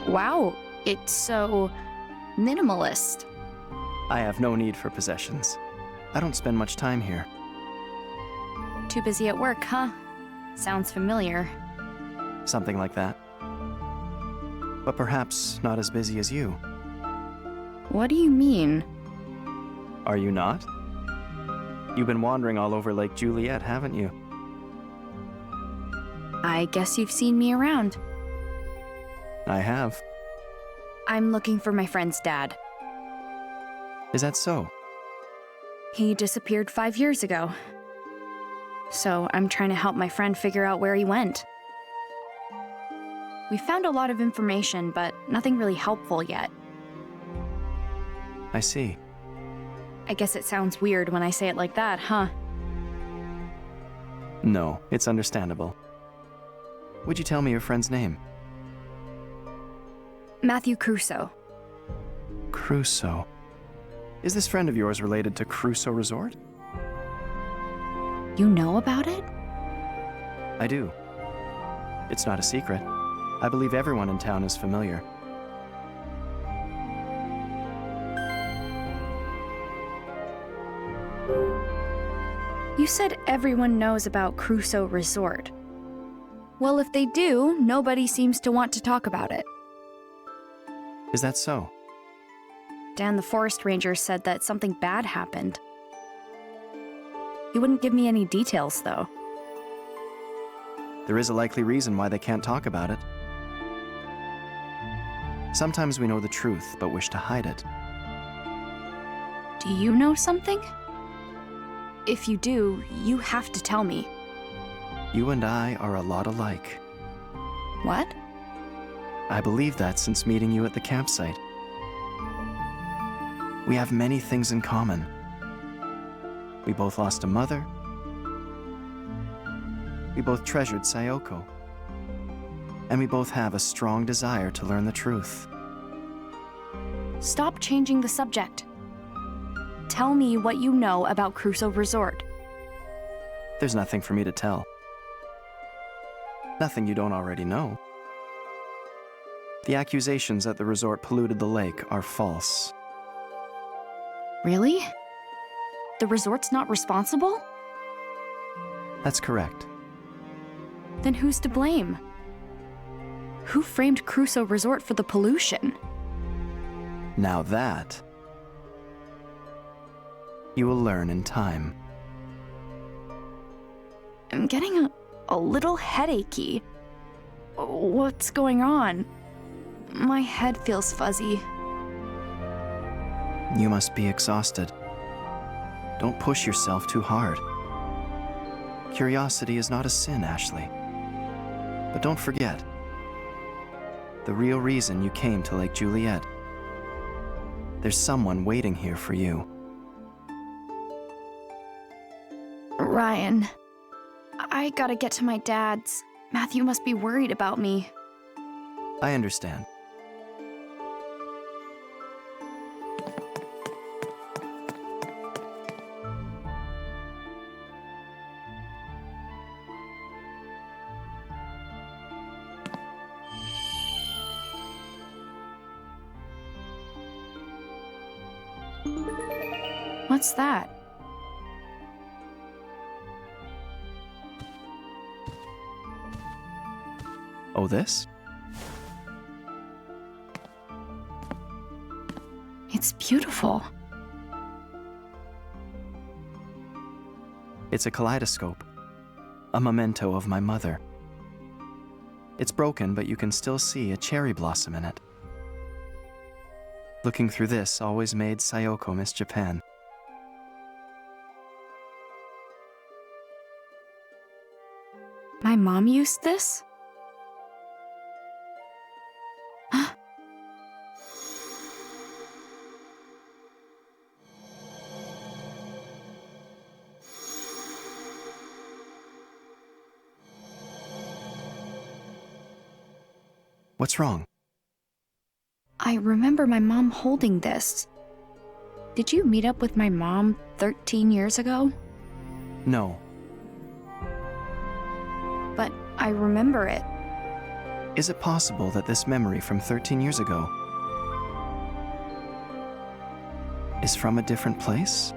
Wow, it's so minimalist. I have no need for possessions. I don't spend much time here. Too busy at work, huh? Sounds familiar. Something like that. But perhaps not as busy as you. What do you mean? Are you not? You've been wandering all over Lake Juliet, haven't you? I guess you've seen me around. I have. I'm looking for my friend's dad. Is that so? He disappeared 5 years ago. So I'm trying to help my friend figure out where he went. We found a lot of information, but nothing really helpful yet. I see. I guess it sounds weird when I say it like that, huh? No, it's understandable. Would you tell me your friend's name? Matthew Crusoe. Crusoe. Is this friend of yours related to Crusoe Resort? You know about it? I do. It's not a secret. I believe everyone in town is familiar. You said everyone knows about Crusoe Resort. Well, if they do, nobody seems to want to talk about it. Is that so? Dan the forest ranger said that something bad happened. He wouldn't give me any details, though. There is a likely reason why they can't talk about it. Sometimes we know the truth, but wish to hide it. Do you know something? If you do, you have to tell me. You and I are a lot alike. What? I believe that since meeting you at the campsite. We have many things in common. We both lost a mother. We both treasured Sayoko. And we both have a strong desire to learn the truth. Stop changing the subject. Tell me what you know about Crusoe Resort. There's nothing for me to tell. Nothing you don't already know. The accusations that the resort polluted the lake are false. Really? The resort's not responsible? That's correct. Then who's to blame? Who framed Crusoe Resort for the pollution? Now that, you will learn in time. I'm getting a little headachy. What's going on? My head feels fuzzy. You must be exhausted. Don't push yourself too hard. Curiosity is not a sin, Ashley. But don't forget, the real reason you came to Lake Juliet. There's someone waiting here for you. Ryan, I gotta get to my dad's. Matthew must be worried about me. I understand. What's that? Oh, this? It's beautiful. It's a kaleidoscope. a memento of my mother. It's broken, but you can still see a cherry blossom in it. Looking through this always made Sayoko miss Japan. My mom used this? What's wrong? I remember my mom holding this. Did you meet up with my mom 13 years ago? No. But I remember it. Is it possible that this memory from 13 years ago is from a different place?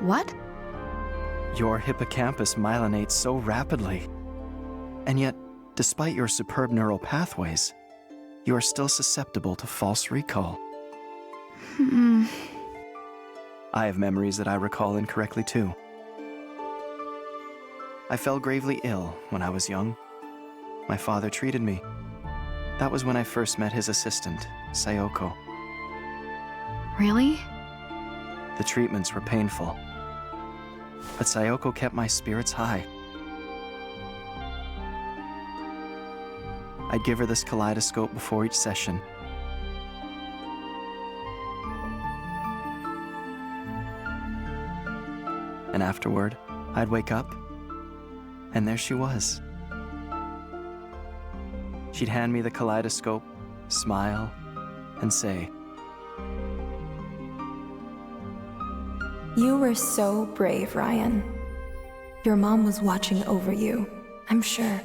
What? Your hippocampus myelinates so rapidly. And yet, despite your superb neural pathways, you are still susceptible to false recall. I have memories that I recall incorrectly too. I fell gravely ill when I was young. My father treated me. That was when I first met his assistant, Sayoko. Really? The treatments were painful, but Sayoko kept my spirits high. I'd give her this kaleidoscope before each session. And afterward, I'd wake up, and there she was. She'd hand me the kaleidoscope, smile, and say, You were so brave, Ryan. Your mom was watching over you, I'm sure.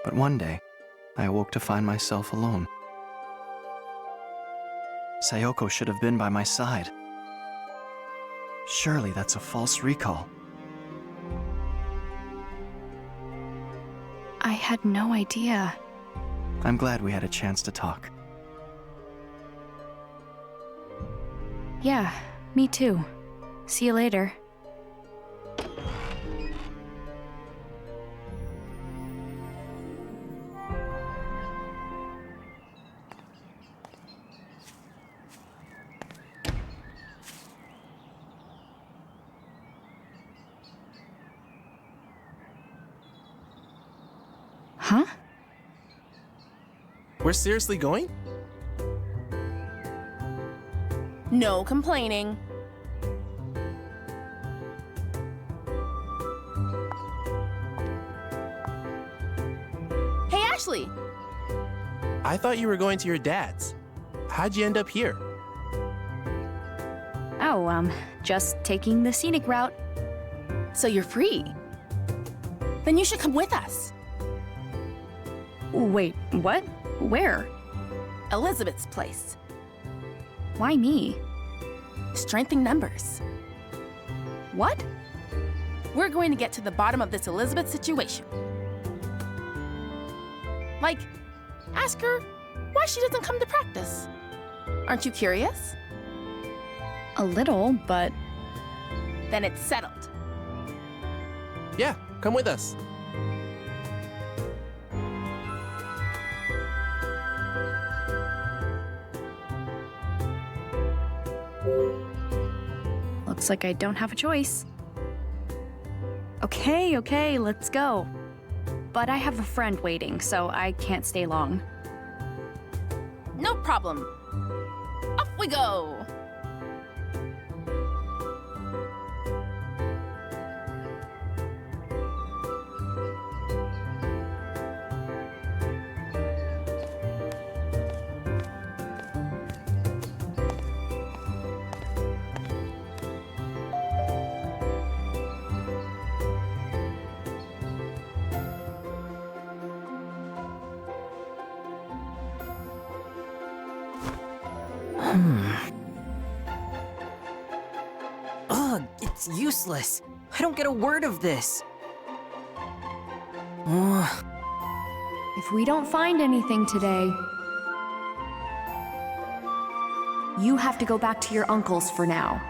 But one day, I awoke to find myself alone. Sayoko should have been by my side. Surely that's a false recall. I had no idea. I'm glad we had a chance to talk. Yeah, me too. See you later. Huh? We're seriously going? No complaining. Hey, Ashley! I thought you were going to your dad's. How'd you end up here? Oh, just taking the scenic route. So you're free. Then you should come with us. Wait, what? Where? Elizabeth's place. Why me? Strength in numbers. What? We're going to get to the bottom of this Elizabeth situation. Like, ask her why she doesn't come to practice. Aren't you curious? A little, but... Then it's settled. Yeah, come with us. Looks like I don't have a choice. Okay, let's go. But I have a friend waiting, so I can't stay long. No problem. Off we go! Ugh, it's useless. I don't get a word of this. Ugh. If we don't find anything today, you have to go back to your uncle's for now.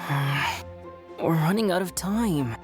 We're running out of time.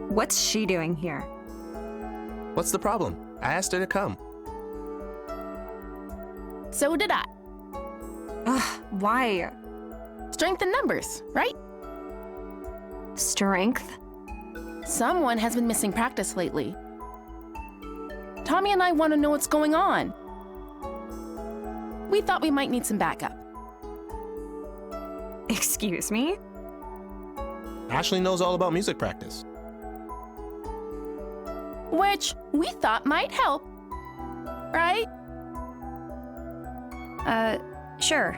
What's she doing here? What's the problem? I asked her to come. So did I. Ugh, why? Strength in numbers, right? Strength? Someone has been missing practice lately. Tommy and I want to know what's going on. We thought we might need some backup. Excuse me? Ashley knows all about music practice. Which we thought might help, right? Sure.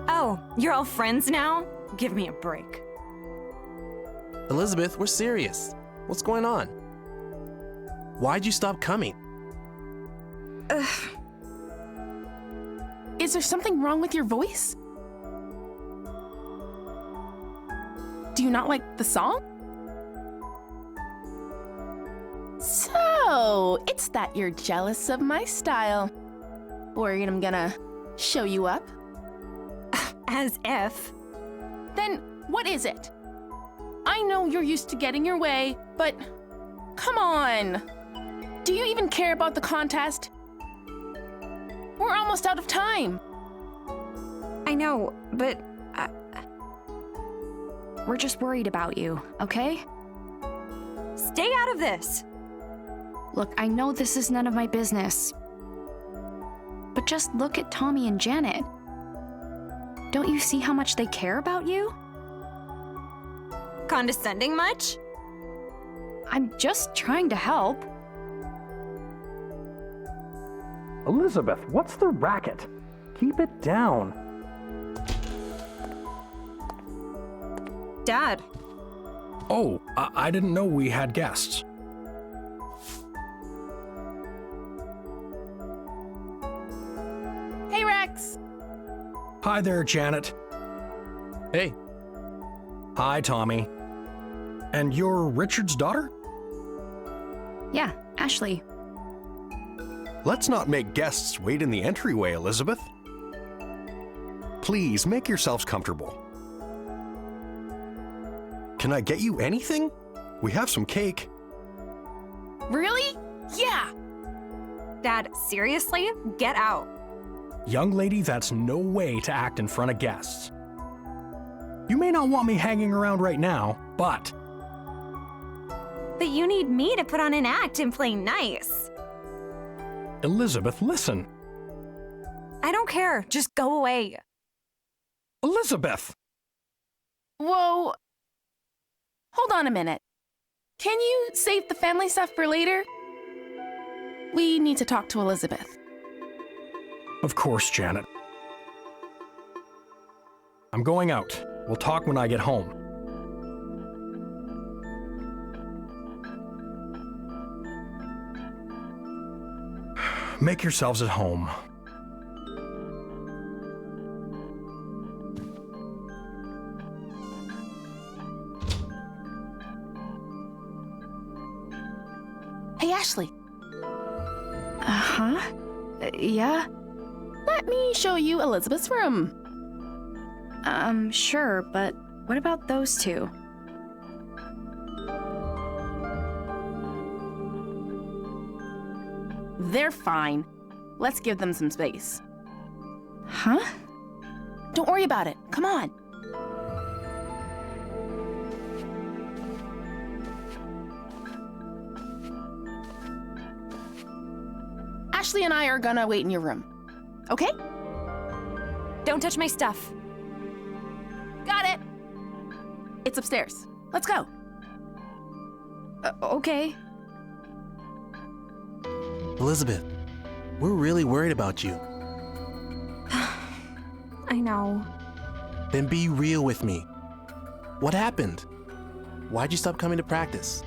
Oh, you're all friends now? Give me a break. Elizabeth, we're serious. What's going on? Why'd you stop coming? Is there something wrong with your voice? Do you not like the song? So, it's that you're jealous of my style. Worried I'm gonna show you up? As if. Then what is it? I know you're used to getting your way, but come on. Do you even care about the contest? We're almost out of time. I know, but We're just worried about you, okay? stay out of this. Look, I know this is none of my business. But just look at Tommy and Janet. Don't you see how much they care about you? Condescending much? I'm just trying to help. Elizabeth, what's the racket? Keep it down. Dad. Oh, I didn't know we had guests. Hey, Rex. Hi there, Janet. Hey. Hi, Tommy. And you're Richard's daughter? Yeah, Ashley. Let's not make guests wait in the entryway, Elizabeth. Please, make yourselves comfortable. Can I get you anything? We have some cake. Really? Yeah. Dad, seriously? Get out. Young lady, that's no way to act in front of guests. You may not want me hanging around right now, but... But you need me to put on an act and play nice. Elizabeth, listen. I don't care. Just go away. Elizabeth! Whoa. Hold on a minute. Can you save the family stuff for later? We need to talk to Elizabeth. Of course, Janet. I'm going out. We'll talk when I get home. Make yourselves at home. Hey, Ashley. Uh-huh. Yeah? Let me show you Elizabeth's room. Sure, but what about those two? They're fine. Let's give them some space. Huh? Don't worry about it. Come on. Ashley and I are gonna wait in your room. Okay? Don't touch my stuff. Got it. It's upstairs. Let's go. Okay. Elizabeth, we're really worried about you. I know. Then be real with me. What happened? Why'd you stop coming to practice?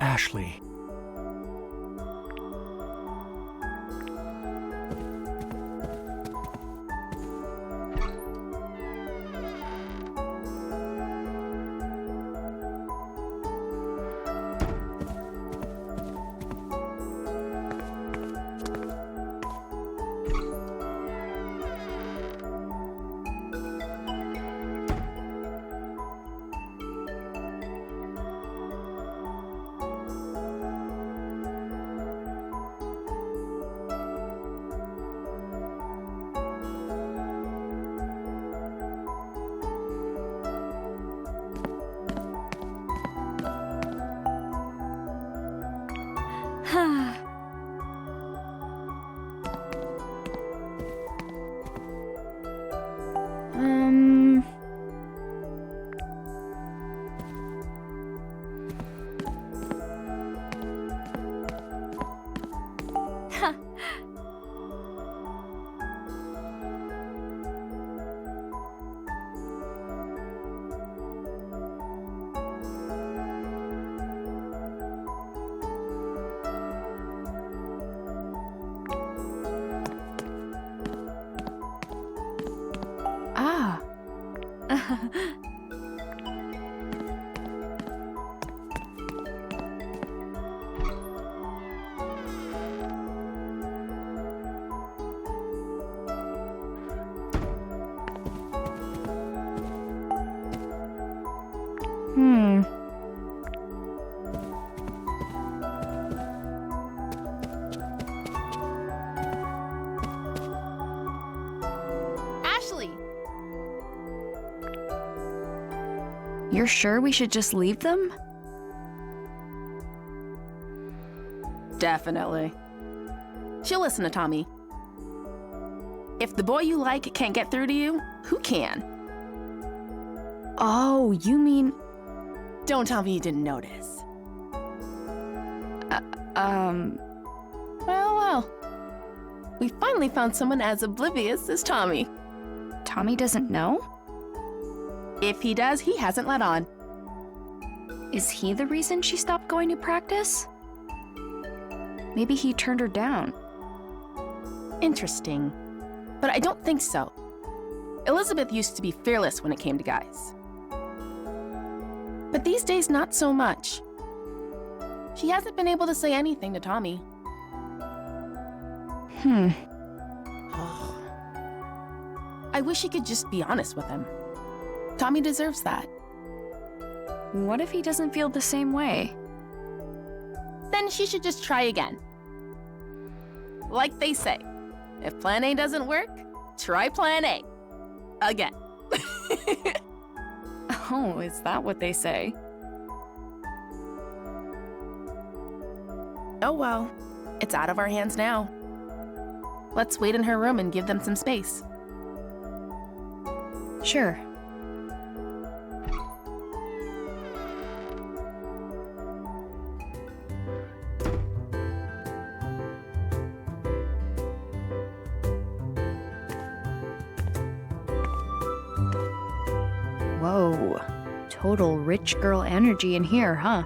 Ashley. Ah. Ashley! You're sure we should just leave them? Definitely. She'll listen to Tommy. If the boy you like can't get through to you, who can? Oh, you mean... Don't tell me you didn't notice. Well. We finally found someone as oblivious as Tommy. Tommy doesn't know? If he does, he hasn't let on. Is he the reason she stopped going to practice? Maybe he turned her down. Interesting. But I don't think so. Elizabeth used to be fearless when it came to guys. But these days, not so much. She hasn't been able to say anything to Tommy. I wish he could just be honest with him. Tommy deserves that. What if he doesn't feel the same way? Then she should just try again. Like they say, if plan A doesn't work, try plan A. Again. Oh, is that what they say? Oh well, it's out of our hands now. Let's wait in her room and give them some space. Sure. Whoa, total rich girl energy in here, huh?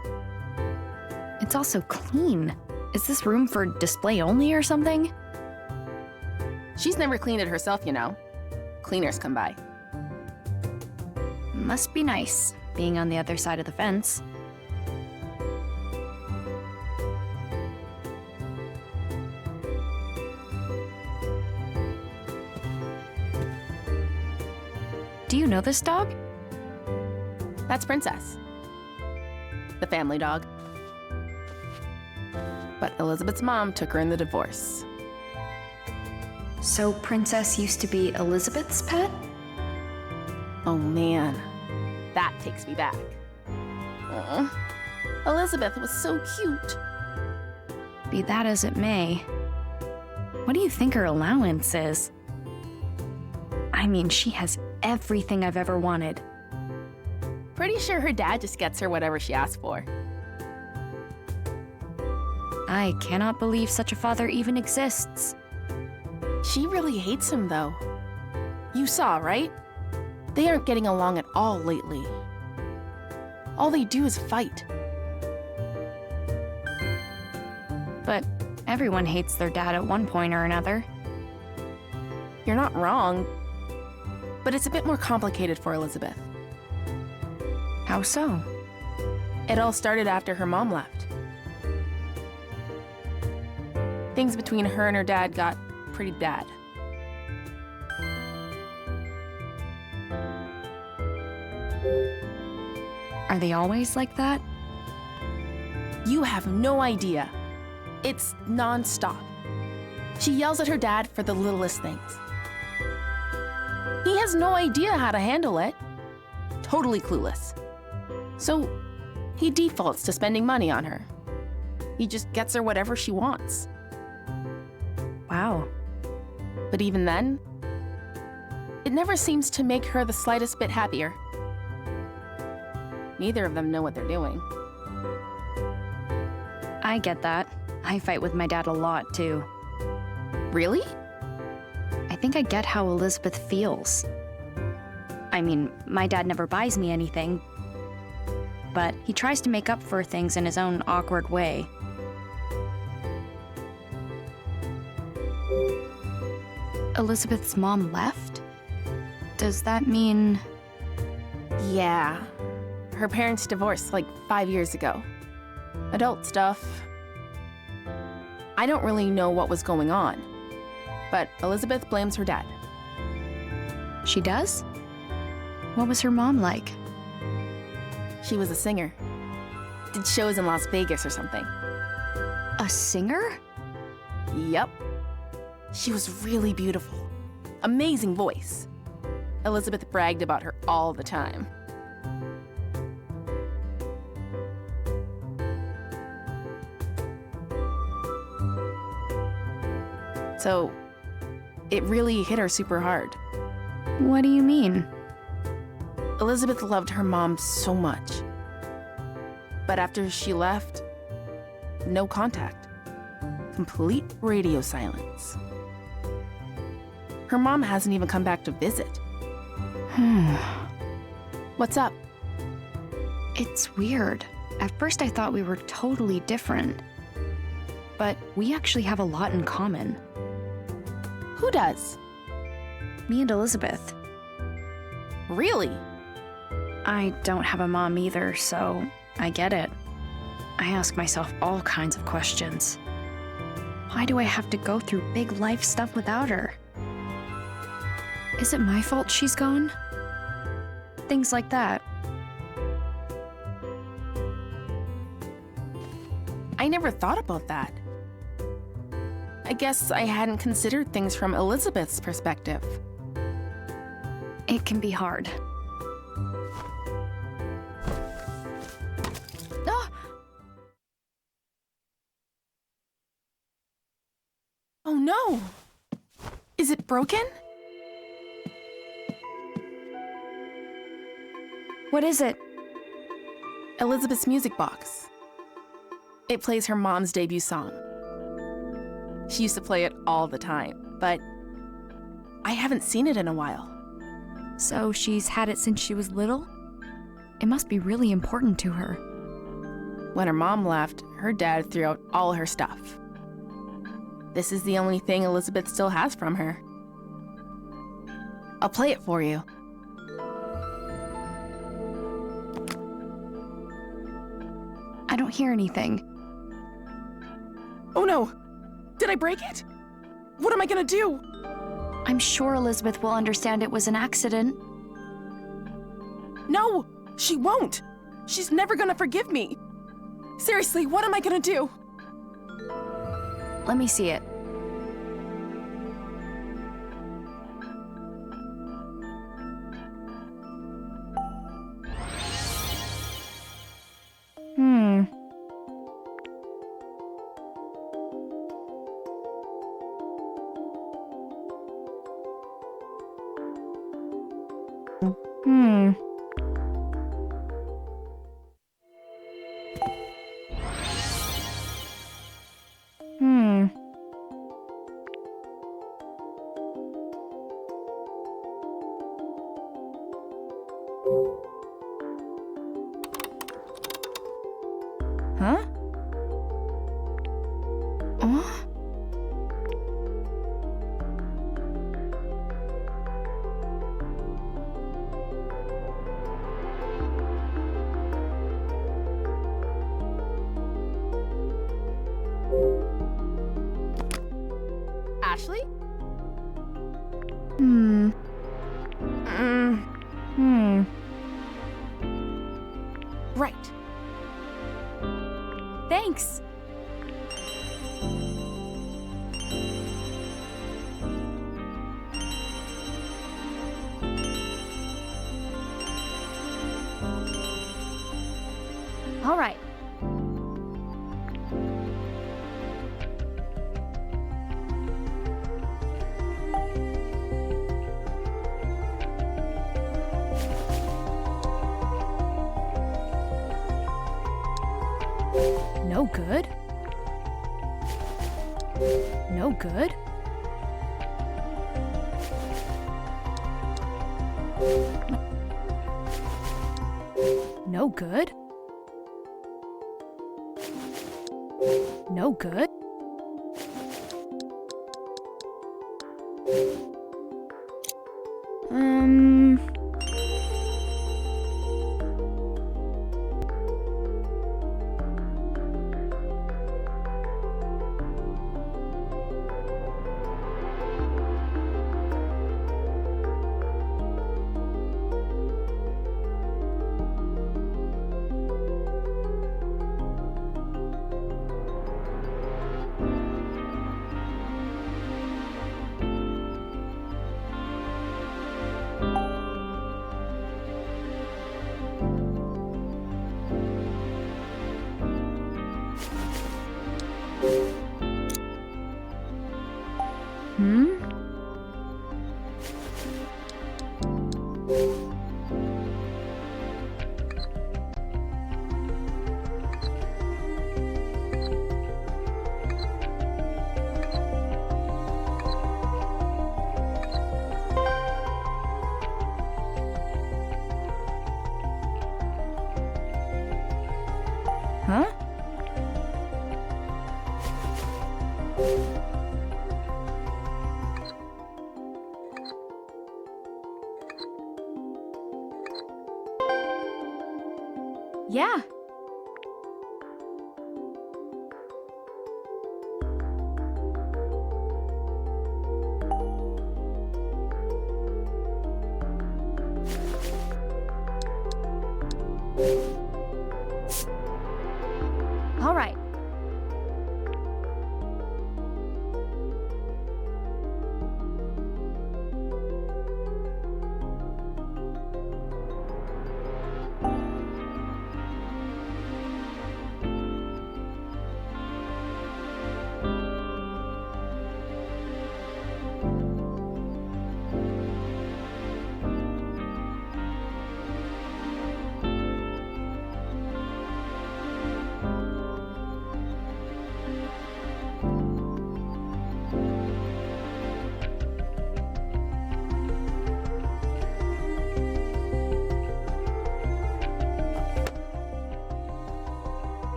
It's also clean. Is this room for display only or something? She's never cleaned it herself, you know. Cleaners come by. Must be nice, being on the other side of the fence. Do you know this dog? That's Princess. The family dog. But Elizabeth's mom took her in the divorce. So Princess used to be Elizabeth's pet? Oh man, that takes me back. Elizabeth was so cute. Be that as it may, what do you think her allowance is? I mean, she has everything I've ever wanted. Pretty sure her dad just gets her whatever she asks for. I cannot believe such a father even exists. She really hates him, though. You saw, right? They aren't getting along at all lately. All they do is fight. But everyone hates their dad at one point or another. You're not wrong, but it's a bit more complicated for Elizabeth. How so? It all started after her mom left. Things between her and her dad got pretty bad. Are they always like that? You have no idea. It's non-stop. She yells at her dad for the littlest things. He has no idea how to handle it. Totally clueless. So he defaults to spending money on her. He just gets her whatever she wants. Wow. But even then, it never seems to make her the slightest bit happier. Neither of them know what they're doing. I get that. I fight with my dad a lot, too. Really? I think I get how Elizabeth feels. I mean, my dad never buys me anything, but he tries to make up for things in his own awkward way. Elizabeth's mom left? Does that mean... Yeah. Her parents divorced like 5 years ago. Adult stuff. I don't really know what was going on, but Elizabeth blames her dad. She does? What was her mom like? She was a singer. Did shows in Las Vegas or something. A singer? Yep. She was really beautiful. Amazing voice. Elizabeth bragged about her all the time. So, it really hit her super hard. What do you mean? Elizabeth loved her mom so much. But after she left, no contact. Complete radio silence. Her mom hasn't even come back to visit. What's up? It's weird. At first I thought we were totally different. But we actually have a lot in common. Who does? Me and Elizabeth. Really? I don't have a mom either, so I get it. I ask myself all kinds of questions. Why do I have to go through big life stuff without her? Is it my fault she's gone? Things like that. I never thought about that. I guess I hadn't considered things from Elizabeth's perspective. It can be hard. Ah! Oh no! Is it broken? What is it? Elizabeth's music box. It plays her mom's debut song. She used to play it all the time, but I haven't seen it in a while. So she's had it since she was little? It must be really important to her. When her mom left, her dad threw out all her stuff. This is the only thing Elizabeth still has from her. I'll play it for you. I don't hear anything. Oh no! Did I break it? What am I gonna do? I'm sure Elizabeth will understand it was an accident. No! She won't! She's never gonna forgive me! Seriously, what am I gonna do? Let me see it. Huh? Ashley? Right. Thanks. All right. No good. No good. No good. No good. Huh? Yeah. All right.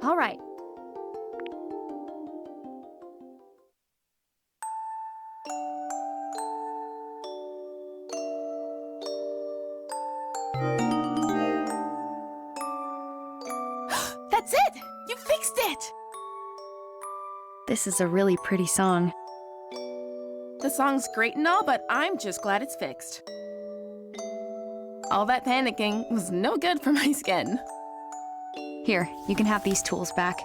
All right. That's it! You fixed it! This is a really pretty song. The song's great and all, but I'm just glad it's fixed. All that panicking was no good for my skin. Here, you can have these tools back.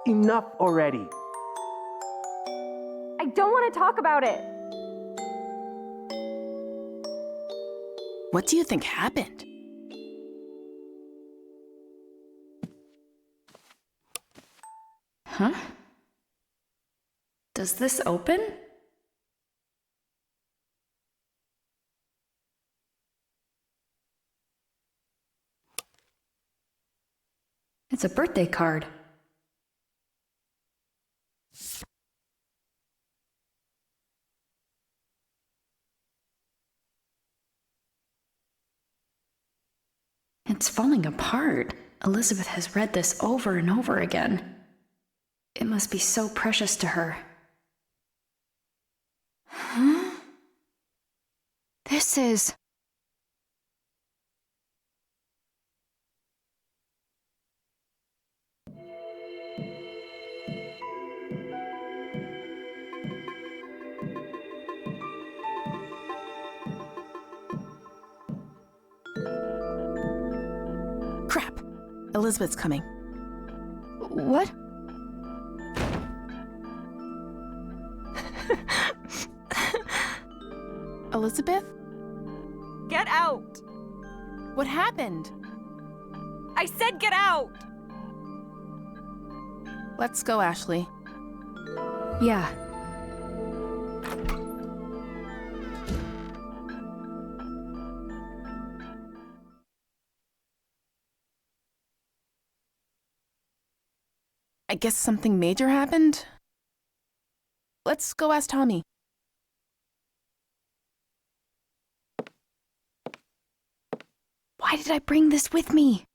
Enough already. I don't want to talk about it. What do you think happened? Huh? Does this open? It's a birthday card. It's falling apart. Elizabeth has read this over and over again. It must be so precious to her. Huh? This is... Crap. Elizabeth's coming. What? Elizabeth? Get out! What happened? I said get out! Let's go, Ashley. Yeah. I guess something major happened? Let's go ask Tommy. Why did I bring this with me?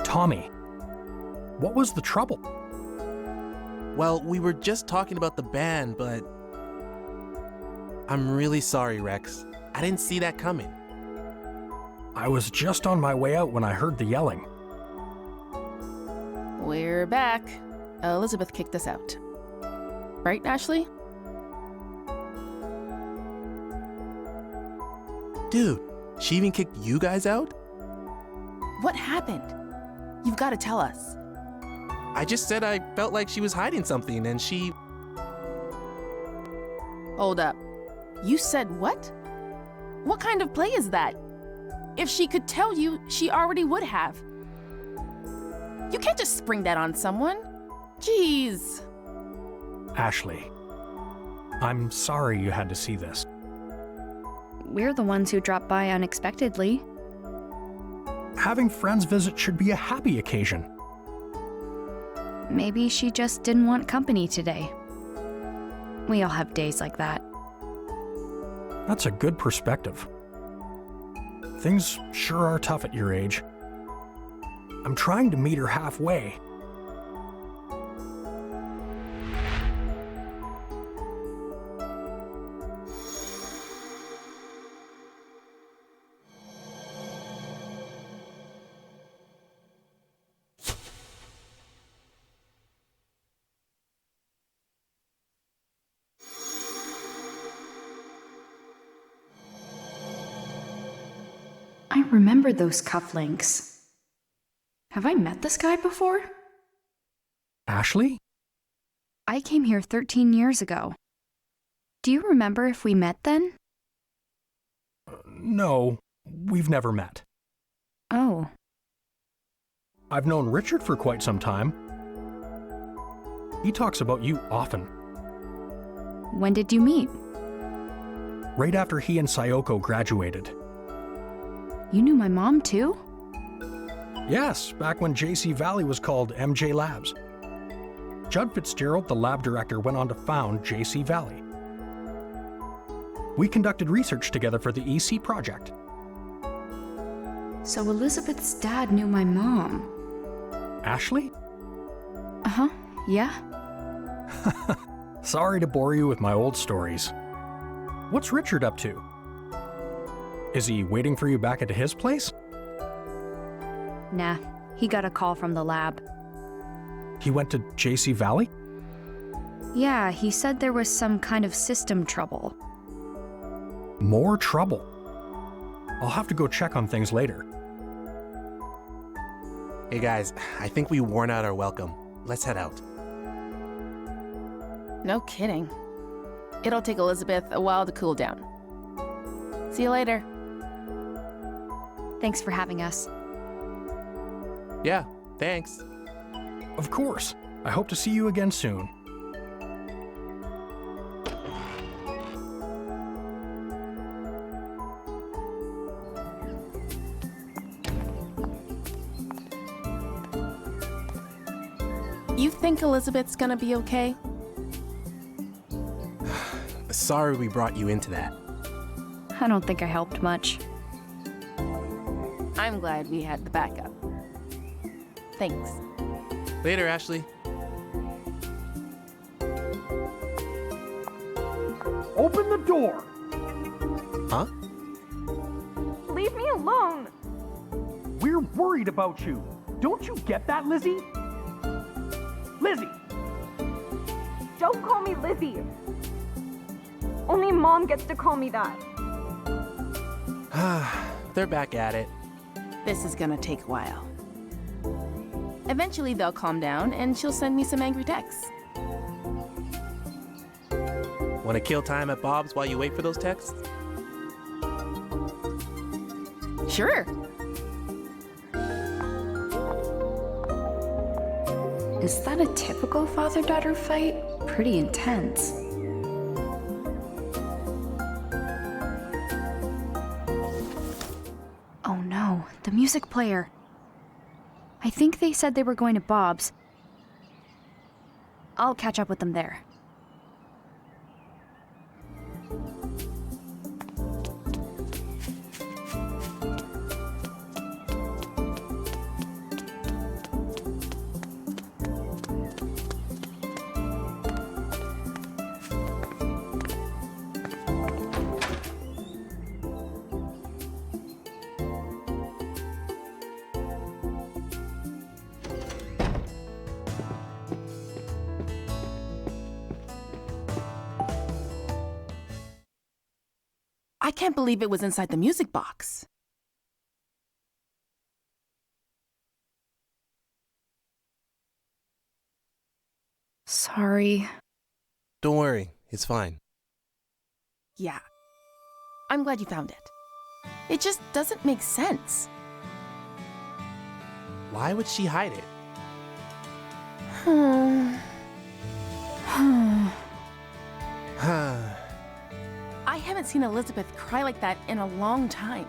Tommy, what was the trouble? Well, we were just talking about the band, but... I'm really sorry, Rex. I didn't see that coming. I was just on my way out when I heard the yelling. We're back. Elizabeth kicked us out. Right, Ashley? Dude, she even kicked you guys out? What happened? You've got to tell us. I just said I felt like she was hiding something, and she... Hold up. You said what? What kind of play is that? If she could tell you, she already would have. You can't just spring that on someone. Jeez. Ashley, I'm sorry you had to see this. We're the ones who dropped by unexpectedly. Having friends visit should be a happy occasion. Maybe she just didn't want company today. We all have days like that. That's a good perspective. Things sure are tough at your age. I'm trying to meet her halfway. I remember those cufflinks. Have I met this guy before? Ashley? I came here 13 years ago. Do you remember if we met then? No, we've never met. Oh. I've known Richard for quite some time. He talks about you often. When did you meet? Right after he and Sayoko graduated. You knew my mom too? Yes, back when JC Valley was called MJ Labs. Judd Fitzgerald, the lab director, went on to found JC Valley. We conducted research together for the EC project. So Elizabeth's dad knew my mom. Ashley? Uh-huh, yeah. Sorry to bore you with my old stories. What's Richard up to? Is he waiting for you back at his place? Nah, he got a call from the lab. He went to JC Valley? Yeah, he said there was some kind of system trouble. More trouble. I'll have to go check on things later. Hey guys, I think we worn out our welcome. Let's head out. No kidding. It'll take Elizabeth a while to cool down. See you later. Thanks for having us. Yeah, thanks. Of course. I hope to see you again soon. You think Elizabeth's gonna be okay? Sorry we brought you into that. I don't think I helped much. I'm glad we had the backup. Thanks. Later, Ashley. Open the door! Huh? Leave me alone! We're worried about you. Don't you get that, Lizzie? Lizzie! Don't call me Lizzie! Only Mom gets to call me that. They're back at it. This is gonna take a while. Eventually they'll calm down and she'll send me some angry texts. Want to kill time at Bob's while you wait for those texts? Sure. Is that a typical father-daughter fight? Pretty intense. Oh no, the music player. I think they said they were going to Bob's. I'll catch up with them there. I can't believe it was inside the music box. Sorry. Don't worry, it's fine. Yeah. I'm glad you found it. It just doesn't make sense. Why would she hide it? I haven't seen Elizabeth cry like that in a long time.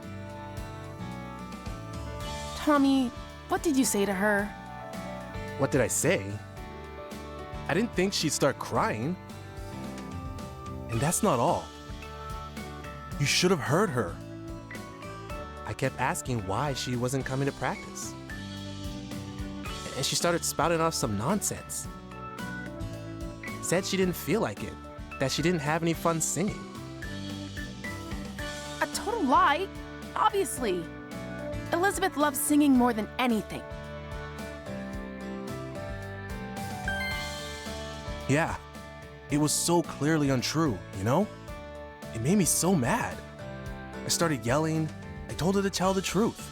Tommy, what did you say to her? What did I say? I didn't think she'd start crying. And that's not all. You should have heard her. I kept asking why she wasn't coming to practice. And she started spouting off some nonsense. Said she didn't feel like it, that she didn't have any fun singing. A total lie, obviously. Elizabeth loves singing more than anything. Yeah, it was so clearly untrue, you know? It made me so mad. I started yelling. I told her to tell the truth.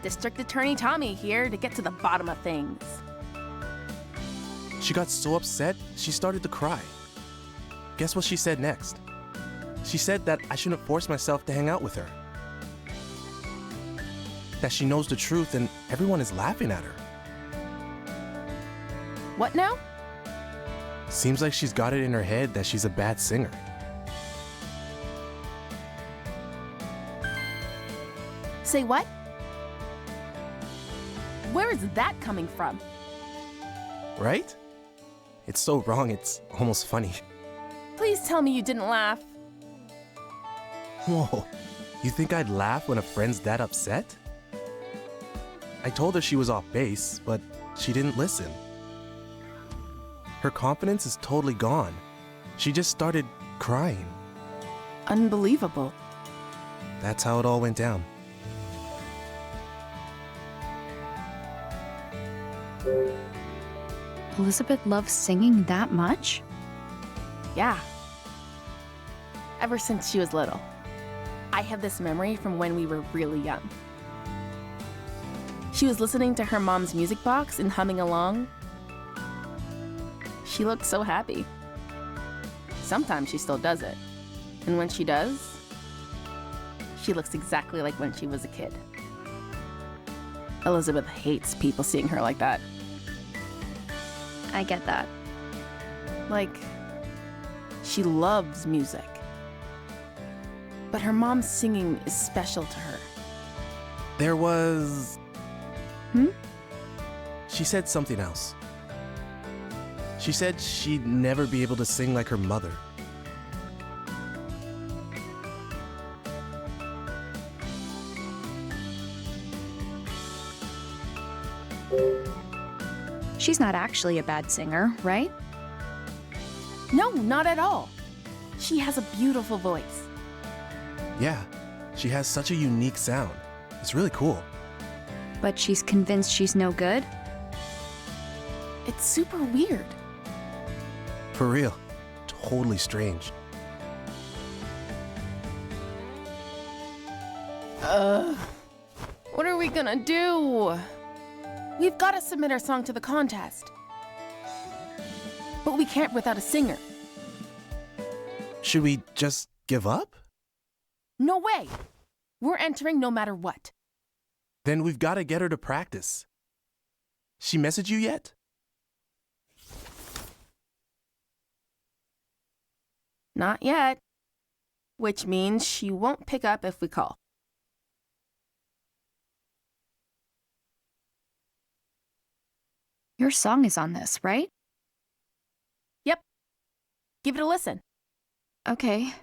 District Attorney Tommy here to get to the bottom of things. She got so upset, she started to cry. Guess what she said next? She said that I shouldn't force myself to hang out with her. That she knows the truth and everyone is laughing at her. What now? Seems like she's got it in her head that she's a bad singer. Say what? Where is that coming from? Right? It's so wrong, it's almost funny. Please tell me you didn't laugh. Whoa, you think I'd laugh when a friend's that upset? I told her she was off base, but she didn't listen. Her confidence is totally gone. She just started crying. Unbelievable. That's how it all went down. Elizabeth loves singing that much? Yeah. Ever since she was little. I have this memory from when we were really young. She was listening to her mom's music box and humming along. She looked so happy. Sometimes she still does it. And when she does, she looks exactly like when she was a kid. Elizabeth hates people seeing her like that. I get that. Like, she loves music. But her mom's singing is special to her. There was... Hmm? She said something else. She said she'd never be able to sing like her mother. She's not actually a bad singer, right? No, not at all. She has a beautiful voice. Yeah, she has such a unique sound. It's really cool. But she's convinced she's no good? It's super weird. For real. Totally strange. What are we gonna do? We've gotta submit our song to the contest. But we can't without a singer. Should we just give up? No way! We're entering no matter what. Then we've got to get her to practice. She messaged you yet? Not yet. Which means she won't pick up if we call. Your song is on this, right? Yep. Give it a listen. Okay.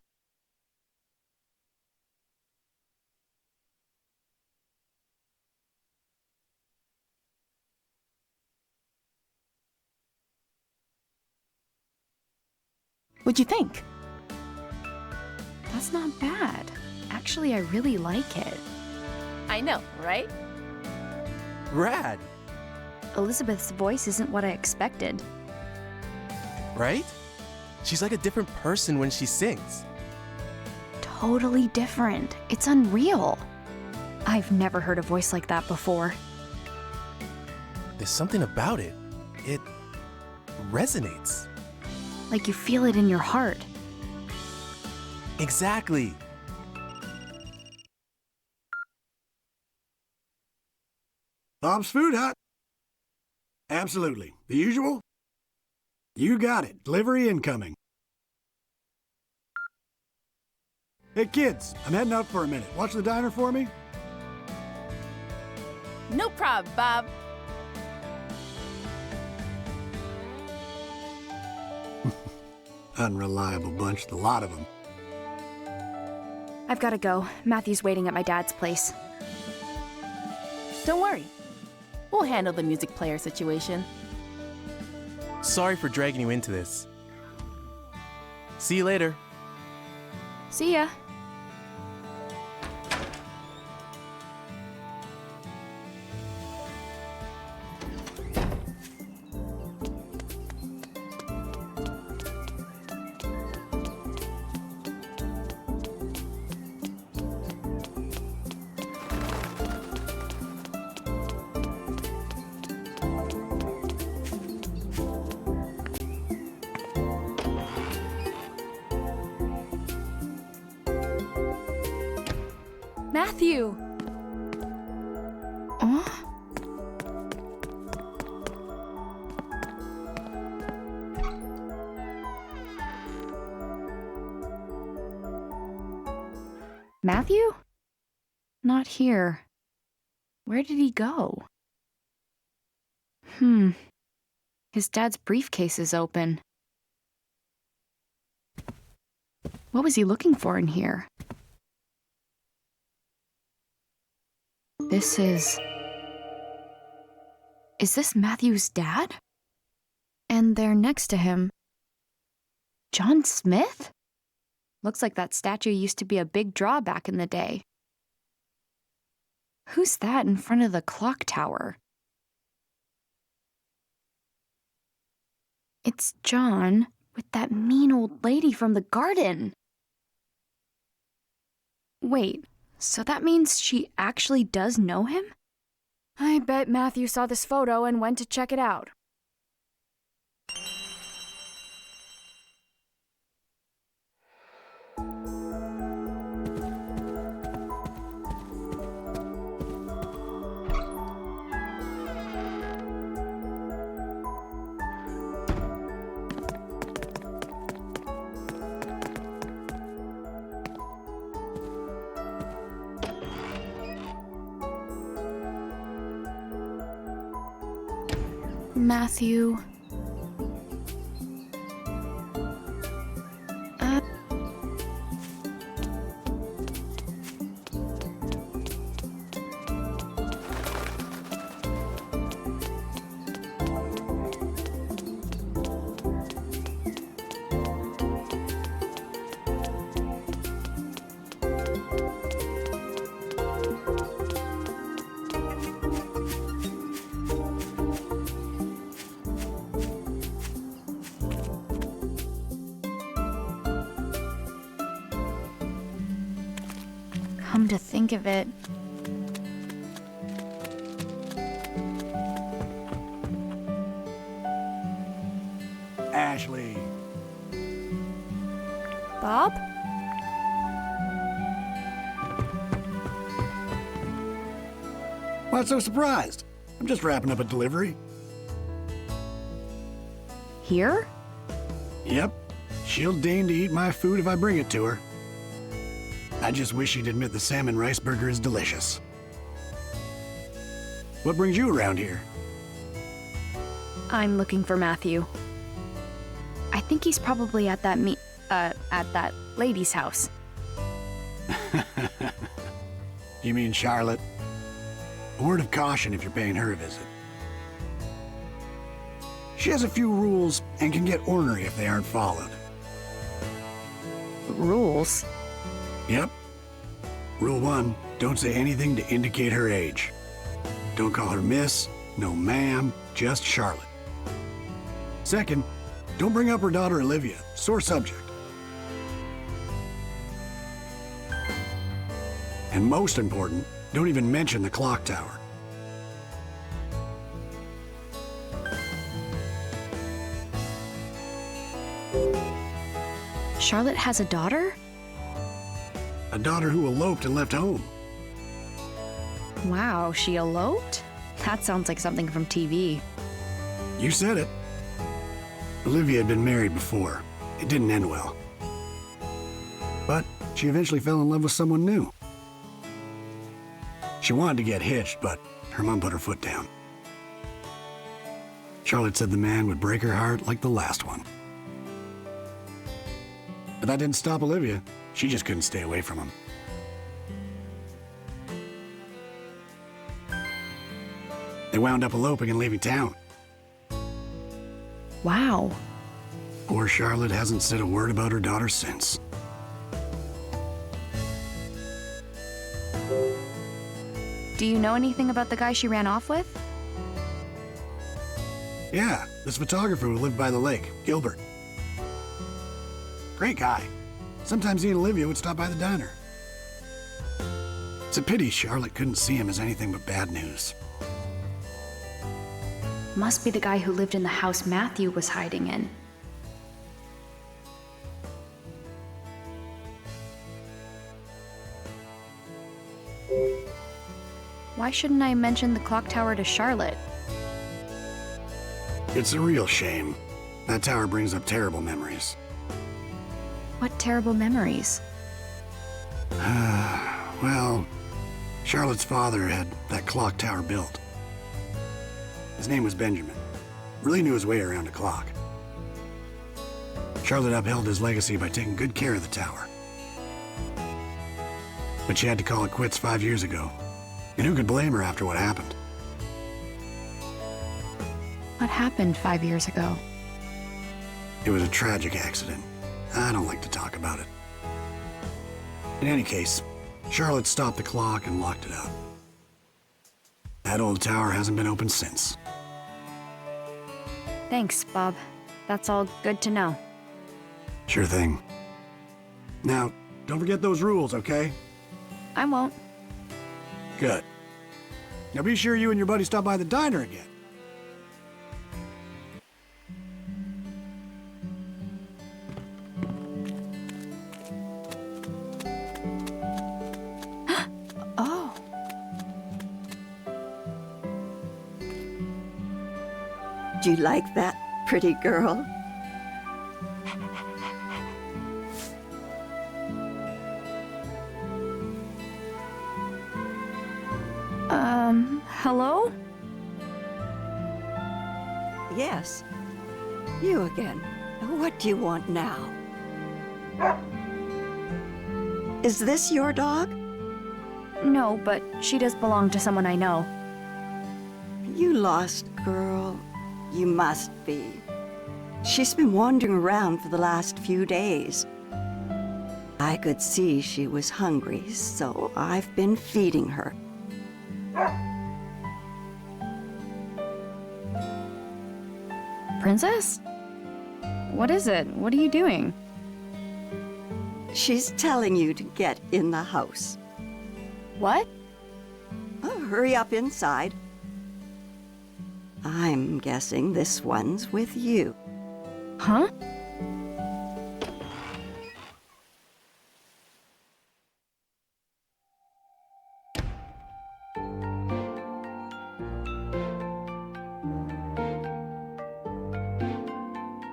What'd you think? That's not bad. Actually, I really like it. I know, right? Rad, Elizabeth's voice isn't what I expected. right? She's like a different person when she sings. Totally different. It's unreal. I've never heard a voice like that before. There's something about it. resonates. Like you feel it in your heart. Exactly. Bob's Food Hut? Absolutely. The usual? You got it. Delivery incoming. Hey kids, I'm heading out for a minute. Watch the diner for me? No prob, Bob. Unreliable bunch, the lot of them. I've gotta go. Matthew's waiting at my dad's place. Don't worry. We'll handle the music player situation. Sorry for dragging you into this. See you later. See ya. Matthew! Matthew? Not here. Where did he go? His dad's briefcase is open. What was he looking for in here? Is this Matthew's dad? And there next to him, John Smith? Looks like that statue used to be a big draw back in the day. Who's that in front of the clock tower? It's John with that mean old lady from the garden. Wait, so that means she actually does know him? I bet Matthew saw this photo and went to check it out. Matthew. Come to think of it, Ashley. Bob? Why so surprised? I'm just wrapping up a delivery. Here? Yep. She'll deign to eat my food if I bring it to her. I just wish she'd admit the salmon rice burger is delicious. What brings you around here? I'm looking for Matthew. I think he's probably at that at that lady's house. You mean Charlotte? A word of caution if you're paying her a visit. She has a few rules and can get ornery if they aren't followed. Rules? Yep. Rule 1, don't say anything to indicate her age. Don't call her miss, no ma'am, just Charlotte. Second, don't bring up her daughter Olivia, sore subject. And most important, don't even mention the clock tower. Charlotte has a daughter? A daughter who eloped and left home. Wow, she eloped? That sounds like something from TV. You said it. Olivia had been married before. It didn't end well. But she eventually fell in love with someone new. She wanted to get hitched, but her mom put her foot down. Charlotte said the man would break her heart like the last one. But that didn't stop Olivia. She just couldn't stay away from him. They wound up eloping and leaving town. Wow. Poor Charlotte hasn't said a word about her daughter since. Do you know anything about the guy she ran off with? Yeah, this photographer who lived by the lake, Gilbert. Great guy. Sometimes he and Olivia would stop by the diner. It's a pity Charlotte couldn't see him as anything but bad news. Must be the guy who lived in the house Matthew was hiding in. Why shouldn't I mention the clock tower to Charlotte? It's a real shame. That tower brings up terrible memories. What terrible memories? Well, Charlotte's father had that clock tower built. His name was Benjamin. Really knew his way around a clock. Charlotte upheld his legacy by taking good care of the tower. But she had to call it quits 5 years ago. And who could blame her after what happened? What happened 5 years ago? It was a tragic accident. I don't like to talk about it. In any case, Charlotte stopped the clock and locked it up. That old tower hasn't been opened since. Thanks, Bob. That's all good to know. Sure thing. Now, don't forget those rules, okay? I won't. Good. Now be sure you and your buddy stop by the diner again. Oh. Do you like that, pretty girl? Hello? Yes. You again. What do you want now? Is this your dog? No, but she does belong to someone I know. You lost girl. You must be. She's been wandering around for the last few days. I could see she was hungry, so I've been feeding her. Princess? What is it? What are you doing? She's telling you to get in the house. What? Oh, hurry up inside. I'm guessing this one's with you. Huh?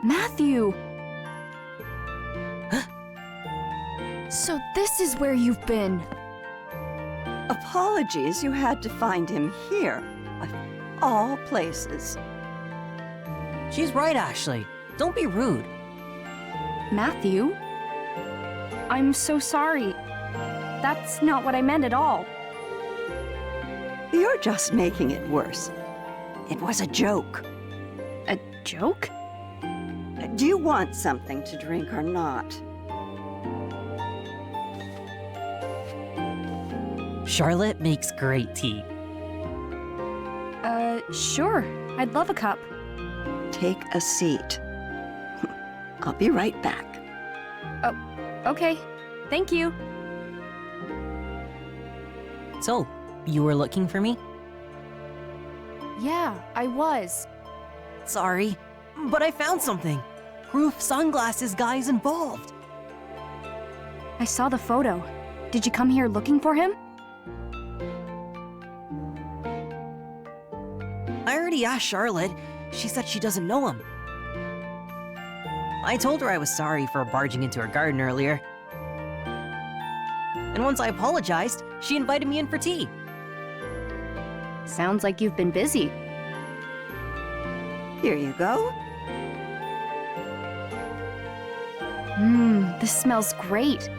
Matthew! So this is where you've been. Apologies you had to find him here, of all places. She's right, Ashley. Don't be rude. Matthew? I'm so sorry. That's not what I meant at all. You're just making it worse. It was a joke. A joke? Do you want something to drink or not? Charlotte makes great tea. Sure. I'd love a cup. Take a seat. I'll be right back. Oh, okay. Thank you. So, you were looking for me? Yeah, I was. Sorry, but I found something. Proof sunglasses guy's involved. I saw the photo. Did you come here looking for him? I already asked Charlotte. She said she doesn't know him. I told her I was sorry for barging into her garden earlier. And once I apologized, she invited me in for tea. Sounds like you've been busy. Here you go. This smells great.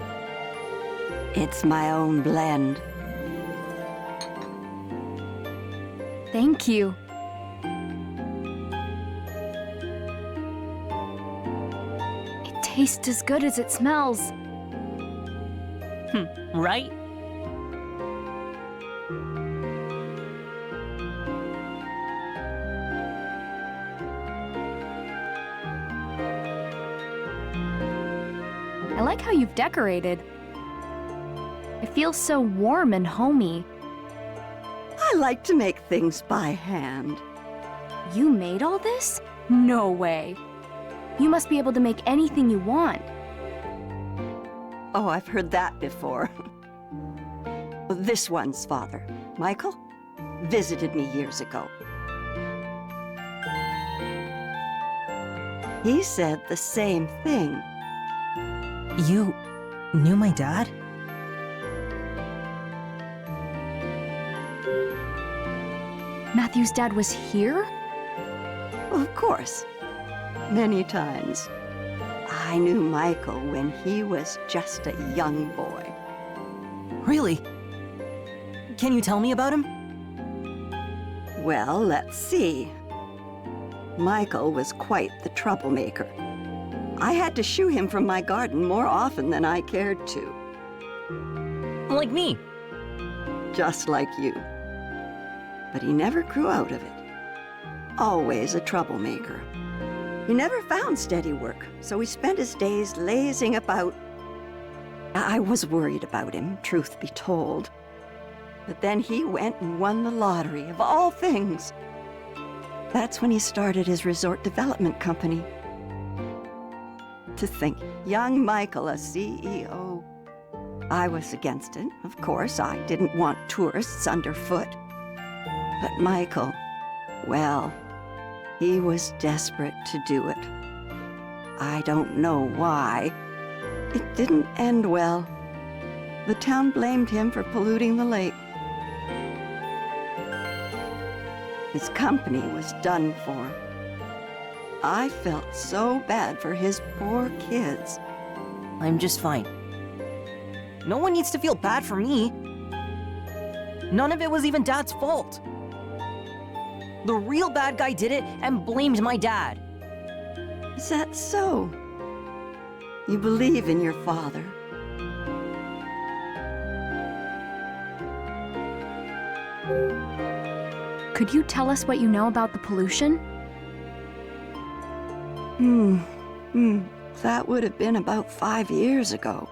It's my own blend. Thank you. It tastes as good as it smells. Right? I like how you've decorated. It feels so warm and homey. I like to make things by hand. You made all this? No way. You must be able to make anything you want. Oh, I've heard that before. This one's father, Michael, visited me years ago. He said the same thing. You knew my dad? Matthew's dad was here? Of course. Many times. I knew Michael when he was just a young boy. Really? Can you tell me about him? Well, let's see. Michael was quite the troublemaker. I had to shoo him from my garden more often than I cared to. Like me. Just like you. But he never grew out of it. Always a troublemaker. He never found steady work, so he spent his days lazing about. I was worried about him, truth be told. But then he went and won the lottery, of all things. That's when he started his resort development company. To think, young Michael, a CEO. I was against it, of course. I didn't want tourists underfoot. But Michael, well, he was desperate to do it. I don't know why. It didn't end well. The town blamed him for polluting the lake. His company was done for. I felt so bad for his poor kids. I'm just fine. No one needs to feel bad for me. None of it was even Dad's fault. The real bad guy did it and blamed my dad. Is that so? You believe in your father? Could you tell us what you know about the pollution? That would have been about 5 years ago.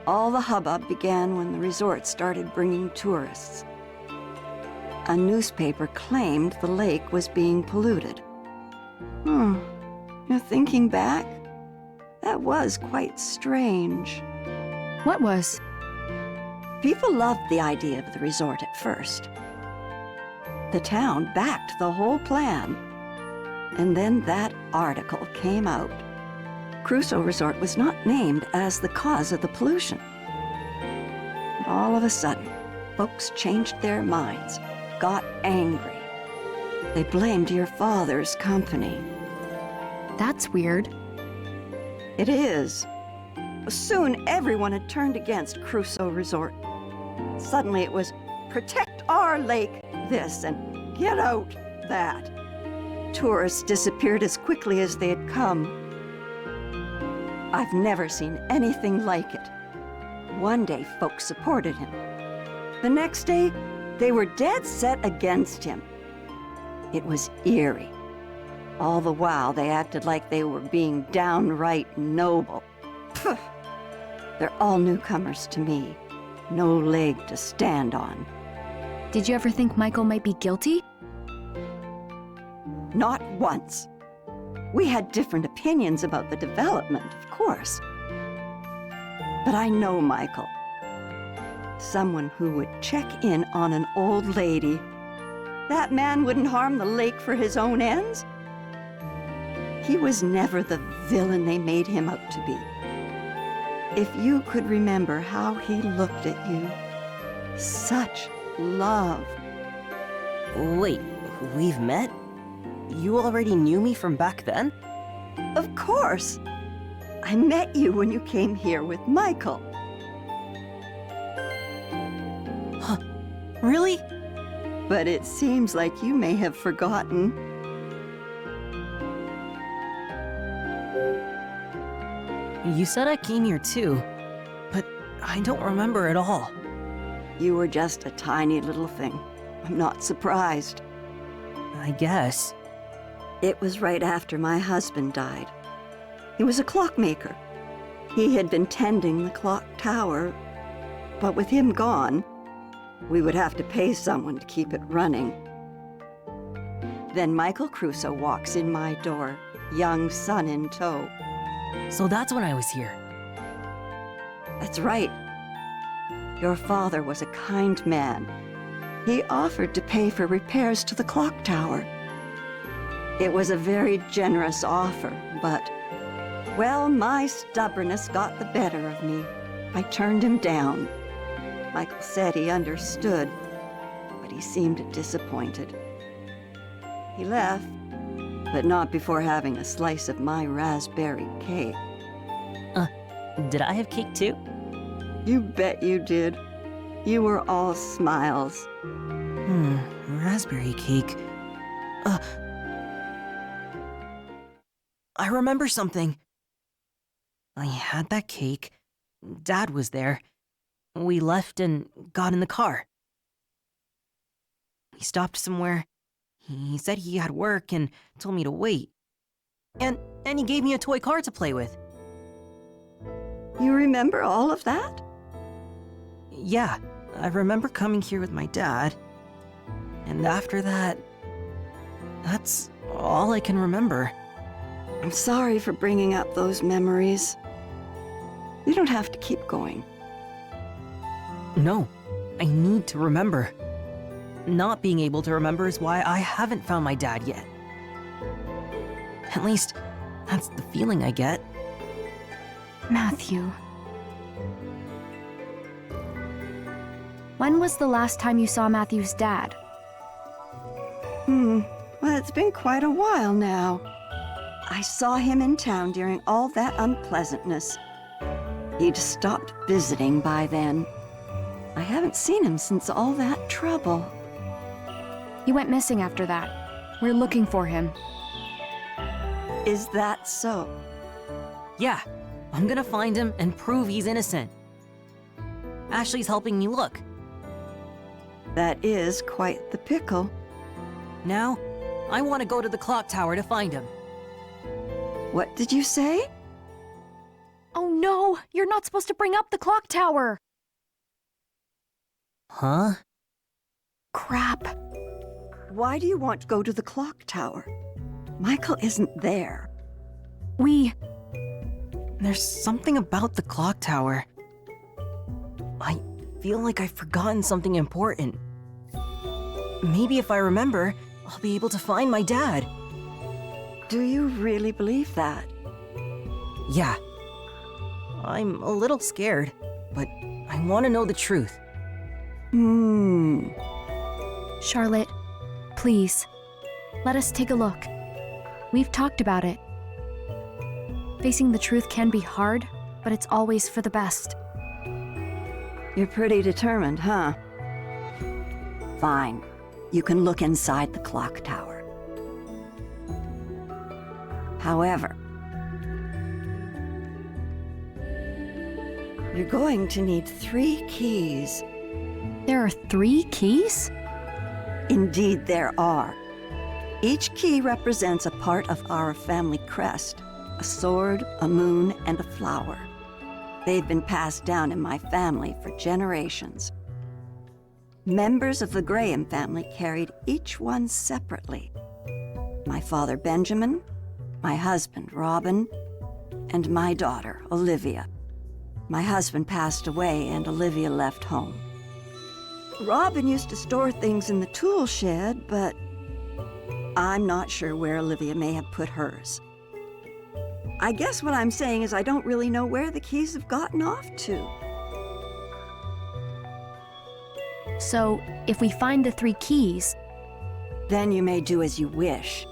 All the hubbub began when the resort started bringing tourists. A newspaper claimed the lake was being polluted. You're thinking back? That was quite strange. What was? People loved the idea of the resort at first. The town backed the whole plan. And then that article came out. Crusoe Resort was not named as the cause of the pollution. But all of a sudden, folks changed their minds, got angry. They blamed your father's company. That's weird. It is. Soon everyone had turned against Crusoe Resort. Suddenly it was protect our lake this and get out that. Tourists disappeared as quickly as they had come. I've never seen anything like it. One day folks supported him. The next day, they were dead set against him. It was eerie. All the while, they acted like they were being downright noble. Phew. They're all newcomers to me. No leg to stand on. Did you ever think Michael might be guilty? Not once. We had different opinions about the development, of course. But I know Michael. Someone who would check in on an old lady. That man wouldn't harm the lake for his own ends. He was never the villain they made him out to be. If you could remember how he looked at you, such love. Wait, we've met? You already knew me from back then? Of course. I met you when you came here with Michael. Huh, really? But it seems like you may have forgotten. You said I came here too, but I don't remember at all. You were just a tiny little thing. I'm not surprised. I guess. It was right after my husband died. He was a clockmaker. He had been tending the clock tower, but with him gone, we would have to pay someone to keep it running. Then Michael Crusoe walks in my door, young son in tow. So that's when I was here. That's right. Your father was a kind man. He offered to pay for repairs to the clock tower. It was a very generous offer, but, well, my stubbornness got the better of me. I turned him down. Michael said he understood, but he seemed disappointed. He left, but not before having a slice of my raspberry cake. Did I have cake too? You bet you did. You were all smiles. Raspberry cake. I remember something. I had that cake. Dad was there. We left and got in the car. He stopped somewhere. He said he had work and told me to wait. And he gave me a toy car to play with. You remember all of that? Yeah, I remember coming here with my dad. And after that, that's all I can remember. I'm sorry for bringing up those memories. You don't have to keep going. No, I need to remember. Not being able to remember is why I haven't found my dad yet. At least, that's the feeling I get. Matthew. When was the last time you saw Matthew's dad? Well, it's been quite a while now. I saw him in town during all that unpleasantness. He'd stopped visiting by then. I haven't seen him since all that trouble. He went missing after that. We're looking for him. Is that so? Yeah, I'm gonna find him and prove he's innocent. Ashley's helping me look. That is quite the pickle. Now, I want to go to the clock tower to find him. What did you say? Oh no! You're not supposed to bring up the clock tower! Huh? Crap. Why do you want to go to the clock tower? Michael isn't there. There's something about the clock tower. I feel like I've forgotten something important. Maybe if I remember, I'll be able to find my dad. Do you really believe that? Yeah. I'm a little scared, but I want to know the truth. Charlotte, please, let us take a look. We've talked about it. Facing the truth can be hard, but it's always for the best. You're pretty determined, huh? Fine. You can look inside the clock tower. However, you're going to need 3 keys. There are 3 keys? Indeed, there are. Each key represents a part of our family crest: a sword, a moon, and a flower. They've been passed down in my family for generations. Members of the Graham family carried each one separately. My father, Benjamin, my husband, Robin, and my daughter, Olivia. My husband passed away and Olivia left home. Robin used to store things in the tool shed, but I'm not sure where Olivia may have put hers. I guess what I'm saying is I don't really know where the keys have gotten off to. So, if we find the 3 keys, then you may do as you wish.